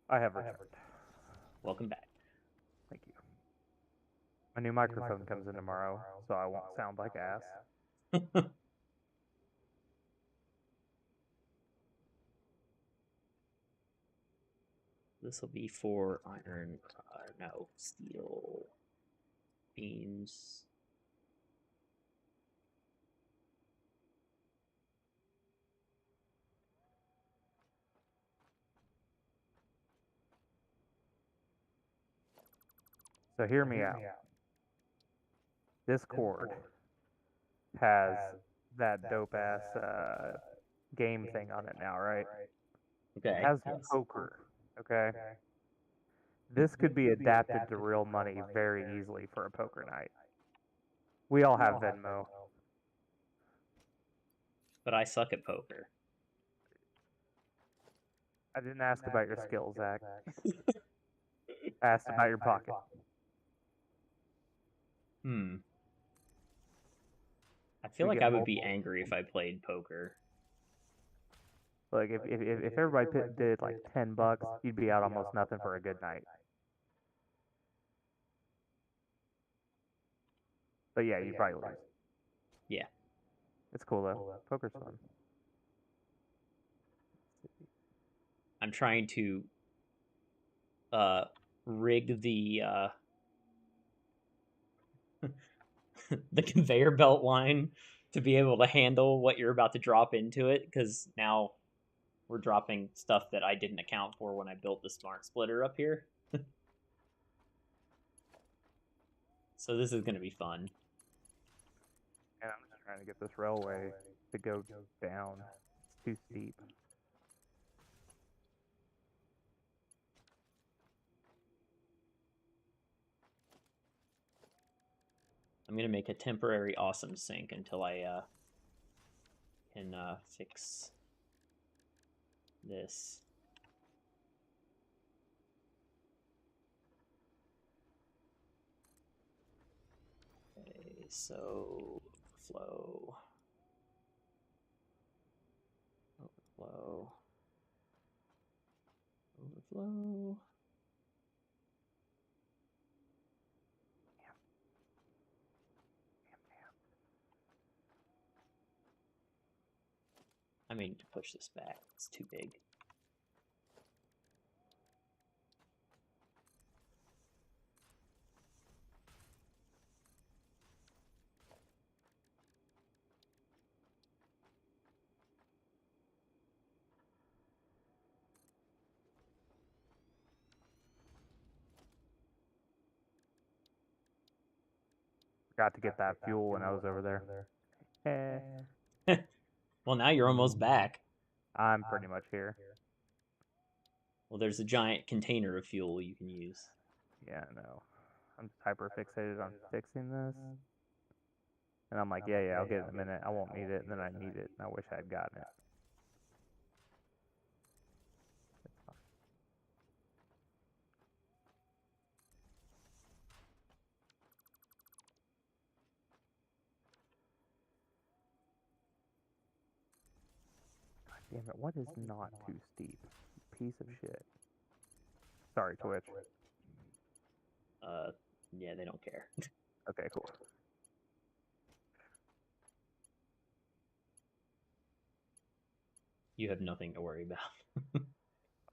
I have returned. Welcome back. Thank you. My new microphone comes in tomorrow, so I won't sound like ass. This will be for iron, no, steel beams. So hear me out. This cord has that dope ass game thing on it now, right? Okay. It has poker. Okay. This could be adapted to real money very easily for a poker night. We all have Venmo. But I suck at poker. I didn't ask about your skills, Zach. I asked about your pocket. I feel We like get I would be multiple- angry if I played poker. Like if everybody did like $10, you'd be out almost nothing for a good night. But yeah, you'd probably lose. Yeah. It's cool though. Poker's fun. I'm trying to rig the the conveyor belt line to be able to handle what you're about to drop into it, because now we're dropping stuff that I didn't account for when I built the smart splitter up here. So this is going to be fun. And I'm just trying to get this railway to go down. It's too steep. I'm going to make a temporary awesome sink until I can fix this. Okay, so overflow. Overflow. I mean, to push this back, it's too big. Forgot to get that fuel when I was over there. Eh, Well, now you're almost back. I'm pretty much here. Well, there's a giant container of fuel you can use. Yeah, no. I'm just hyper fixated on fixing this. And I'm like, yeah, I'll get it in a minute. I won't need it, and then I need it, and I wish I had gotten it. It's fine. God damn it, what is not too steep? Piece of shit. Sorry, Twitch. Yeah, they don't care. Okay, cool. You have nothing to worry about.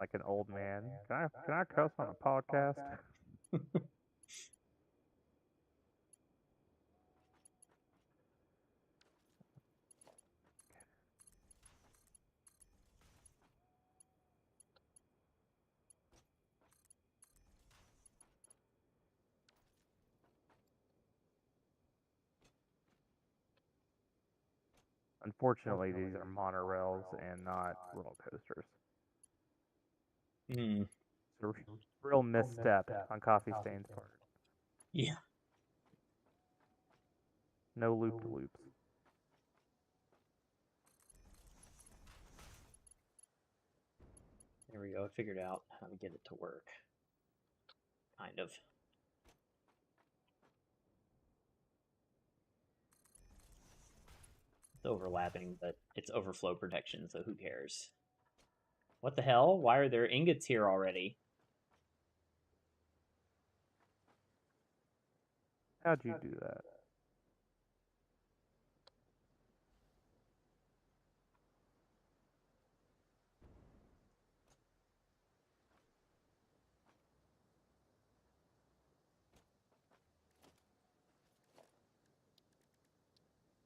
Like an old man. Can I cuss on a podcast? Unfortunately, these are monorails and not roller coasters. Hmm. It's a real misstep on Coffee Stain's part. Yeah. No loop-de-loops. There we go. I figured out how to get it to work. Kind of. It's overlapping, but it's overflow protection, so who cares? What the hell? Why are there ingots here already? How'd you do that?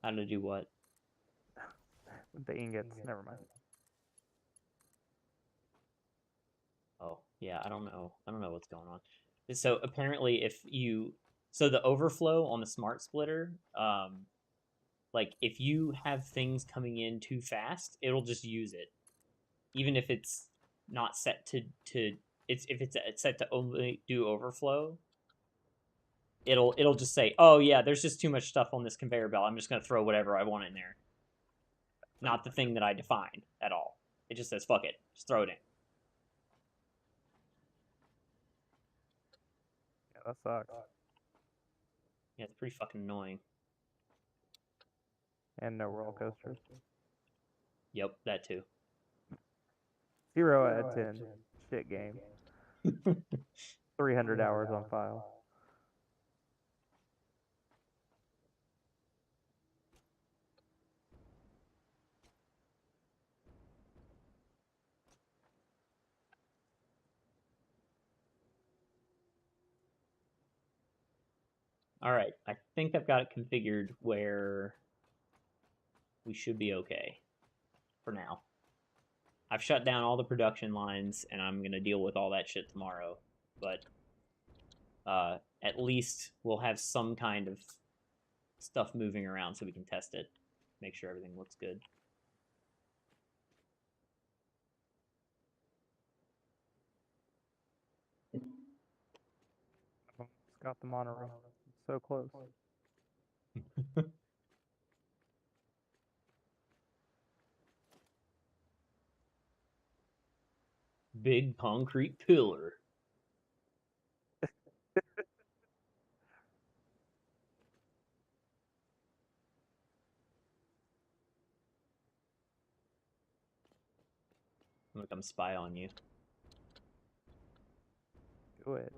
How to do what? The ingots, never mind. Oh, yeah, I don't know. I don't know what's going on. So apparently so the overflow on the smart splitter, like if you have things coming in too fast, it'll just use it. Even if it's not set to if it's set to only do overflow, it'll just say, "Oh yeah, there's just too much stuff on this conveyor belt. I'm just going to throw whatever I want in there." Not the thing that I defined at all. It just says, "Fuck it. Just throw it in." Yeah, that sucks. Yeah, it's pretty fucking annoying. And no roller coasters. Yep, that too. 0 out of 10. Shit game. 300 hours on file. All right, I think I've got it configured where we should be okay for now. I've shut down all the production lines, and I'm going to deal with all that shit tomorrow. But at least we'll have some kind of stuff moving around so we can test it, make sure everything looks good. It's got the monorail. It's so close. Big concrete pillar. I'm gonna come spy on you. Do it,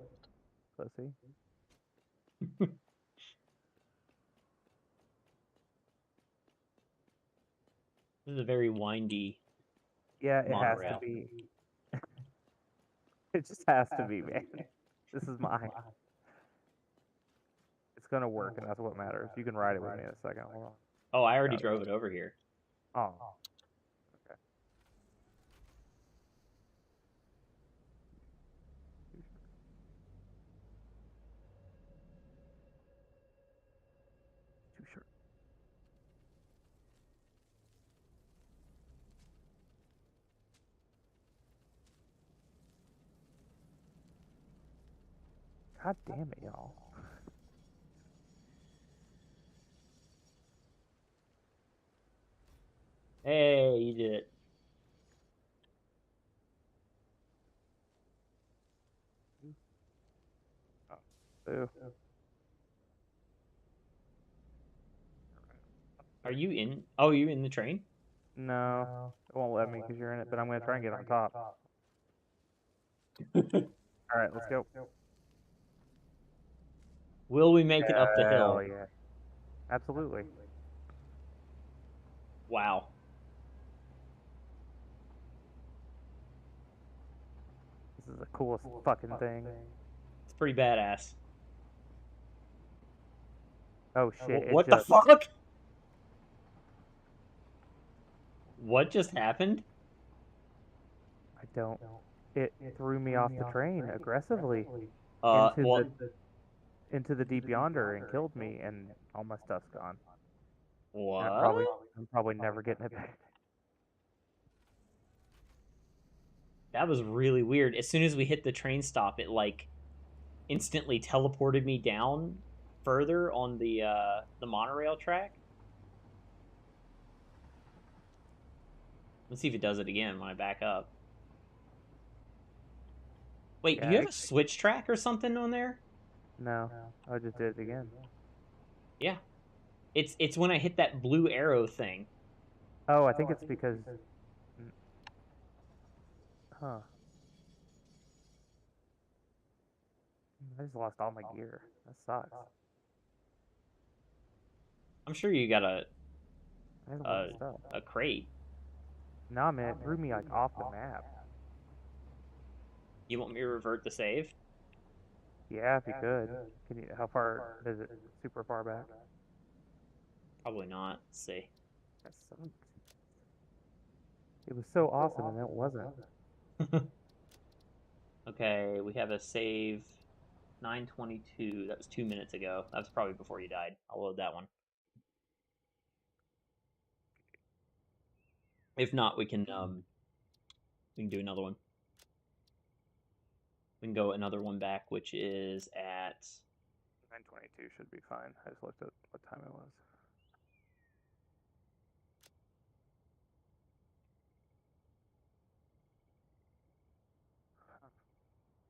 pussy. This is a very windy Yeah, it monorail. has to be. It just has to be, man. This is mine. It's gonna work, and that's what matters. You can ride it with me in a second. Hold on. Oh, I already drove it over here. Oh. Okay. Too short. God damn it, y'all. Hey, you did it. Boo. Are you in? Oh, you in the train? No, it won't let me because you're in it, but I'm going to try and get on top. Alright, let's go. Will we make it up the hill? Hell yeah. Absolutely. Wow. This is the coolest fucking thing. It's pretty badass. Oh shit, it What the just... fuck? What just happened? I don't... It threw me off the train aggressively Well, into the deep yonder and killed me, and all my stuff's gone. And what? I'm probably never getting it back. That was really weird. As soon as we hit the train stop, it like instantly teleported me down further on the monorail track. Let's see if it does it again when I back up. Wait, do you have a switch track or something on there? No, I just did it again. Yeah. It's when I hit that blue arrow thing. Oh, I think it's because... Huh. I just lost all my gear. That sucks. I'm sure you got I have a lot of stuff. a crate. Nah, man, it threw me like off the map. You want me to revert the save? Yeah, if you could. Can you? How far is it? Super far back? Probably not. Let's see. That sucks. It was so awesome, and it wasn't. Okay, we have a save 9:22. That was 2 minutes ago. That was probably before you died. I'll load that one. If not, we can do another one. We can go another one back, which is at 9:22 should be fine. I just looked at what time it was. Huh.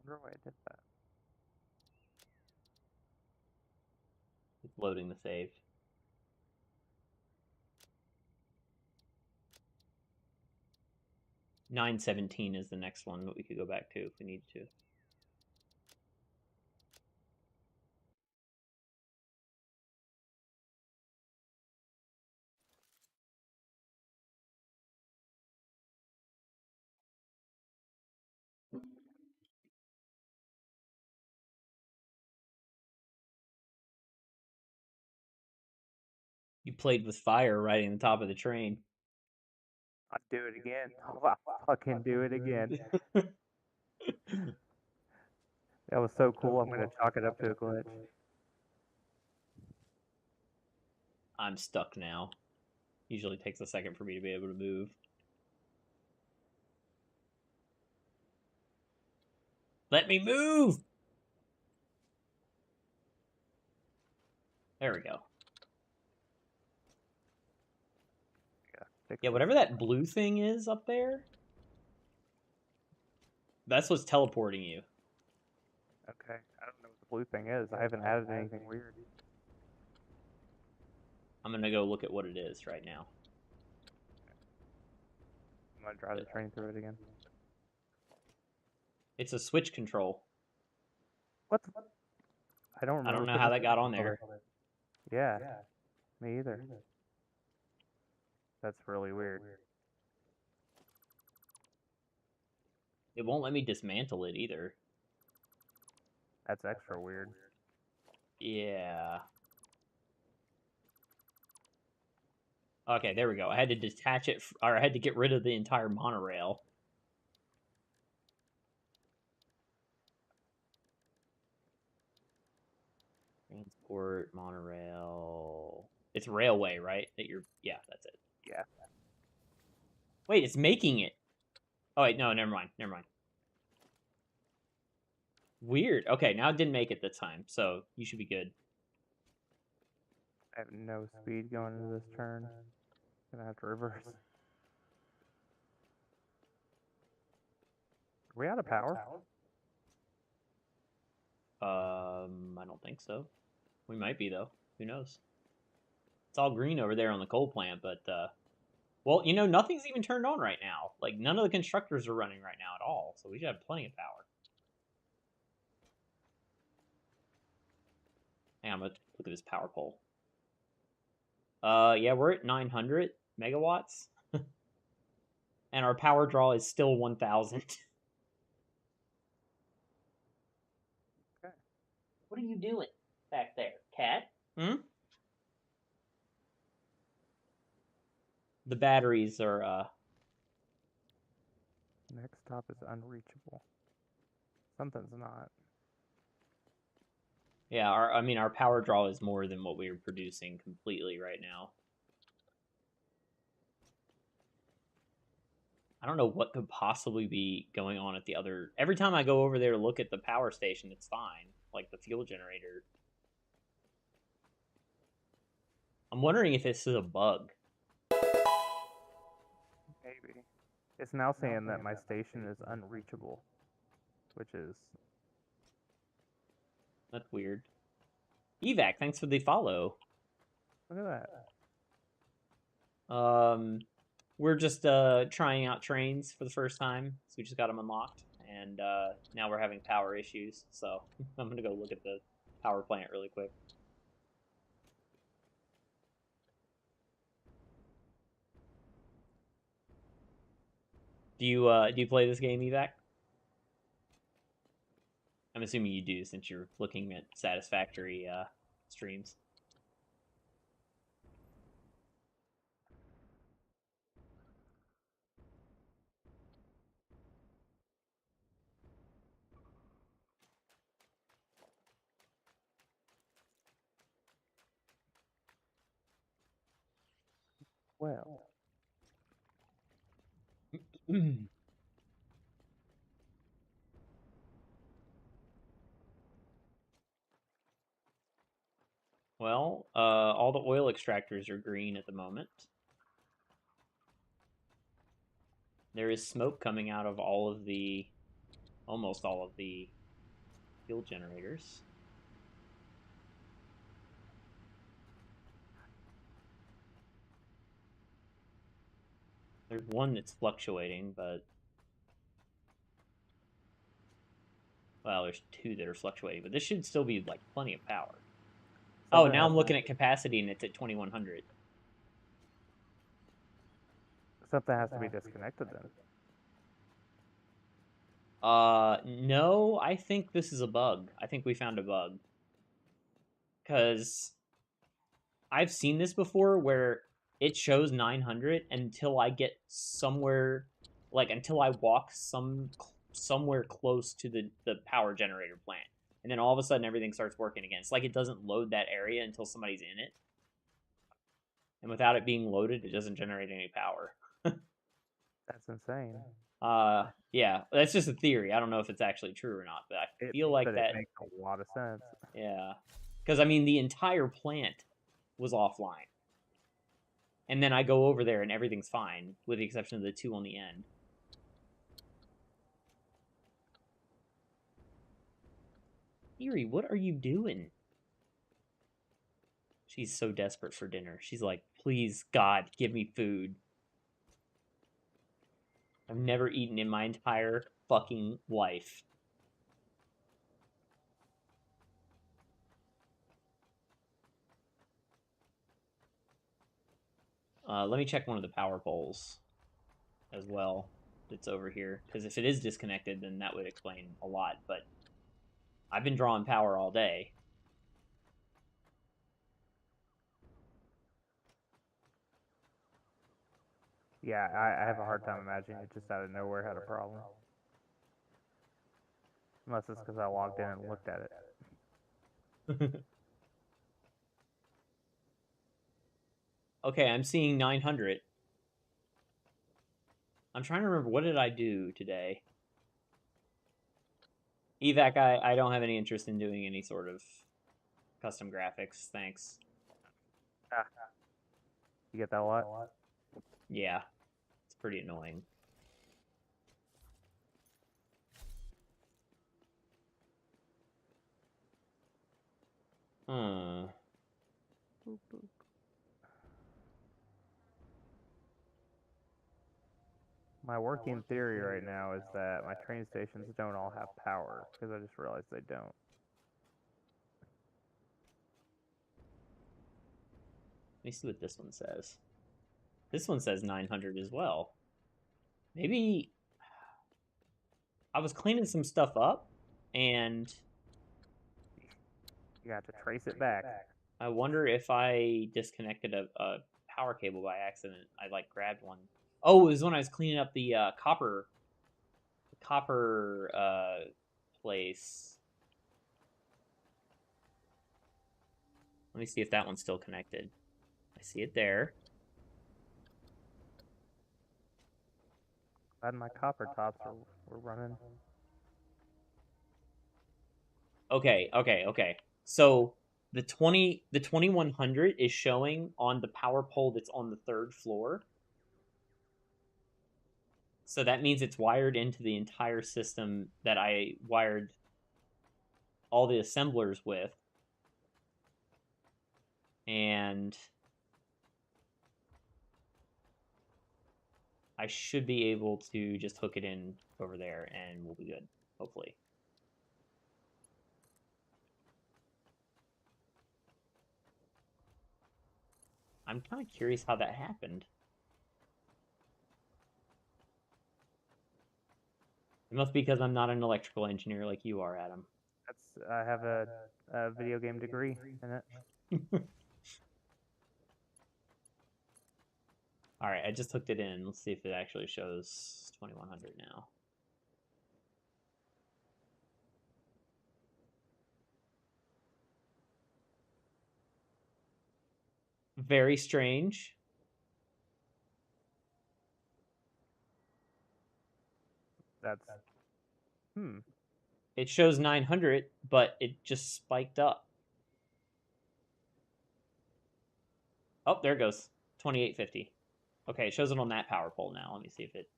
Wonder why I did that. it's loading the save. $9:17 is the next one that we could go back to if we need to. You played with fire riding the top of the train. I'll do it again. I'll fucking do it again. That was so cool. I'm gonna chalk it up to a glitch. I'm stuck now. Usually takes a second for me to be able to move. Let me move! There we go. Yeah, whatever that blue thing is up there, that's what's teleporting you. Okay, I don't know what the blue thing is. I haven't added anything weird. I'm gonna go look at what it is right now. I'm gonna drive the train through it again. It's a switch control. What? I don't remember. I don't know how that got on there. Yeah, me either. That's really weird. It won't let me dismantle it either. That's extra weird. Yeah. Okay, there we go. I had to detach it, or I had to get rid of the entire monorail. Transport, monorail. It's railway, right? Yeah, that's it. Yeah. Wait, it's making it. Oh, wait, no, never mind. Weird. Okay, now it didn't make it this time, so you should be good. I have no speed going into this turn. Gonna have to reverse. Are we out of power? I don't think so. We might be, though. Who knows? It's all green over there on the coal plant, but, well, you know, nothing's even turned on right now. Like, none of the constructors are running right now at all, so we should have plenty of power. Hang on, I'm gonna look at this power pole. Yeah, we're at 900 megawatts. And our power draw is still 1,000. Okay. What are you doing back there, cat? Hmm? The batteries are, Next stop is unreachable. Something's not. yeah, our power draw is more than what we are producing completely right now. I don't know what could possibly be going on at the other... Every time I go over there to look at the power station, it's fine. Like the fuel generator. I'm wondering if this is a bug. Maybe. It's now saying that my station is unreachable, which is... That's weird. Evac, thanks for the follow. Look at that. We're just trying out trains for the first time, so we just got them unlocked, and now we're having power issues. So I'm gonna go look at the power plant really quick. Do you play this game, Evac? I'm assuming you do, since you're looking at Satisfactory streams. Well, Well, all the oil extractors are green at the moment. There is smoke coming out of almost all of the fuel generators. There's one that's fluctuating, but... Well, there's two that are fluctuating, but this should still be, like, plenty of power. Oh, now I'm looking at capacity, and it's at 2100. something has to be disconnected then. No, I think this is a bug. I think we found a bug. Because I've seen this before where it shows 900 until I get somewhere, like, until I walk somewhere close to the power generator plant. And then all of a sudden everything starts working again. It's like it doesn't load that area until somebody's in it. And without it being loaded, it doesn't generate any power. That's insane. Yeah, that's just a theory. I don't know if it's actually true or not, but I feel like that makes a lot of sense. Yeah. Because, I mean, the entire plant was offline. And then I go over there and everything's fine, with the exception of the two on the end. Erie, what are you doing? She's so desperate for dinner. She's like, please, God, give me food. I've never eaten in my entire fucking life. Let me check one of the power poles as well that's over here. Because if it is disconnected, then that would explain a lot. But I've been drawing power all day. Yeah, I have a hard time imagining it just out of nowhere had a problem. Unless it's because I logged in and looked at it. Okay, I'm seeing 900. I'm trying to remember, what did I do today? Evac, I don't have any interest in doing any sort of custom graphics, thanks. You get that a lot? Yeah, it's pretty annoying. Hmm. Boop, boop. My working theory right now is that my train stations don't all have power, because I just realized they don't. Let me see what this one says. This one says 900 as well. Maybe I was cleaning some stuff up, and You got to trace it back. I wonder if I disconnected a power cable by accident. I like grabbed one. Oh, it was when I was cleaning up the copper place. Let me see if that one's still connected. I see it there. Glad my copper tops were running. Okay. So the 2100 is showing on the power pole that's on the 3rd floor. So that means it's wired into the entire system that I wired all the assemblers with. And I should be able to just hook it in over there and we'll be good, hopefully. I'm kind of curious how that happened. It must be because I'm not an electrical engineer like you are, Adam. I have a video game degree in it. All right, I just hooked it in. Let's see if it actually shows 2100 now. Very strange. That's It shows 900, but it just spiked up. Oh, there it goes. 2850. Okay, it shows it on that power pole now. Let me see if it...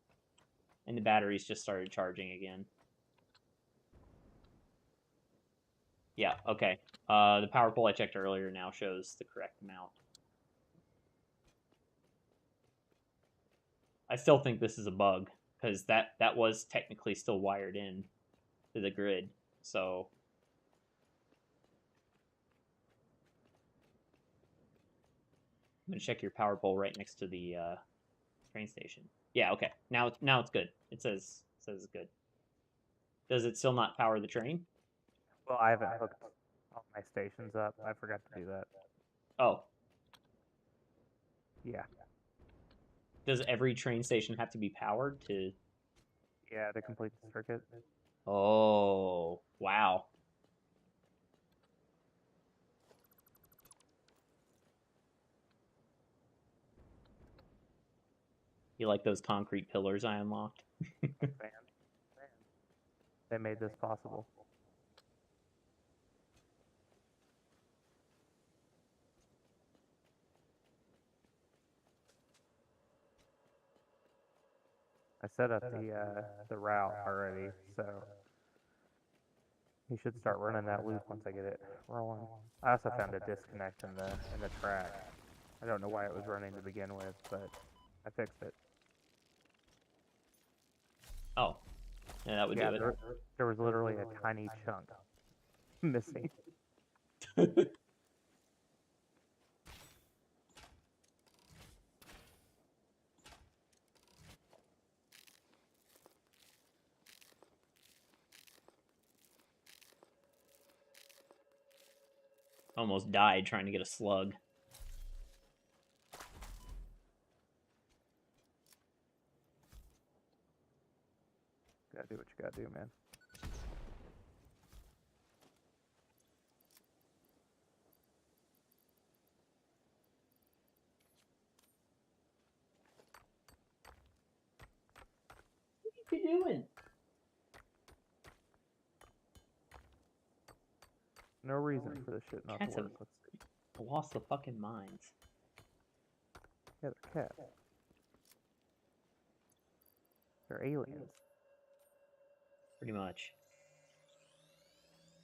And the batteries just started charging again. Yeah, okay. The power pole I checked earlier now shows the correct amount. I still think this is a bug, because that was technically still wired in to the grid, so... I'm gonna check your power pole right next to the train station. Yeah, okay. Now it's good. It says it's good. Does it still not power the train? well, I haven't hooked all my stations up. I forgot to do that. Oh. Yeah. Does every train station have to be powered to... Yeah, to complete the circuit. Oh, wow. You like those concrete pillars I unlocked? Man. They made this possible. I set up the route already, so he should start running that loop once I get it rolling. I also found a disconnect in the track. I don't know why it was running to begin with, but I fixed it. Oh, yeah, that would Yeah, do it. there was literally a tiny chunk missing. Almost died trying to get a slug. Gotta do what you gotta do, man. What are you doing? no reason for this shit not Cats to have work. Let's see. lost the fucking minds. Yeah, they're cats. They're aliens. Pretty much.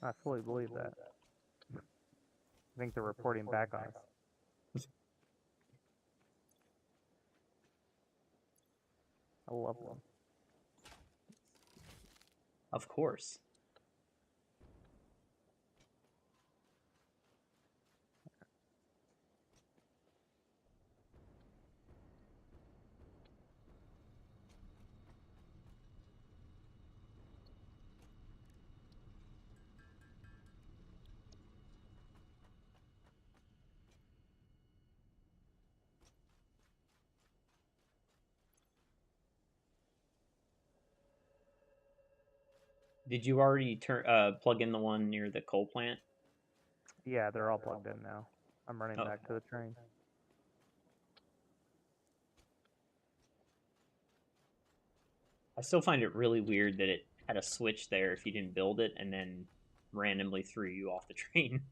I fully believe that. I think they're reporting back on us. I love them. Of course. Did you already plug in the one near the coal plant? Yeah, they're all plugged in now. I'm running Oh. back to the train. I still find it really weird that it had a switch there if you didn't build it and then randomly threw you off the train.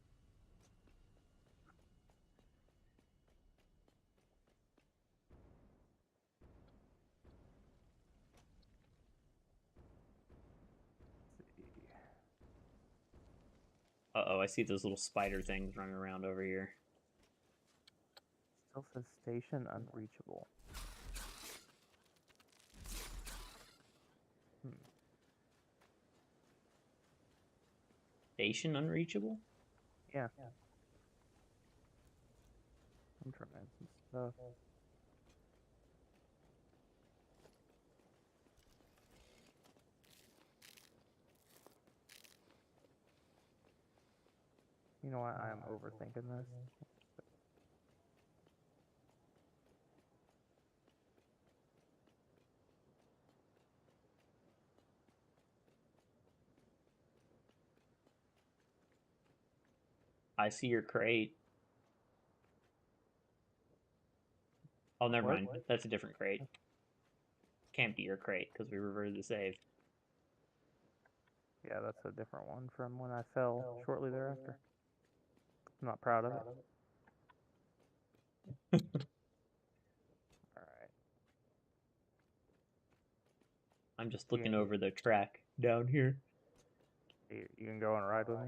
Uh-oh, I see those little spider things running around over here. Still says station unreachable. Station unreachable? Yeah. I'm trying some stuff. You know what? I am overthinking this. I see your crate. Oh, never What? mind. That's a different crate. Can't be your crate because we reverted the save. Yeah, that's a different one from when I fell shortly thereafter. I'm not proud of it. Alright. I'm just looking over the track down here. You can go and ride with me?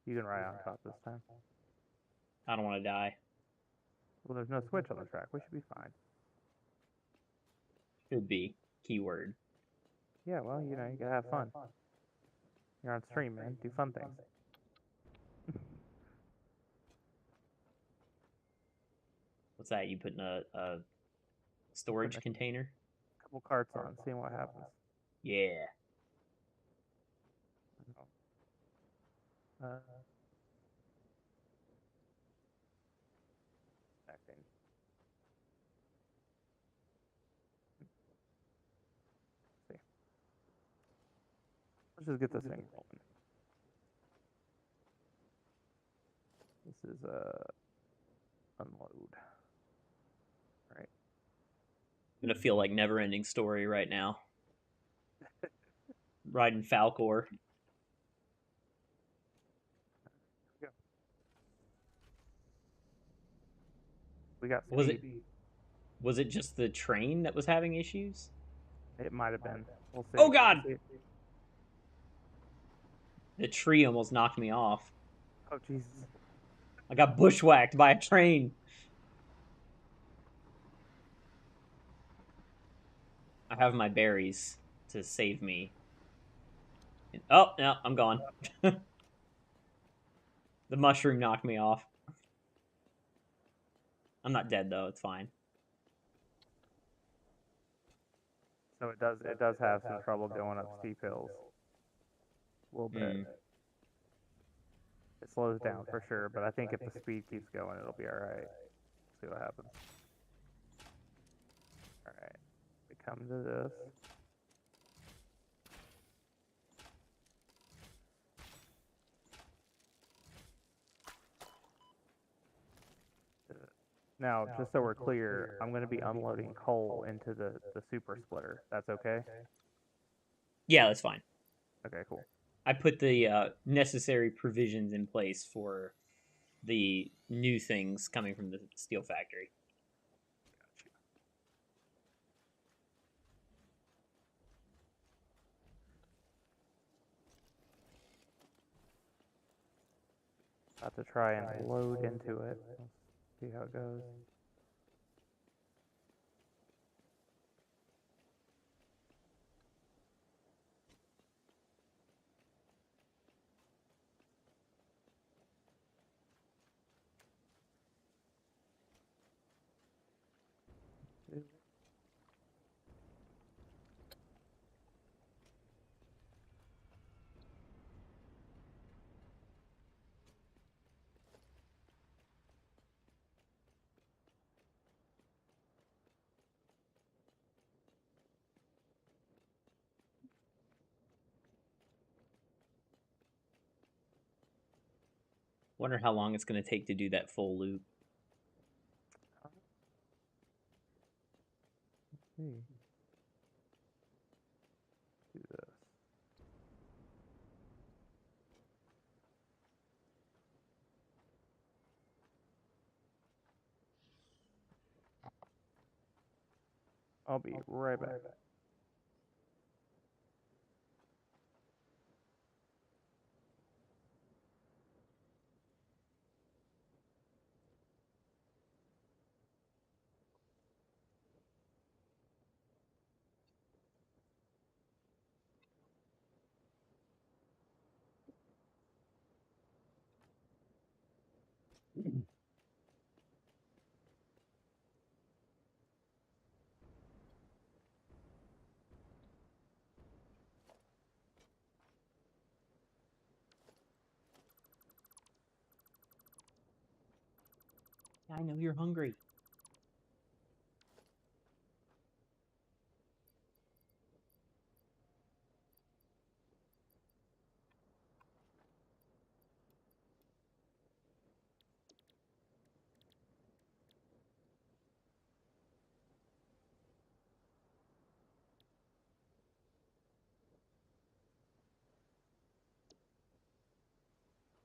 You can ride on top this time. I don't want to die. Well, there's no switch on the track. We should be fine. Should be. Keyword. Yeah, well, you know, you gotta have fun. You're on stream, man. Do fun things. What's that? You put in a storage container? Couple carts on, seeing what happens. Yeah. Acting. See. Let's just get this thing rolling. This is unload. Right. I'm gonna feel like never-ending story right now. Riding Falcor. We got speed. Was it just the train that was having issues? It might have been. We'll see. Oh God! See. The tree almost knocked me off. Oh Jesus! I got bushwhacked by a train. I have my berries to save me. Oh, no, I'm gone. The mushroom knocked me off. I'm not dead though, it's fine. So it does have some trouble going up steep hills. A little bit. It slows down for sure, but I think if the speed keeps going, it'll be alright. See what happens. Alright. We come to this. Now, just so we're clear, I'm going to be unloading coal into the super splitter. That's okay? Yeah, that's fine. Okay, cool. I put the necessary provisions in place for the new things coming from the steel factory. About to try and load into it. Let's see how it goes. Wonder how long it's going to take to do that full loop. Let's see. Do this. I'll be right back. I know you're hungry.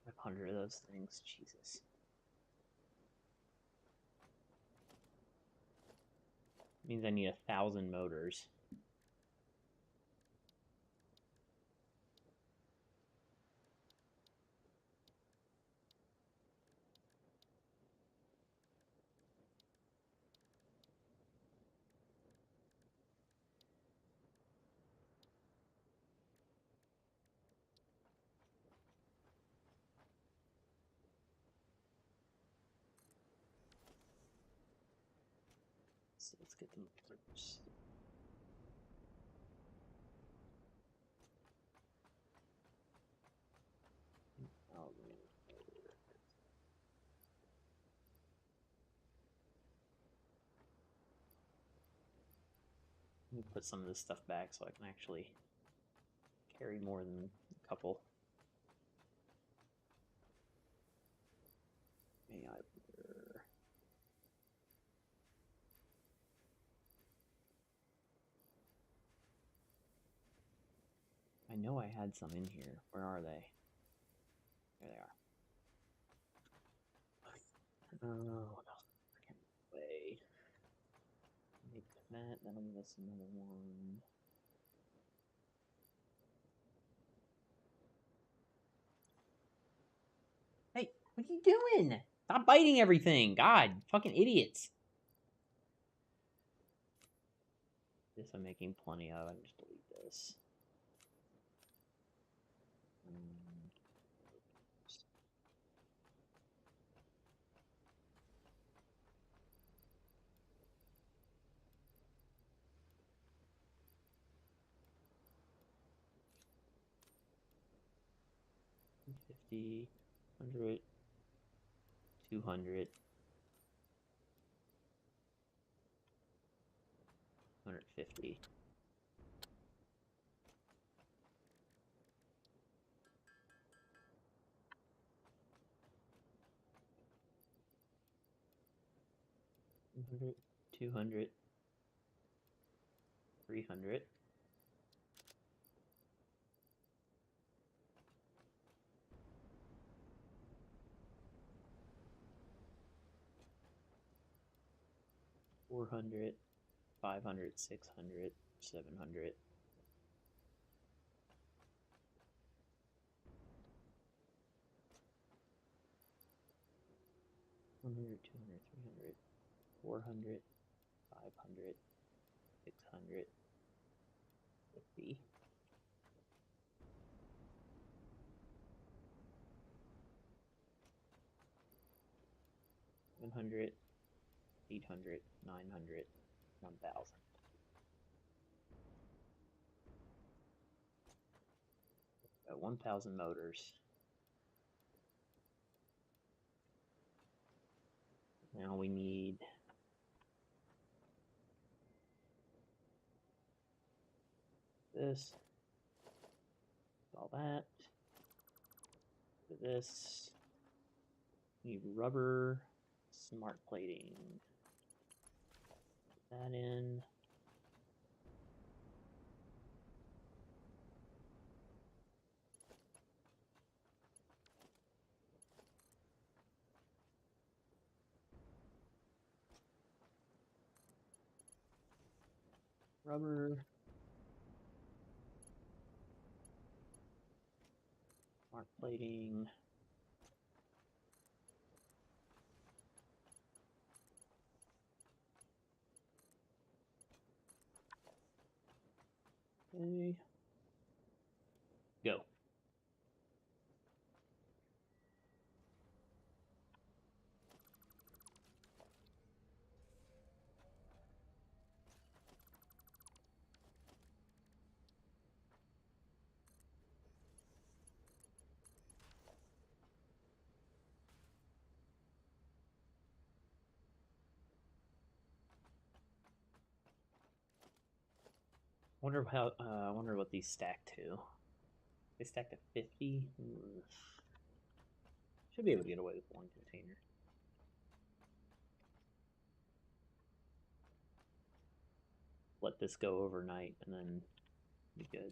Like 100 of those things, Jesus. Means I need 1,000 motors. So let's get the motors. Let me put some of this stuff back so I can actually carry more than a couple. AI blur. I know I had some in here. Where are they? There they are. Oh, what else? Freaking way. Make that. That'll give us another one. Hey, what are you doing? Stop biting everything. God, fucking idiots. This I'm making plenty of. I can just delete this. $50, $100, $200, $150. $100, $200, $300. 400, 500, 600, 700. $100, $200, $300, $400, $500, $600, $50. $700, $800, $900, $1,000. 1,000 motors. Now we need this, all that, this, need rubber, smart plating, put that in. Rubber, smart plating, okay, go. Wonder how. I wonder what these stack to. They stack to 50. Should be able to get away with one container. Let this go overnight and then be good.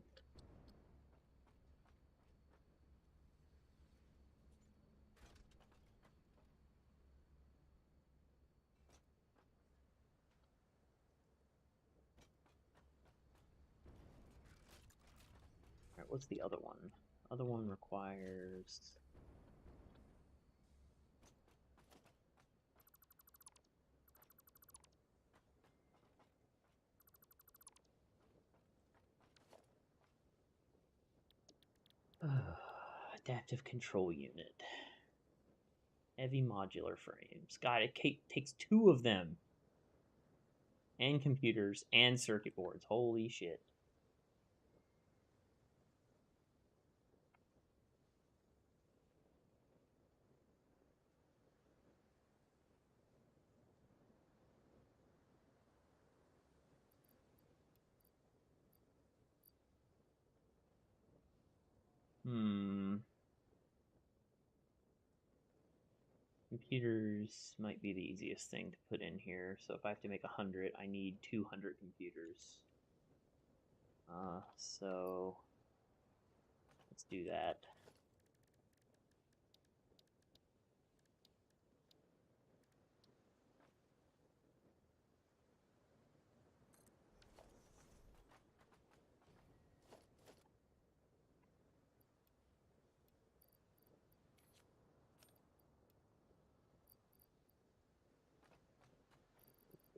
Alright, what's the other one? Other one requires... adaptive control unit. Heavy modular frames. God, it takes 2 of them. And computers and circuit boards. Holy shit. Computers might be the easiest thing to put in here. So if I have to make 100, I need 200 computers. So let's do that.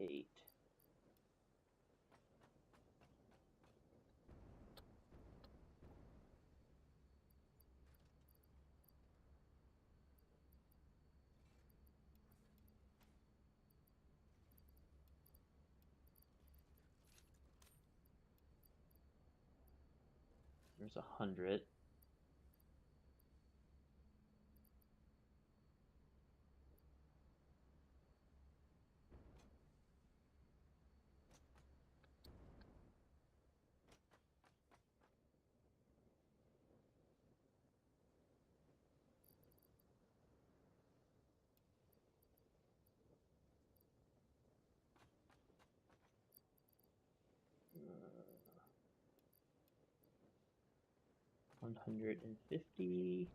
Eight. There's 100. Uh, 150.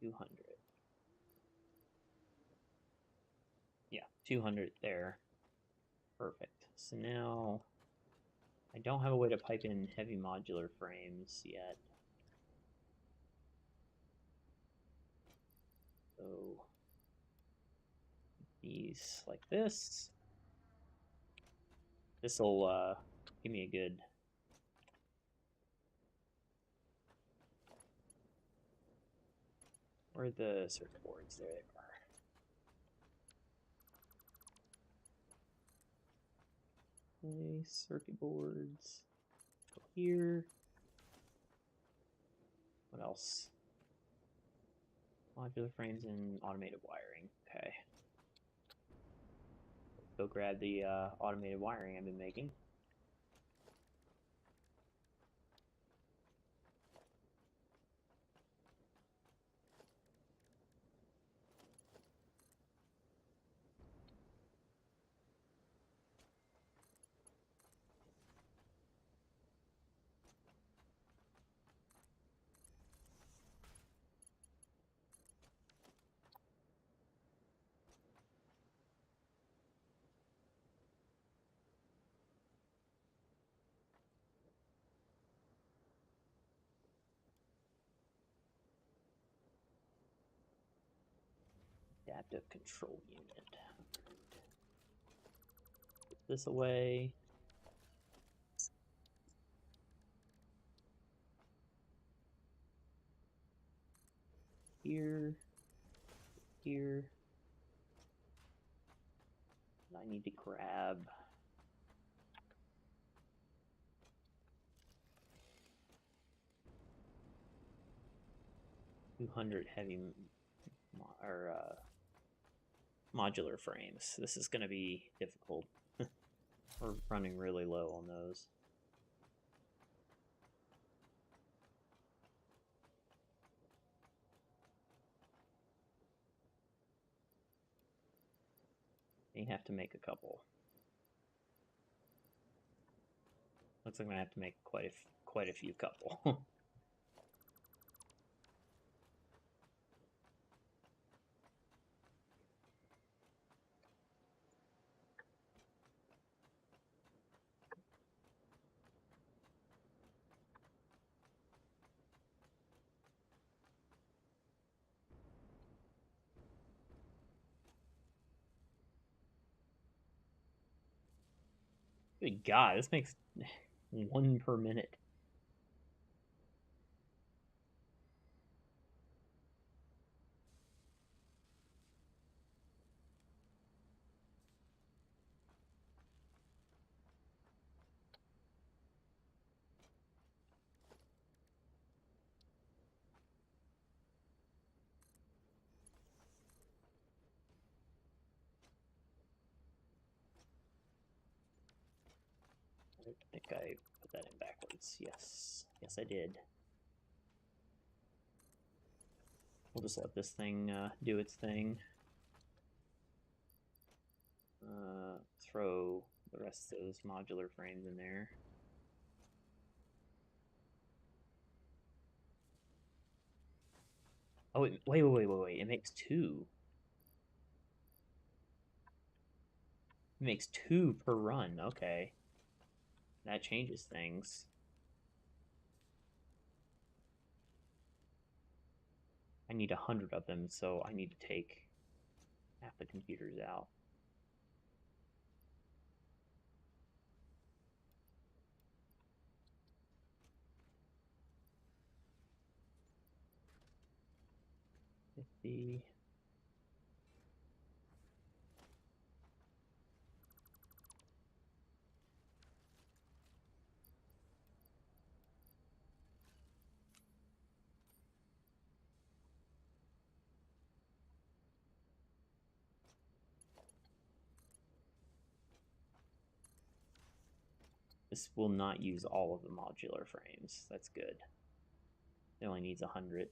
200. Yeah, 200 there. Perfect. So now I don't have a way to pipe in heavy modular frames yet. So these like this. This will give me a good. Where are the circuit boards? There they are. Okay, circuit boards. Go here. What else? Modular frames and automated wiring. Okay. Go grab the automated wiring I've been making. Adaptive control unit. Put this away. Here. Here. I need to grab. $200 heavy or modular frames. This is going to be difficult. We're running really low on those. You have to make a couple. Looks like I'm gonna have to make quite a few couple. Good God, this makes 1 per minute. I think I put that in backwards. Yes. Yes, I did. We'll just let this thing do its thing. Throw the rest of those modular frames in there. Oh, wait. It makes 2. It makes 2 per run. Okay. That changes things. I need 100 of them, so I need to take half the computers out. The This will not use all of the modular frames. That's good. It only needs 100.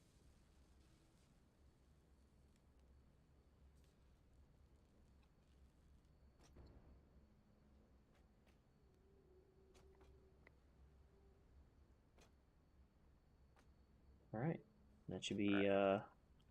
All right, that should be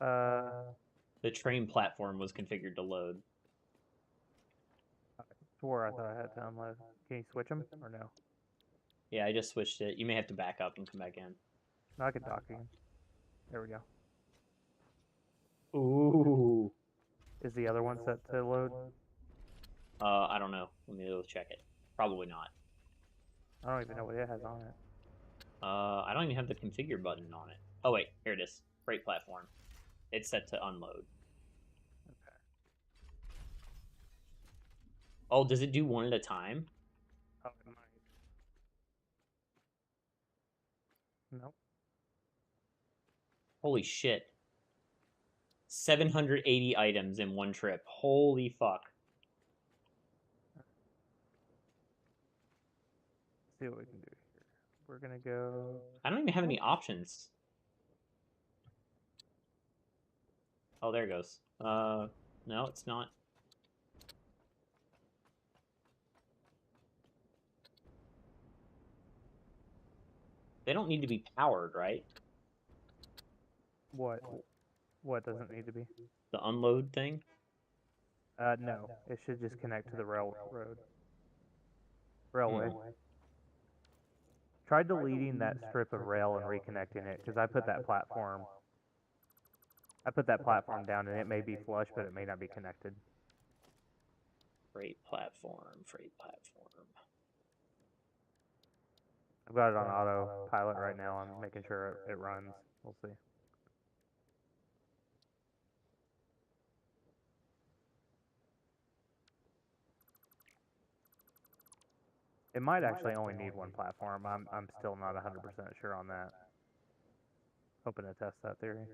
The train platform was configured to load. I swore I thought I had to unload. Can you switch them or no? Yeah, I just switched it. You may have to back up and come back in. No, I can dock again. There we go. Ooh. Is the other one set to load? I don't know. Let me go check it. Probably not. I don't even know what it has on it. I don't even have the configure button on it. Oh wait, here it is. Freight platform. It's set to unload. Okay. Oh, does it do one at a time? Oh, it might. Nope. Holy shit. 780 items in one trip. Holy fuck. Let's see what we can do here. We're gonna go. I don't even have any options. Oh, there it goes. No, it's not. They don't need to be powered, right? What? What doesn't need to be? The unload thing? No. It should just connect to the railway. Try deleting that strip of rail and reconnecting it, because I put that platform down and it may be flush, but it may not be connected. Freight platform, freight platform. I've got it on autopilot right now. I'm making sure it runs. We'll see. It might actually only need one platform. I'm still not 100% sure on that. Hoping to test that theory.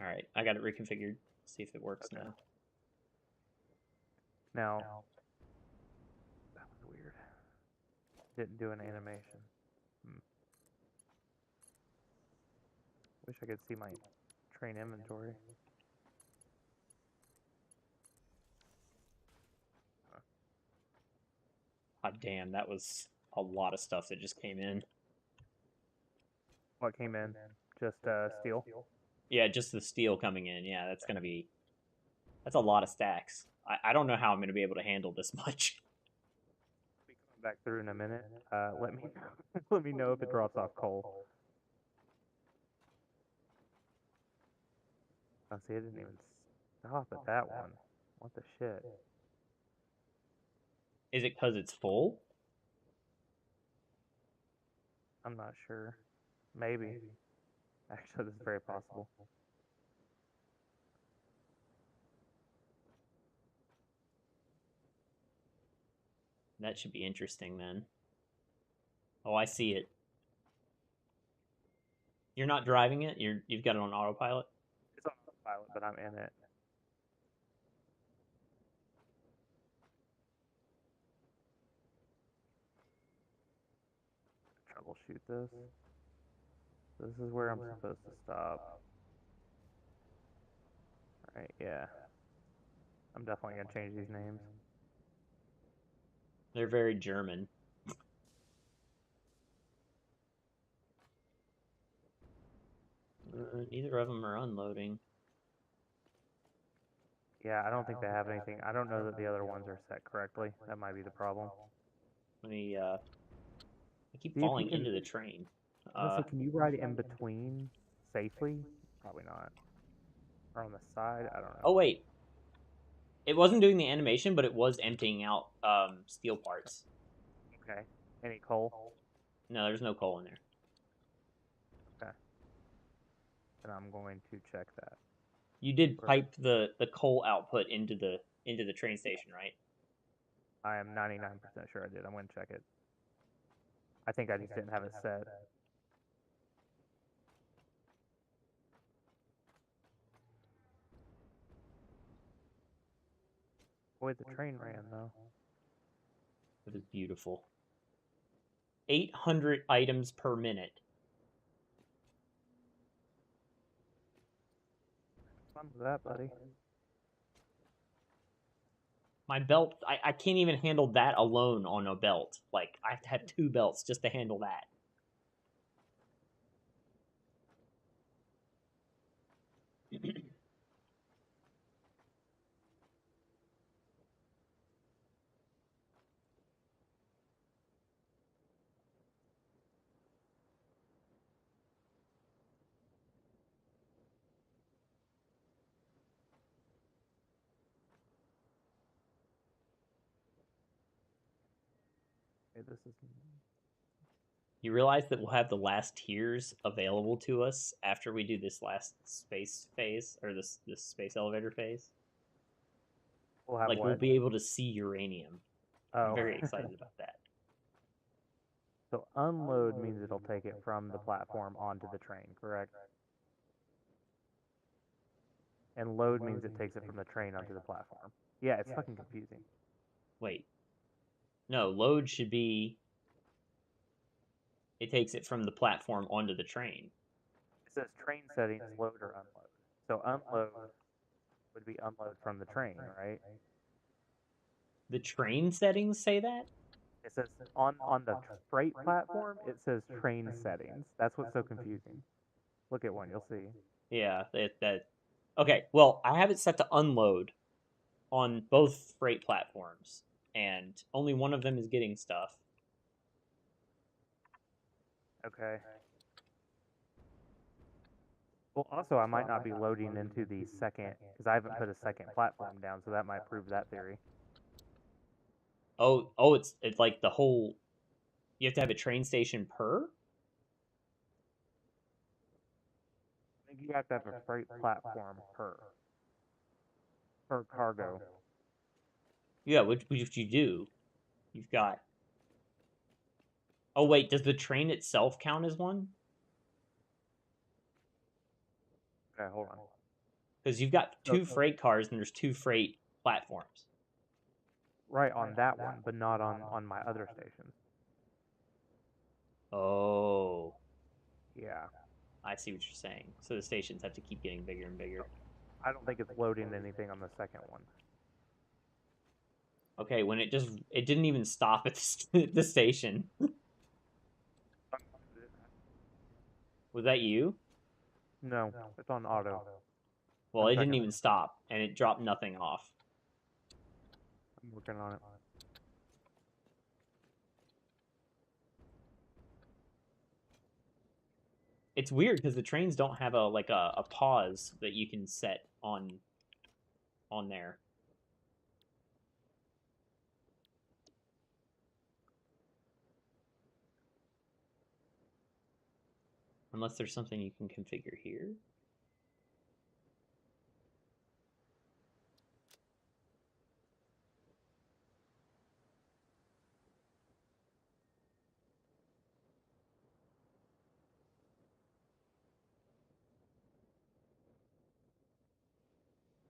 Alright, I got it reconfigured. See if it works Okay. now. Now, that was weird. Didn't do an animation. Wish I could see my train inventory. God damn, that was a lot of stuff that just came in. What came in? Just steel? Yeah, just the steel coming in. Yeah, that's gonna be... That's a lot of stacks. I don't know how I'm gonna be able to handle this much. Be coming back through in a minute. Let me let me know if it drops off coal. Oh, see, it didn't even stop at that one. What the shit? Is it because it's full? I'm not sure. Maybe. Actually, this is very possible. That should be interesting then. Oh, I see it. You're not driving it? You've got it on autopilot? It's on autopilot, but I'm in it. Troubleshoot this. This is where I'm supposed to stop. Right, yeah. I'm definitely gonna change these names. They're very German. Neither of them are unloading. Yeah, I don't think they have anything. I don't know that the other ones are set correctly. That might be the problem. Let me, I keep See if you falling can- into the train. Let's see, can you ride in between safely? Probably not. Or on the side? I don't know. Oh, wait. It wasn't doing the animation, but it was emptying out steel parts. Okay. Any coal? No, there's no coal in there. Okay. And I'm going to check that. You did pipe the coal output into the train station, right? I am 99% sure I did. I'm going to check it. I think I just didn't have it set. Boy, the train ran, though. It is beautiful. 800 items per minute. fun with that, buddy. My belt, I can't even handle that alone on a belt. Like, I have to have 2 belts just to handle that. Okay, this is You realize that we'll have the last tiers available to us after we do this last space phase, or this space elevator phase? we'll have Like, what? we'll be able to see uranium. I'm Oh. very excited about that. So unload means it'll take it from the platform onto the train, correct? And load means it takes it from the train onto the platform. Yeah, it's fucking confusing. Wait. No, load should be... It takes it from the platform onto the train. It says train settings, load or unload. So unload would be unload from the train, right? The train settings say that? It says on the freight platform, it says train settings. That's what's so confusing. Look at one, you'll see. Yeah, that... Okay, well, I have it set to unload on both freight platforms, and only one of them is getting stuff. Okay. Well, also, I might not be loading into the second, because I haven't put a second platform down, so that might prove that theory. Oh, it's like the whole... You have to have a train station per? I think you have to have a freight platform per cargo. Yeah, which you do. You've got... Oh, wait, does the train itself count as one? Okay, hold on. Because you've got 2 freight cars and there's 2 freight platforms. Right, on that one, but not on my other stations. Oh, Yeah. I see what you're saying. So the stations have to keep getting bigger and bigger. I don't think it's loading anything on the second one. Okay, when it didn't even stop at the station. Was that you? No, it's on auto. Well, I'm it didn't checking. even stop, and it dropped nothing off. I'm working on it. It's weird because the trains don't have a pause that you can set on there. Unless there's something you can configure here.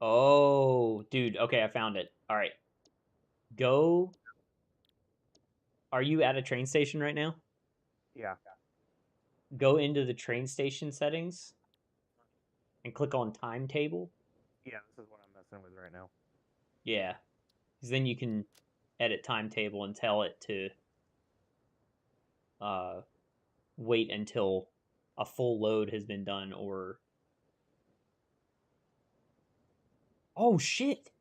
Oh, dude. Okay, I found it. All right. Go. Are you at a train station right now? Yeah. Go into the train station settings and click on timetable. Yeah, this is what I'm messing with right now. Yeah. Because then you can edit timetable and tell it to wait until a full load has been done or... Oh, shit!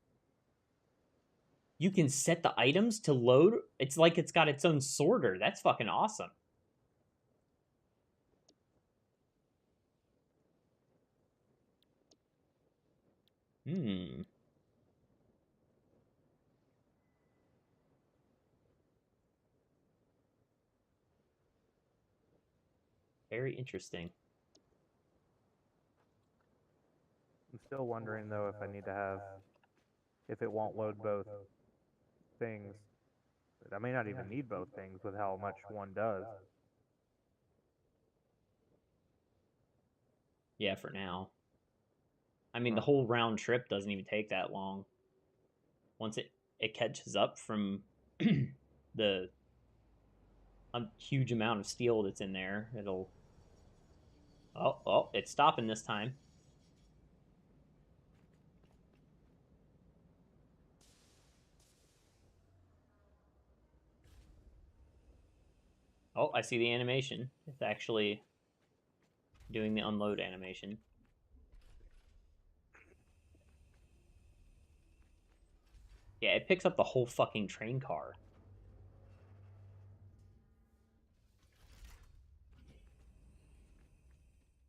You can set the items to load. It's like it's got its own sorter. That's fucking awesome. Very interesting. I'm still wondering though if I need to have, if it won't load both things. I may not even need both things with how much one does. Yeah, for now. I mean, the whole round trip doesn't even take that long. Once it catches up from the huge amount of steel that's in there, it'll... Oh, it's stopping this time. Oh, I see the animation. It's actually doing the unload animation. Yeah, it picks up the whole fucking train car.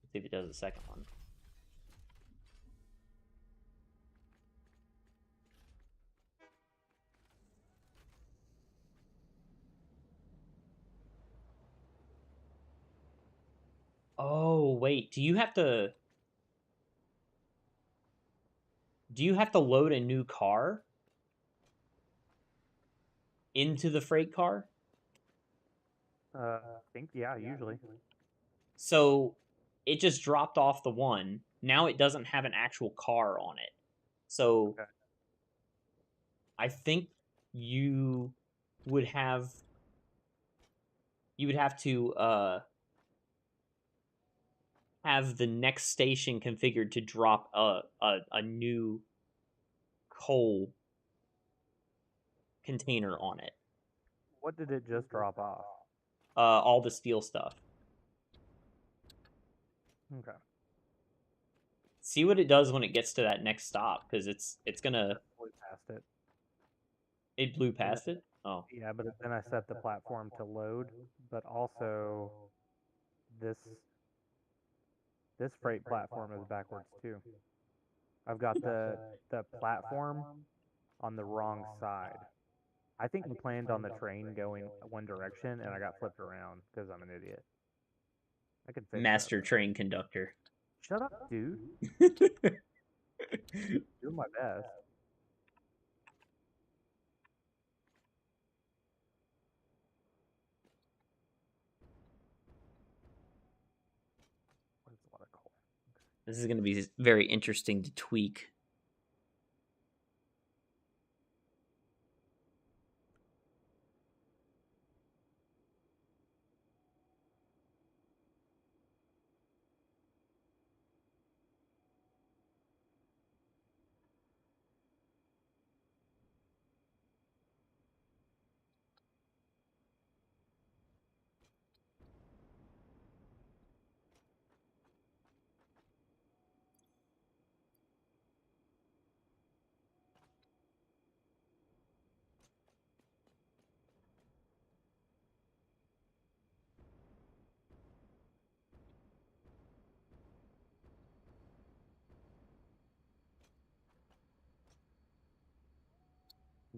Let's see if it does the second one. Oh, wait. Do you have to load a new car into the freight car? I think, yeah, usually. So it just dropped off the one. Now it doesn't have an actual car on it. So Okay. I think you would have to have the next station configured to drop a new coal container on it. What did it just drop off? All the steel stuff. Okay. See what it does when it gets to that next stop, because it's gonna. Blew past it. It blew And past then, it. Oh, yeah, but then I set the platform to load, but also this freight platform is backwards too. I've got the platform on the wrong side. I think we planned on the train going one direction, and I got flipped around because I'm an idiot. I could fix master that. train conductor. Shut up, dude. Doing my best. What is a lot of coal? This is going to be very interesting to tweak.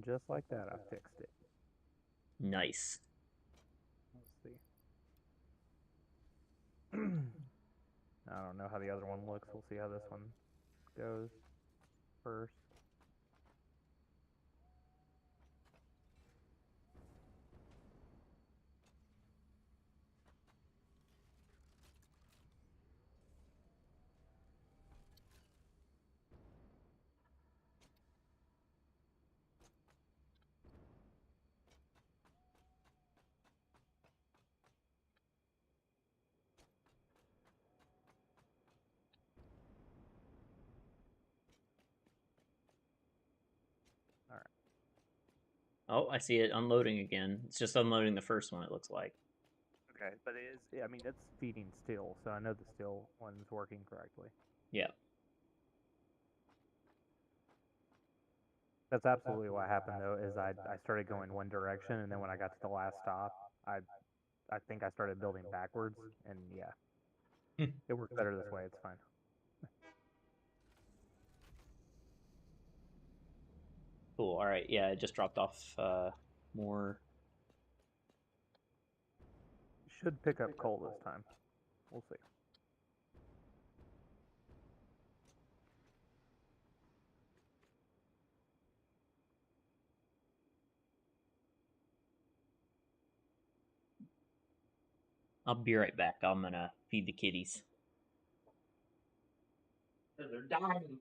Just like that, I fixed it. Nice. Let's see. I don't know how the other one looks. We'll see how this one goes first. All right. Oh, I see it unloading again. It's just unloading the first one, it looks like. Okay, but it is. I mean, it's feeding steel, so I know the steel one's working correctly. Yeah. That's absolutely what happened though. Is I started going one direction, and then when I got to the last stop, I think I started building backwards, and yeah, it works better this way. It's fine. Cool. All right. Yeah, it just dropped off more. Should pick up coal this time. We'll see. I'll be right back. I'm gonna feed the kitties. They're dying.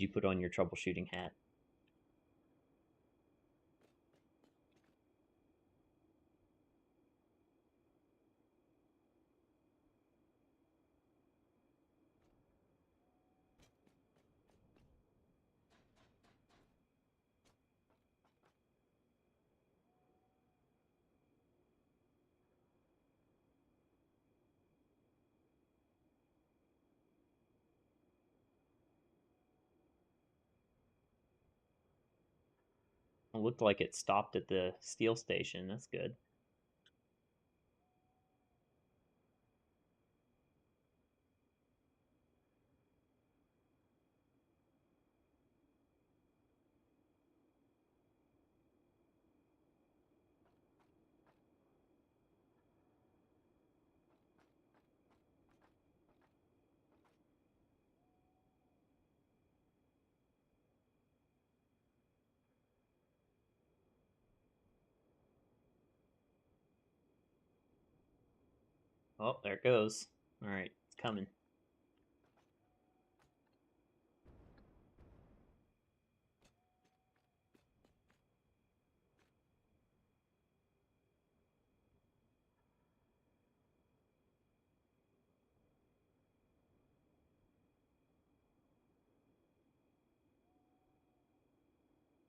did you put on your troubleshooting hat? It looked like it stopped at the steel station. That's good. Oh, there it goes. All right, it's coming.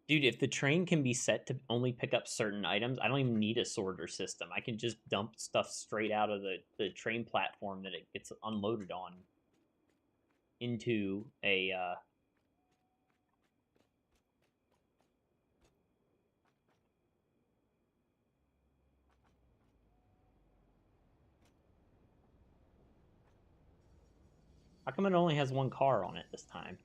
Dude, if the train can be set to only pick up certain items, I don't even need a sorter system. I can just dump stuff straight out of the train platform that it gets unloaded on into a How come it only has one car on it this time?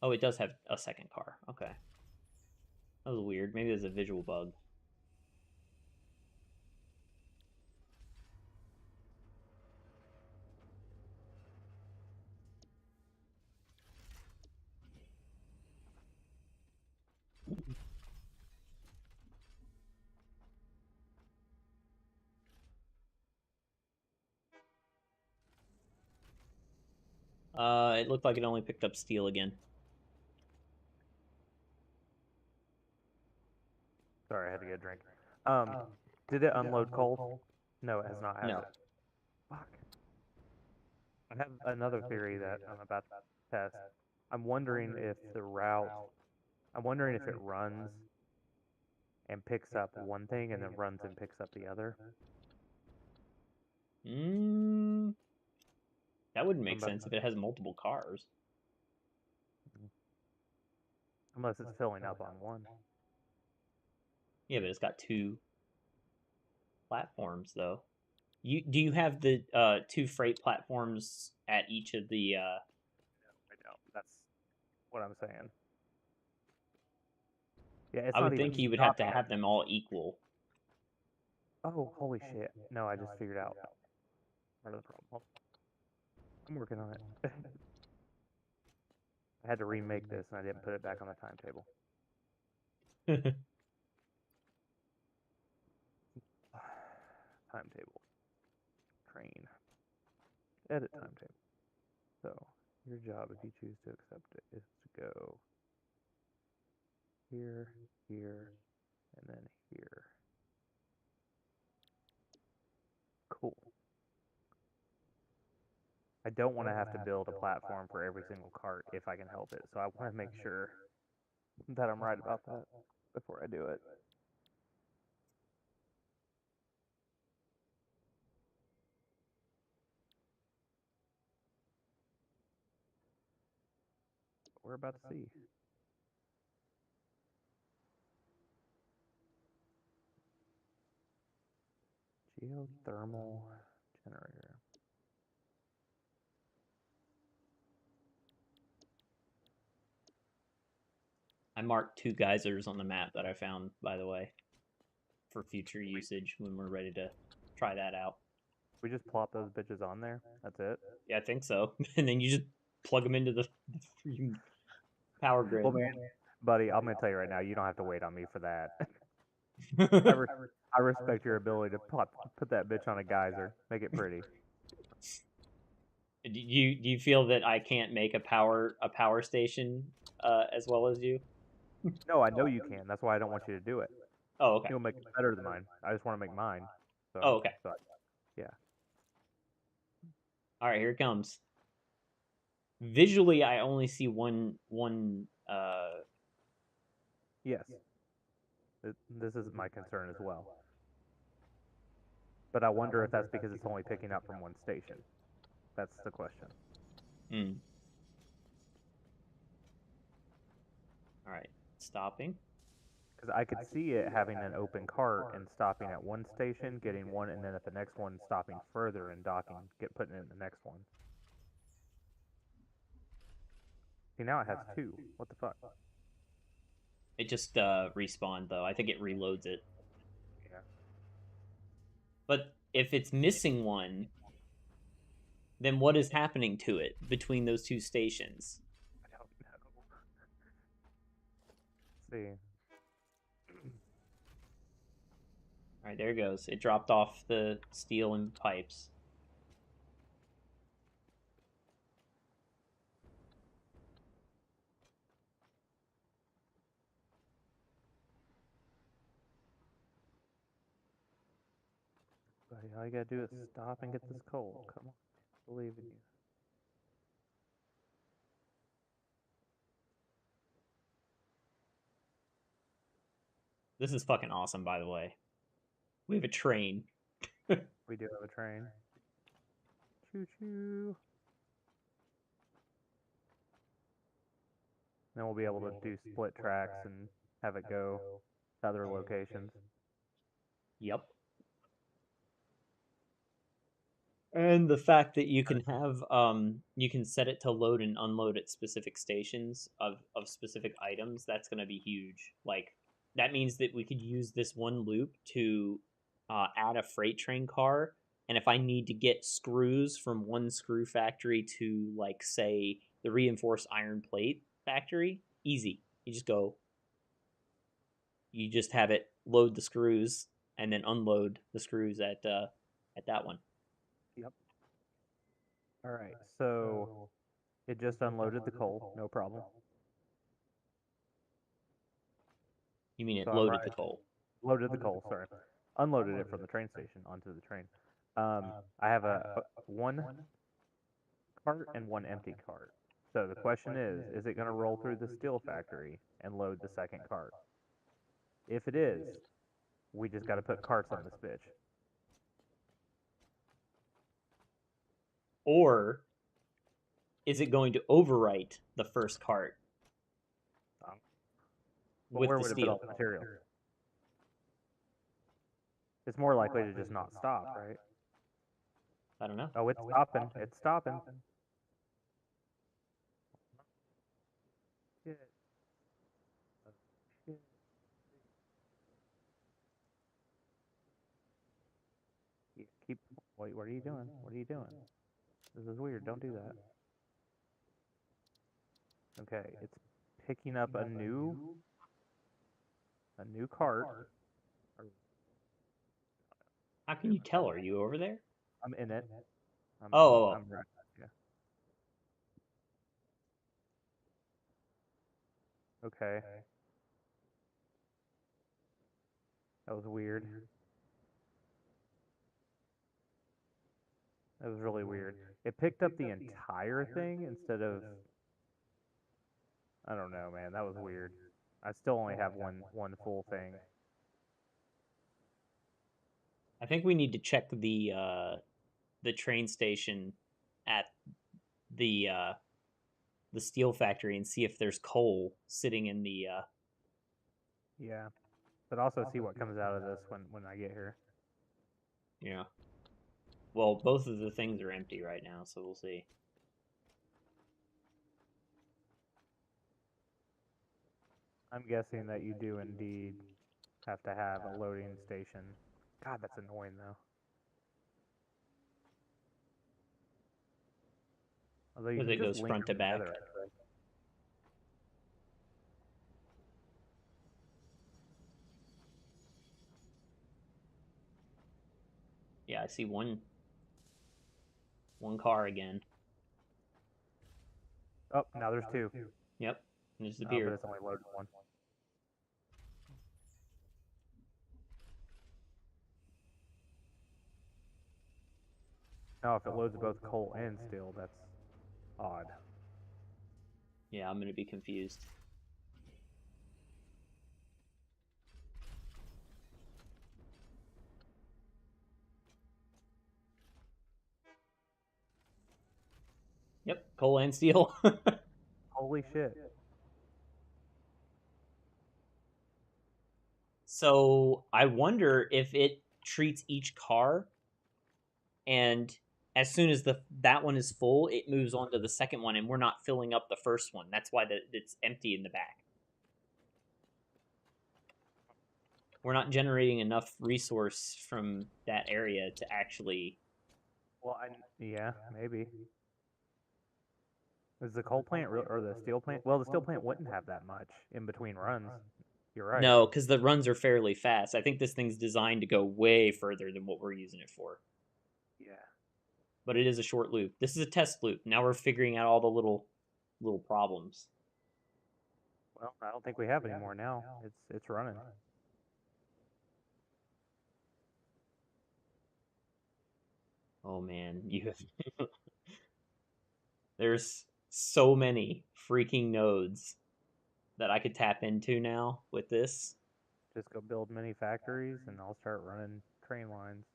Oh, it does have a second car. Okay. That was weird. Maybe there's a visual bug. It looked like it only picked up steel again. Sorry, I had to get a drink. Did it unload coal? No, it has not, has No. it? Fuck. I have another theory that I'm about to test. I'm wondering if the route, I'm wondering if it runs and picks up one thing and then runs and picks up the other. That wouldn't make I'm about sense if it has multiple cars. Unless it's filling up on one. Yeah, but it's got two platforms though. Do you have the two freight platforms at each of the I don't. That's what I'm saying. Yeah, it's I not would even think you would have to stopping have them all equal. Oh, holy shit. No, I just figured out part of the problem. Hold on. I'm working on it. I had to remake this and I didn't put it back on the timetable. Timetable. Train. Edit timetable. So, your job, if you choose to accept it, is to go here, here, and then here. Cool. I don't want to have to build a platform for every single cart if I can help it. So I want to make sure that I'm right about that before I do it. We're about to see. Geothermal generator. I marked 2 geysers on the map that I found, by the way, for future usage when we're ready to try that out. We just plop those bitches on there. That's it. Yeah, I think so. And then you just plug them into the freaking power grid. Well, man, buddy, I'm gonna tell you right now, you don't have to wait on me for that. I respect your ability to put that bitch on a geyser. Make it pretty. Do you feel that I can't make a power station as well as you? No, I know you can. That's why I don't want you to do it. Oh, okay. You'll make it better than mine. I just want to make mine. So, Oh, okay. Yeah. All right, here it comes. Visually, I only see one. Yes. This is my concern as well. But I wonder if that's because it's only picking up from one station. That's the question. All right, stopping. Because I could see it having an open cart and stopping at one station, getting one, and then at the next one stopping further and docking, putting it in the next one. See, now it has two. What the fuck? It just respawned though. I think it reloads it. Yeah. But if it's missing one, then what is happening to it between those two stations? I don't know. Let's see. All right, there it goes. It dropped off the steel and pipes. Buddy, all you gotta do is stop and get this coal. Come on. I believe in you. This is fucking awesome, by the way. We have a train. We do have a train. Choo choo. Then we'll be able to do split tracks and have it go to other locations. Yep. And the fact that you can have you can set it to load and unload at specific stations of specific items, that's going to be huge. Like that means that we could use this one loop to add a freight train car, and if I need to get screws from one screw factory to, like, say, the reinforced iron plate factory, easy. You just have it load the screws and then unload the screws at that one. Yep. All right, so it just unloaded the coal, no problem. You mean it So loaded the coal? Loaded the coal, sorry. Unloaded it from the train station onto the train. I have one cart and one empty cart. So the question is it going to roll through the steel factory and load the second cart? If it is, we just got to put carts on this bitch. Or is it going to overwrite the first cart with where the would it put steel? all the material? It's more likely to just not stop, right? I don't know. Oh, it's stopping. It's stopping. Shit. Oh, shit. Keep. Wait, what are you doing? What are you doing? This is weird. Don't do that. Okay, it's picking up a new cart. How can you tell? Are you over there? I'm in it. Oh. I'm right. Yeah. Okay. That was weird. That was really weird. It picked up the entire thing instead of... I don't know, man. That was weird. I still only have one full thing. I think we need to check the train station at the steel factory and see if there's coal sitting in the Yeah. But also see what comes out of this when I get here. Yeah. Well, both of the things are empty right now, so we'll see. I'm guessing that you do indeed have to have a loading station. God, that's annoying though. Although you Because can it just goes link front to them back. together, actually. Yeah, I see one car again. Oh, now there's two. Yep, and there's the But beer. it's only loaded one. Now, if it loads both coal and steel, that's odd. Yeah, I'm gonna be confused. Yep, coal and steel. Holy shit. So I wonder if it treats each car, and as soon as that one is full, it moves on to the second one, and we're not filling up the first one. That's why it's empty in the back. We're not generating enough resource from that area to actually. Well, yeah, maybe. Is the coal plant or the steel plant? Well, the steel plant wouldn't have that much in between runs. You're right. No, because the runs are fairly fast. I think this thing's designed to go way further than what we're using it for. Yeah. But it is a short loop. This is a test loop. Now we're figuring out all the little problems. Well, I don't think we have any more now. It's running. Oh man, there's so many freaking nodes that I could tap into now with this. Just go build mini factories, and I'll start running train lines.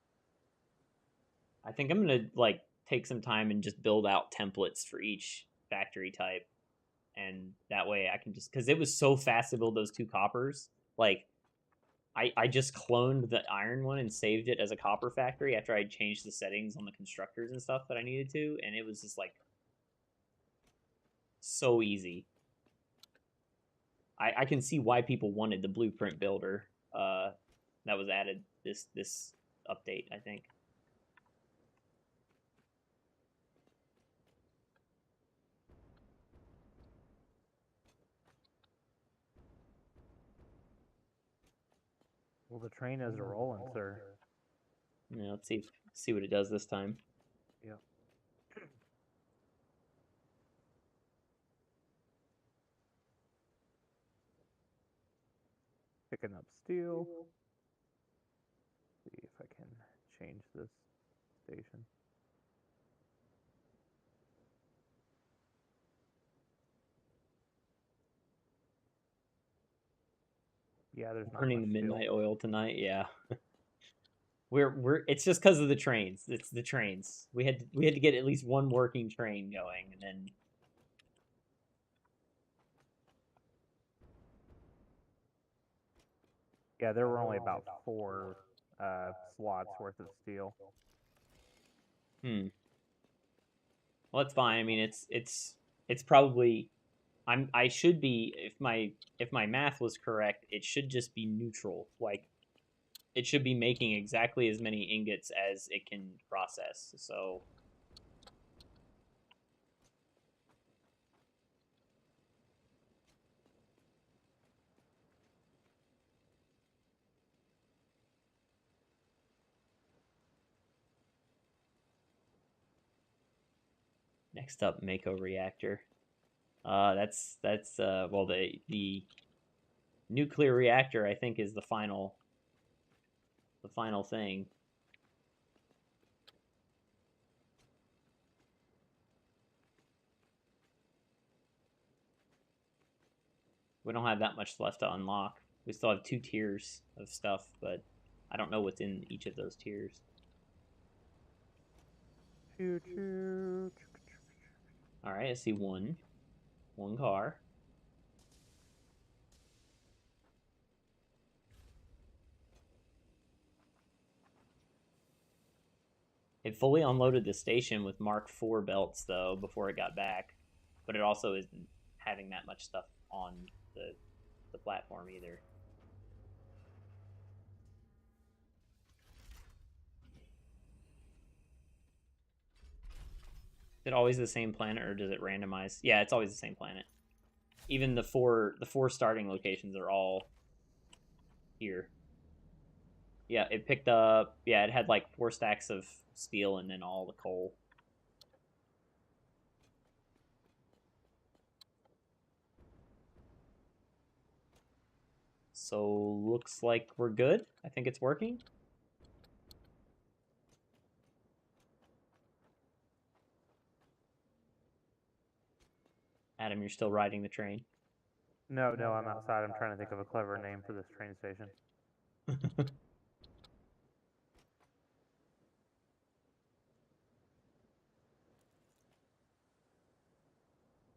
I think I'm gonna like take some time and just build out templates for each factory type, and that way I can just, because it was so fast to build those 2 coppers. Like I just cloned the iron one and saved it as a copper factory after I changed the settings on the constructors and stuff that I needed to, and it was just like so easy. I can see why people wanted the blueprint builder that was added this update, I think. Well, the train is rolling, sir. Yeah, let's see what it does this time. Yep. Picking up steel. See if I can change this station. Yeah, there's not Burning much the midnight steel. oil tonight, yeah. We're it's just because of the trains. It's the trains. We had to get at least one working train going, and then Yeah, there were only about 4 slots worth of steel. well, that's fine. I mean, it's probably I should be, if my math was correct, it should just be neutral. Like it should be making exactly as many ingots as it can process. So next up, Mako reactor. That's well, the nuclear reactor, I think, is the final thing. We don't have that much left to unlock. We still have 2 tiers of stuff, but I don't know what's in each of those tiers. Choo-choo. All right, I see one car. It fully unloaded the station with Mark IV belts, though, before it got back. But it also isn't having that much stuff on the platform either. Is it always the same planet, or does it randomize? Yeah, it's always the same planet. Even the four starting locations are all here. Yeah, it picked up. Yeah, it had like 4 stacks of steel and then all the coal. So looks like we're good. I think it's working. Adam, you're still riding the train. No, I'm outside. I'm trying to think of a clever name for this train station.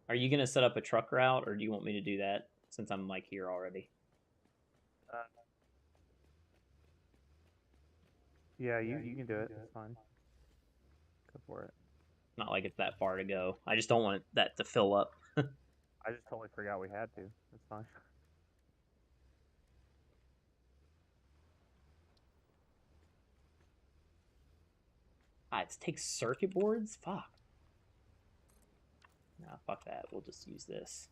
Are you gonna set up a truck route, or do you want me to do that since I'm like here already? Yeah, you can do it. It's fine. Go for it. Not like it's that far to go. I just don't want that to fill up. I just totally forgot we had to. It's fine. Ah, it takes circuit boards? Fuck. Nah, fuck that. We'll just use this.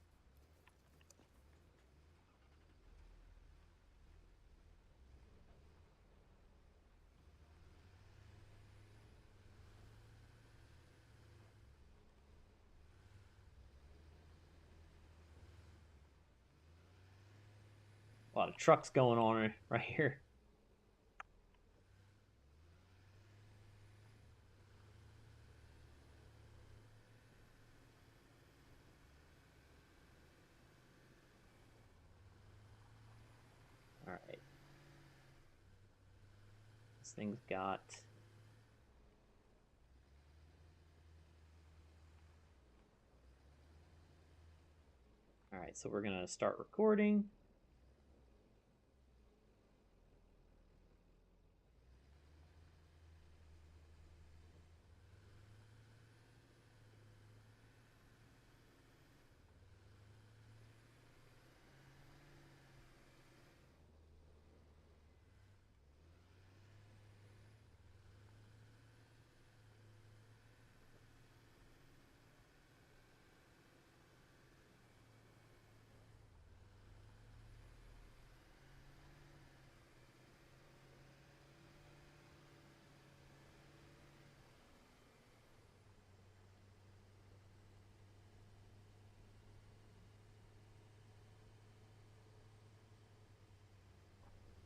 A lot of trucks going on right here. All right. This thing's got... All right, so we're gonna start recording.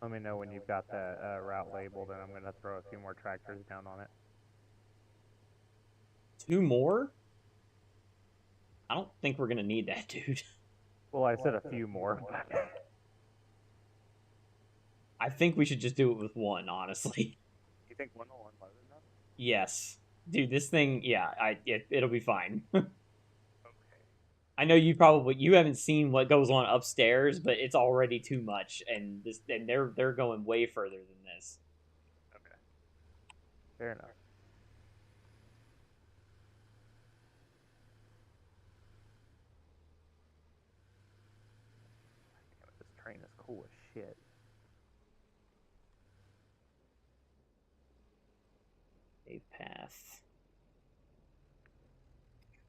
Let me know when you've got that route labeled, and I'm going to throw a few more tractors down on it. 2 more? I don't think we're gonna need that, dude. Well, I said a few more. I think we should just do it with 1, honestly. You think one will unload enough? Yes. Dude, this thing, yeah, it'll be fine. Okay. I know you haven't seen what goes on upstairs, but it's already too much, and they're going way further than this. Okay. Fair enough. Damn it, this train is cool as shit. Save path.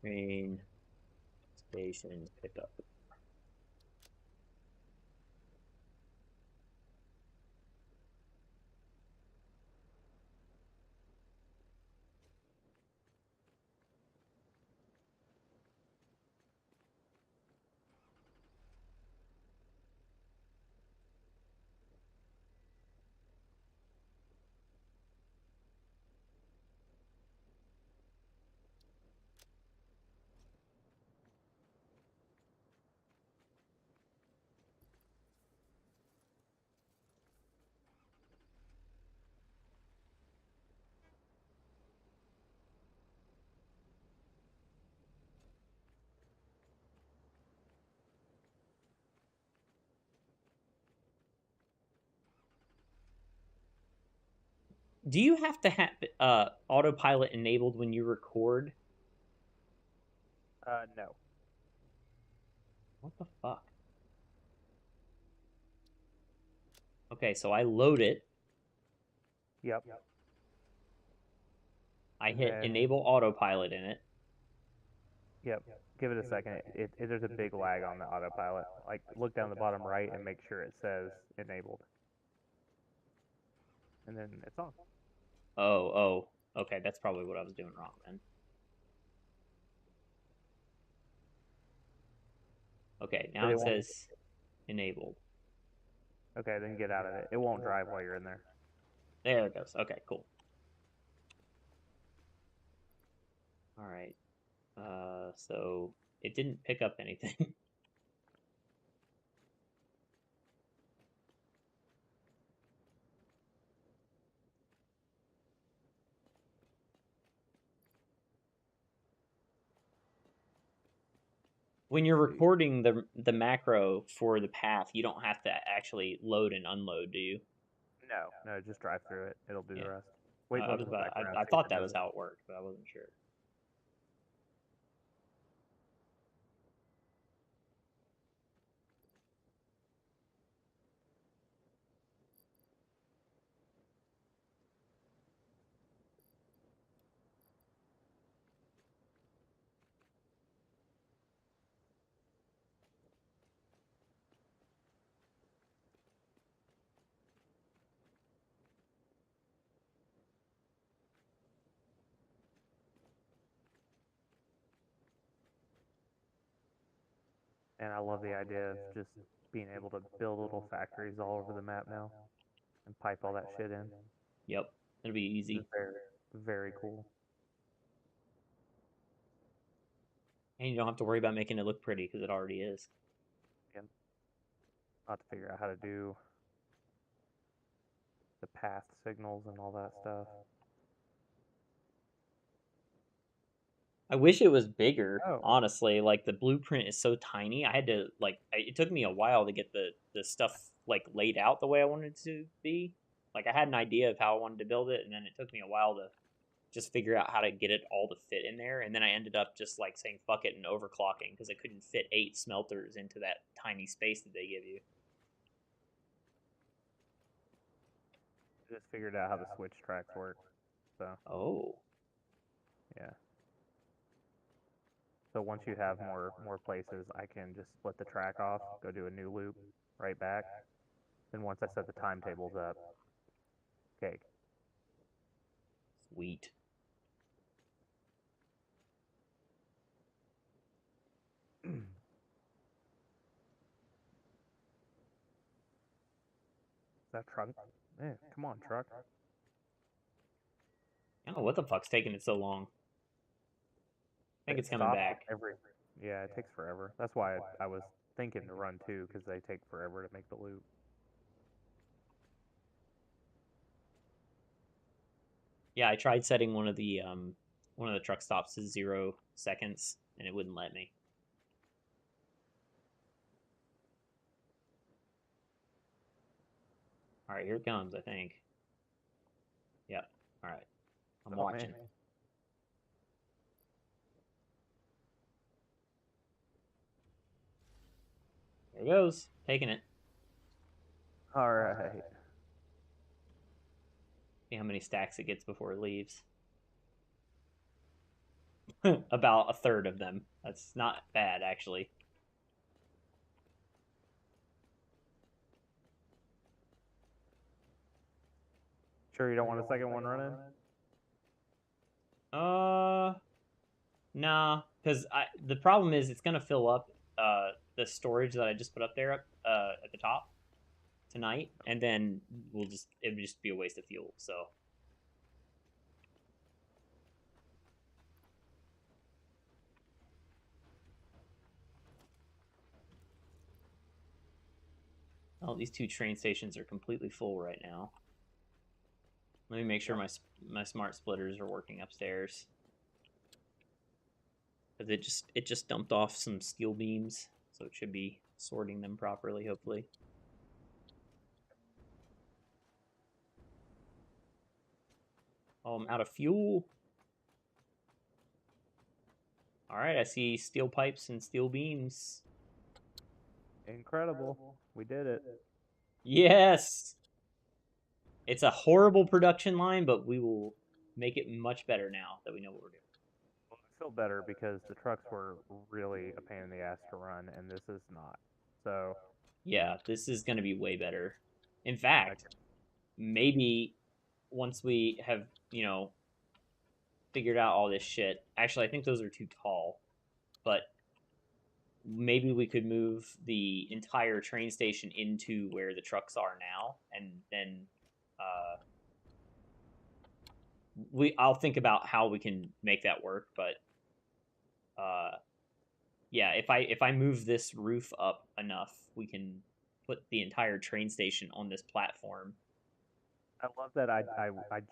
Train station pickup. Do you have to have autopilot enabled when you record? No. What the fuck? Okay, so I load it. Yep. I And hit then- enable autopilot in it. Yep. Give it a second. There's a big lag on the autopilot. Like, look down the bottom right and make sure it says enabled. and then it's on. Oh. Okay, that's probably what I was doing wrong then. Okay, now But it it won't. says enabled. Okay, then get out of it. It won't drive while you're in there. There it goes. Okay, cool. All right. So it didn't pick up anything. When you're recording the macro for the path, you don't have to actually load and unload, do you? No, just drive through it. It'll do Yeah. the rest. Wait till I it was comes back around. I See if thought it that does was it. how it worked, but I wasn't sure. And I love the idea of just being able to build little factories all over the map now and pipe all that shit in. Yep, it'll be easy. It's very cool. And you don't have to worry about making it look pretty because it already is. Yep. I'll have to figure out how to do the path signals and all that stuff. I wish it was bigger, Oh. honestly. Like the blueprint is so tiny. I had to it took me a while to get the stuff like laid out the way I wanted it to be. Like I had an idea of how I wanted to build it, and then it took me a while to just figure out how to get it all to fit in there. And then I ended up just like saying fuck it and overclocking because I couldn't fit 8 smelters into that tiny space that they give you. Just figured out how the switch tracks work. So Oh. yeah. So once you have more places, I can just split the track off, go do a new loop, right back. Then once I set the timetables up, cake. Sweet. That truck? Yeah, come on, truck. I don't know what the fuck's taking it so long. I think It it's coming stops back. Yeah, it takes forever. That's why I was thinking to run two, because they take forever to make the loop. Yeah, I tried setting one of the truck stops to 0 seconds and it wouldn't let me. All right, here it comes, I think. Yep. All right. I'm watching. Man. There it goes. Taking it. All right. See how many stacks it gets before it leaves. About a third of them. That's not bad, actually. Sure you don't want a second one running? Nah, because the problem is it's gonna fill up the storage that I just put up there at the top tonight, and then it would just be a waste of fuel. So oh, these 2 train stations are completely full right now. Let me make sure my smart splitters are working upstairs. Because it just dumped off some steel beams, so it should be sorting them properly, hopefully. Oh, I'm out of fuel. Alright, I see steel pipes and steel beams. Incredible. We did it. Yes! It's a horrible production line, but we will make it much better now that we know what we're doing. Well, I feel better because the trucks were really a pain in the ass to run, and this is not. So yeah, this is going to be way better. In fact, maybe once we have, figured out all this shit. Actually, I think those are too tall, but maybe we could move the entire train station into where the trucks are now, and then I'll think about how we can make that work. But yeah, if I move this roof up enough, we can put the entire train station on this platform. I love that I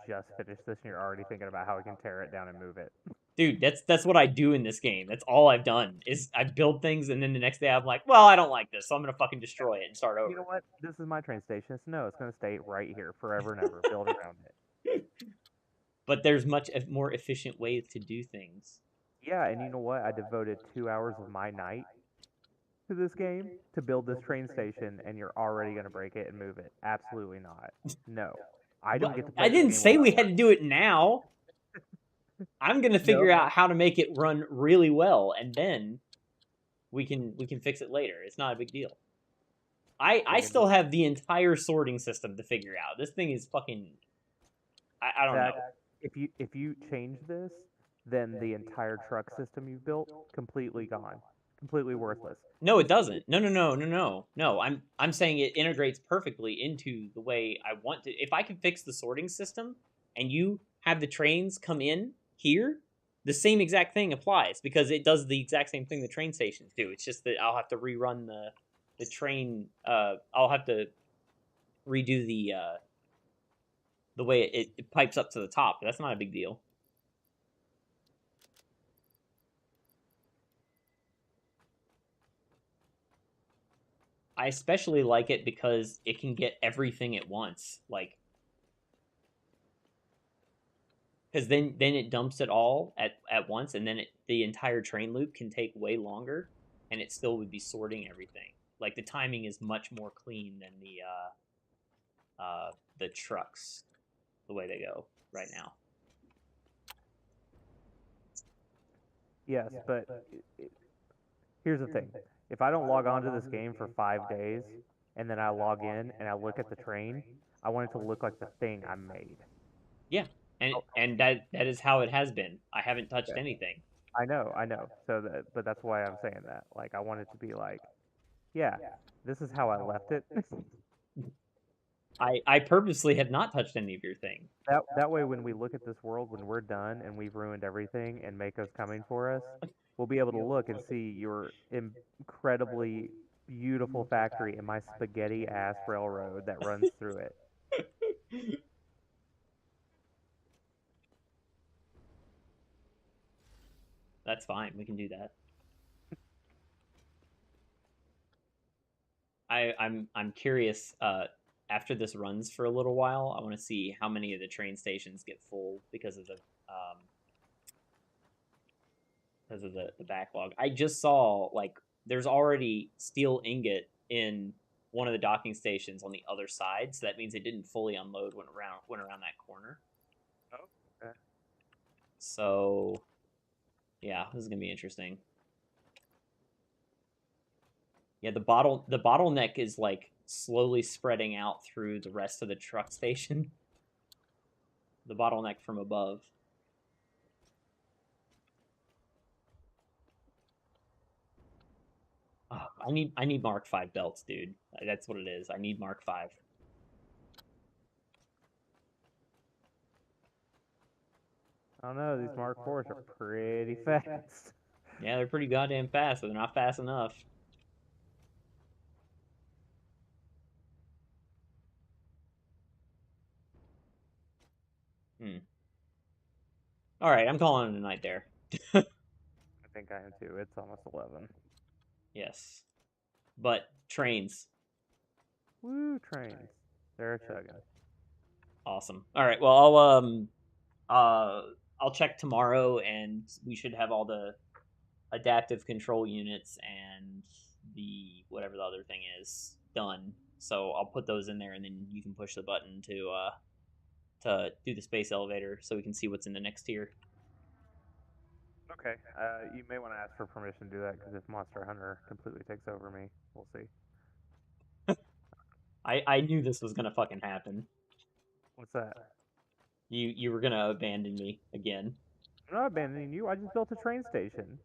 just finished this and you're already thinking about how we can tear it down and move it. Dude, that's what I do in this game. That's all I've done is I build things, and then the next day I'm like, well, I don't like this, so I'm gonna fucking destroy it and start over. You know what? This is my train station. No, it's gonna stay right here forever and ever. Build around it. But there's much more efficient ways to do things. Yeah, and you know what? I devoted 2 hours of my night to this game to build this train station, and you're already gonna break it and move it. Absolutely not. No. I don't get to play I this didn't game say we without had to do it now. I'm gonna figure out how to make it run really well, and then we can fix it later. It's not a big deal. I still have the entire sorting system to figure out. This thing is fucking. I don't know. If you change this, then the entire truck system you've built completely gone, completely worthless. No, it doesn't. No. I'm saying it integrates perfectly into the way I want to. If I can fix the sorting system, and you have the trains come in here, the same exact thing applies because it does the exact same thing the train stations do. It's just that I'll have to rerun the train. I'll have to redo the way it pipes up to the top. But that's not a big deal. I especially like it because it can get everything at once, like, because then it dumps it all at once, and then the entire train loop can take way longer, and it still would be sorting everything. Like the timing is much more clean than the trucks, the way they go right now. Yes, but here's the thing. If I don't log on to this game for 5 days, and then I log in and I look at the train, I want it to look like the thing I made. Yeah, and that is how it has been. I haven't touched Okay. anything. I know. So, but that's why I'm saying that. Like, I want it to be like, yeah, this is how I left it. I purposely have not touched any of your thing. That way, when we look at this world, when we're done and we've ruined everything, and Mako's coming for us, we'll be able to look and see your incredibly beautiful factory and my spaghetti ass railroad that runs through it. That's fine. We can do that. I'm curious. After this runs for a little while, I want to see how many of the train stations get full because of the backlog. I just saw like there's already steel ingot in one of the docking stations on the other side, so that means it didn't fully unload when around that corner. Oh, okay. So, yeah, this is gonna be interesting. Yeah, the bottleneck is like slowly spreading out through the rest of the truck station. The bottleneck from above. Oh, I need Mark 5 belts, dude. That's what it is. I need Mark 5. I don't know. These Mark 4s are pretty fast. Yeah, they're pretty goddamn fast, but they're not fast enough. All right, I'm calling it a night there. I think I am too. It's almost 11. Yes, but trains. Woo, trains. They're chugging. Awesome. All right. Well, I'll check tomorrow, and we should have all the adaptive control units and the whatever the other thing is done. So I'll put those in there, and then you can push the button to do the space elevator, so we can see what's in the next tier. Okay. You may want to ask for permission to do that because if Monster Hunter completely takes over me, we'll see. I knew this was gonna fucking happen. What's that? You were gonna abandon me again. I'm not abandoning you. I just built a train station.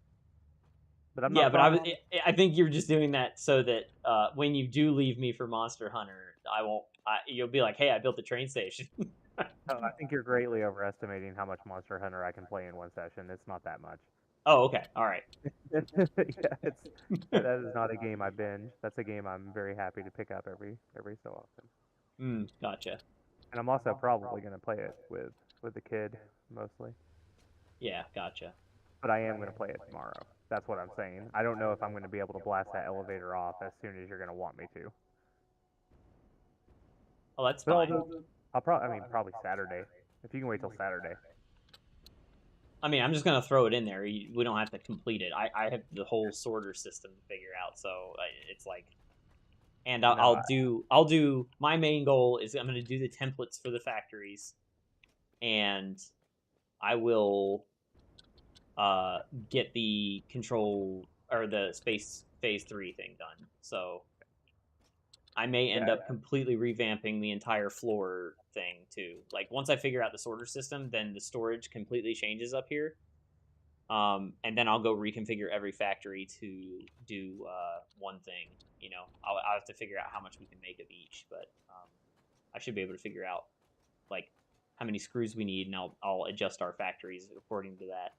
But I'm Yeah, not but promising. I think you're just doing that so that when you do leave me for Monster Hunter, I won't. You'll be like, hey, I built a train station. Oh, I think you're greatly overestimating how much Monster Hunter I can play in one session. It's not that much. Oh, okay, all right. Yeah, that is not a game I binge. That's a game I'm very happy to pick up every so often. Gotcha. And I'm also probably going to play it with the kid mostly. Yeah, gotcha. But I am going to play it tomorrow. That's what I'm saying. I don't know if I'm going to be able to blast that elevator off as soon as you're going to want me to. Oh, that's But fine. probably Saturday. If you can wait till Saturday. I mean, I'm just gonna throw it in there. We don't have to complete it. I have the whole sorter system to figure out, so it's like, and I'll do. My main goal is I'm gonna do the templates for the factories, and I will get the control or the space phase 3 thing done. So I may end up completely revamping the entire floor thing too. Like once I figure out the sorter system, then the storage completely changes up here. And then I'll go reconfigure every factory to do one thing. You know, I'll have to figure out how much we can make of each, but I should be able to figure out like how many screws we need, and I'll adjust our factories according to that.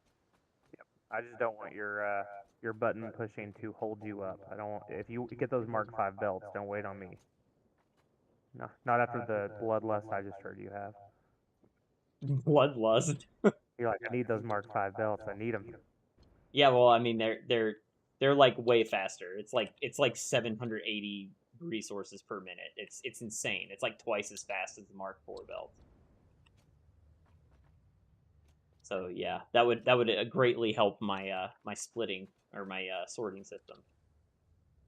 Yep. I just don't want your button pushing to hold you up. I don't. If you get those Mark V belts, don't wait on me. No, not after the bloodlust I just heard you have. Bloodlust. You're like, I need those Mark V belts. I need them. Yeah, well, I mean they're like way faster. It's like 780 resources per minute. It's insane. It's like twice as fast as the Mark IV belt. So yeah, that would greatly help my my splitting or my sorting system.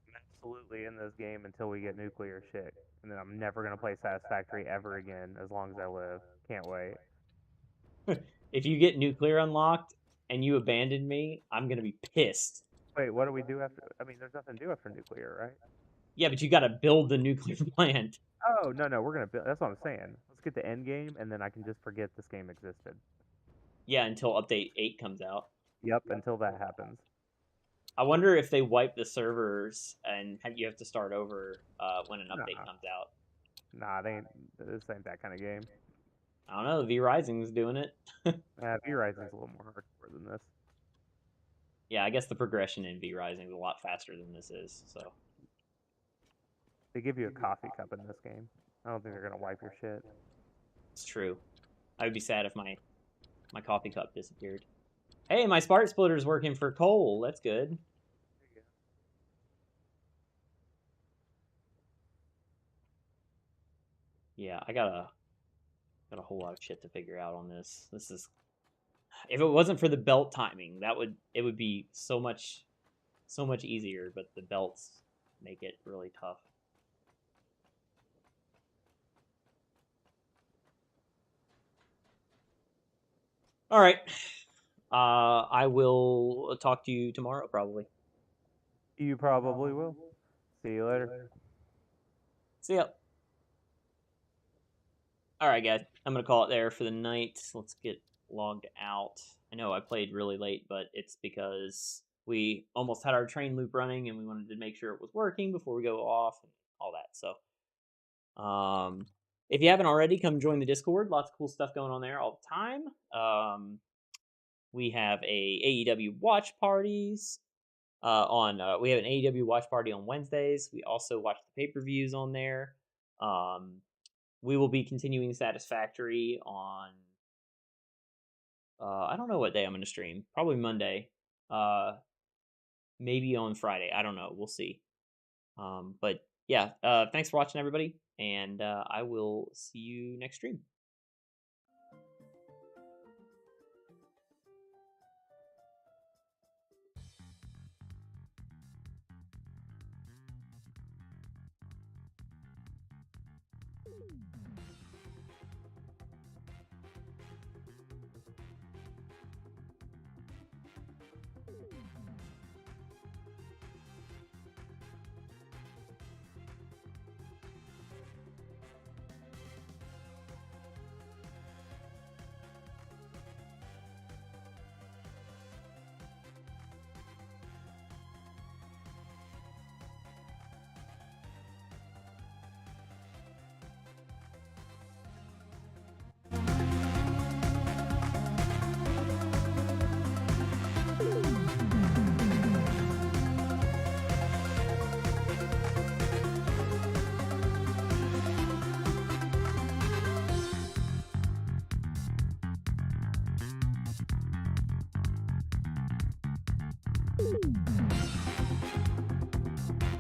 I'm absolutely in this game until we get nuclear shit, and then I'm never gonna play Satisfactory ever again as long as I live. Can't wait. If you get nuclear unlocked and you abandon me, I'm gonna be pissed. Wait, what do we do after? I mean, there's nothing to do after nuclear, right? Yeah, but you gotta build the nuclear plant. Oh no, we're gonna build. That's what I'm saying. Let's get the end game, and then I can just forget this game existed. Yeah, until update 8 comes out. Yep, until that happens. I wonder if they wipe the servers and you have to start over when an update comes out. Nah, this ain't that kind of game. I don't know. V Rising's doing it. V Rising's a little more hardcore than this. Yeah, I guess the progression in V Rising is a lot faster than this is. So they give you a coffee cup in this game. I don't think they're gonna wipe your shit. It's true. I would be sad if my coffee cup disappeared. Hey, my spark splitter's working for coal. That's good. Yeah, I got a whole lot of shit to figure out on this. This is, if it wasn't for the belt timing, it would be so much easier, but the belts make it really tough. All right. I will talk to you tomorrow, probably. You probably will. See you later. See ya. All right, guys. I'm going to call it there for the night. Let's get logged out. I know I played really late, but it's because we almost had our train loop running, and we wanted to make sure it was working before we go off and all that. So, if you haven't already, come join the Discord. Lots of cool stuff going on there all the time. We have AEW watch parties we have an AEW watch party on Wednesdays. We also watch the pay-per-views on there. We will be continuing Satisfactory on I don't know what day I'm going to stream. Probably Monday. Maybe on Friday. I don't know. We'll see. But yeah, thanks for watching, everybody, and I will see you next stream.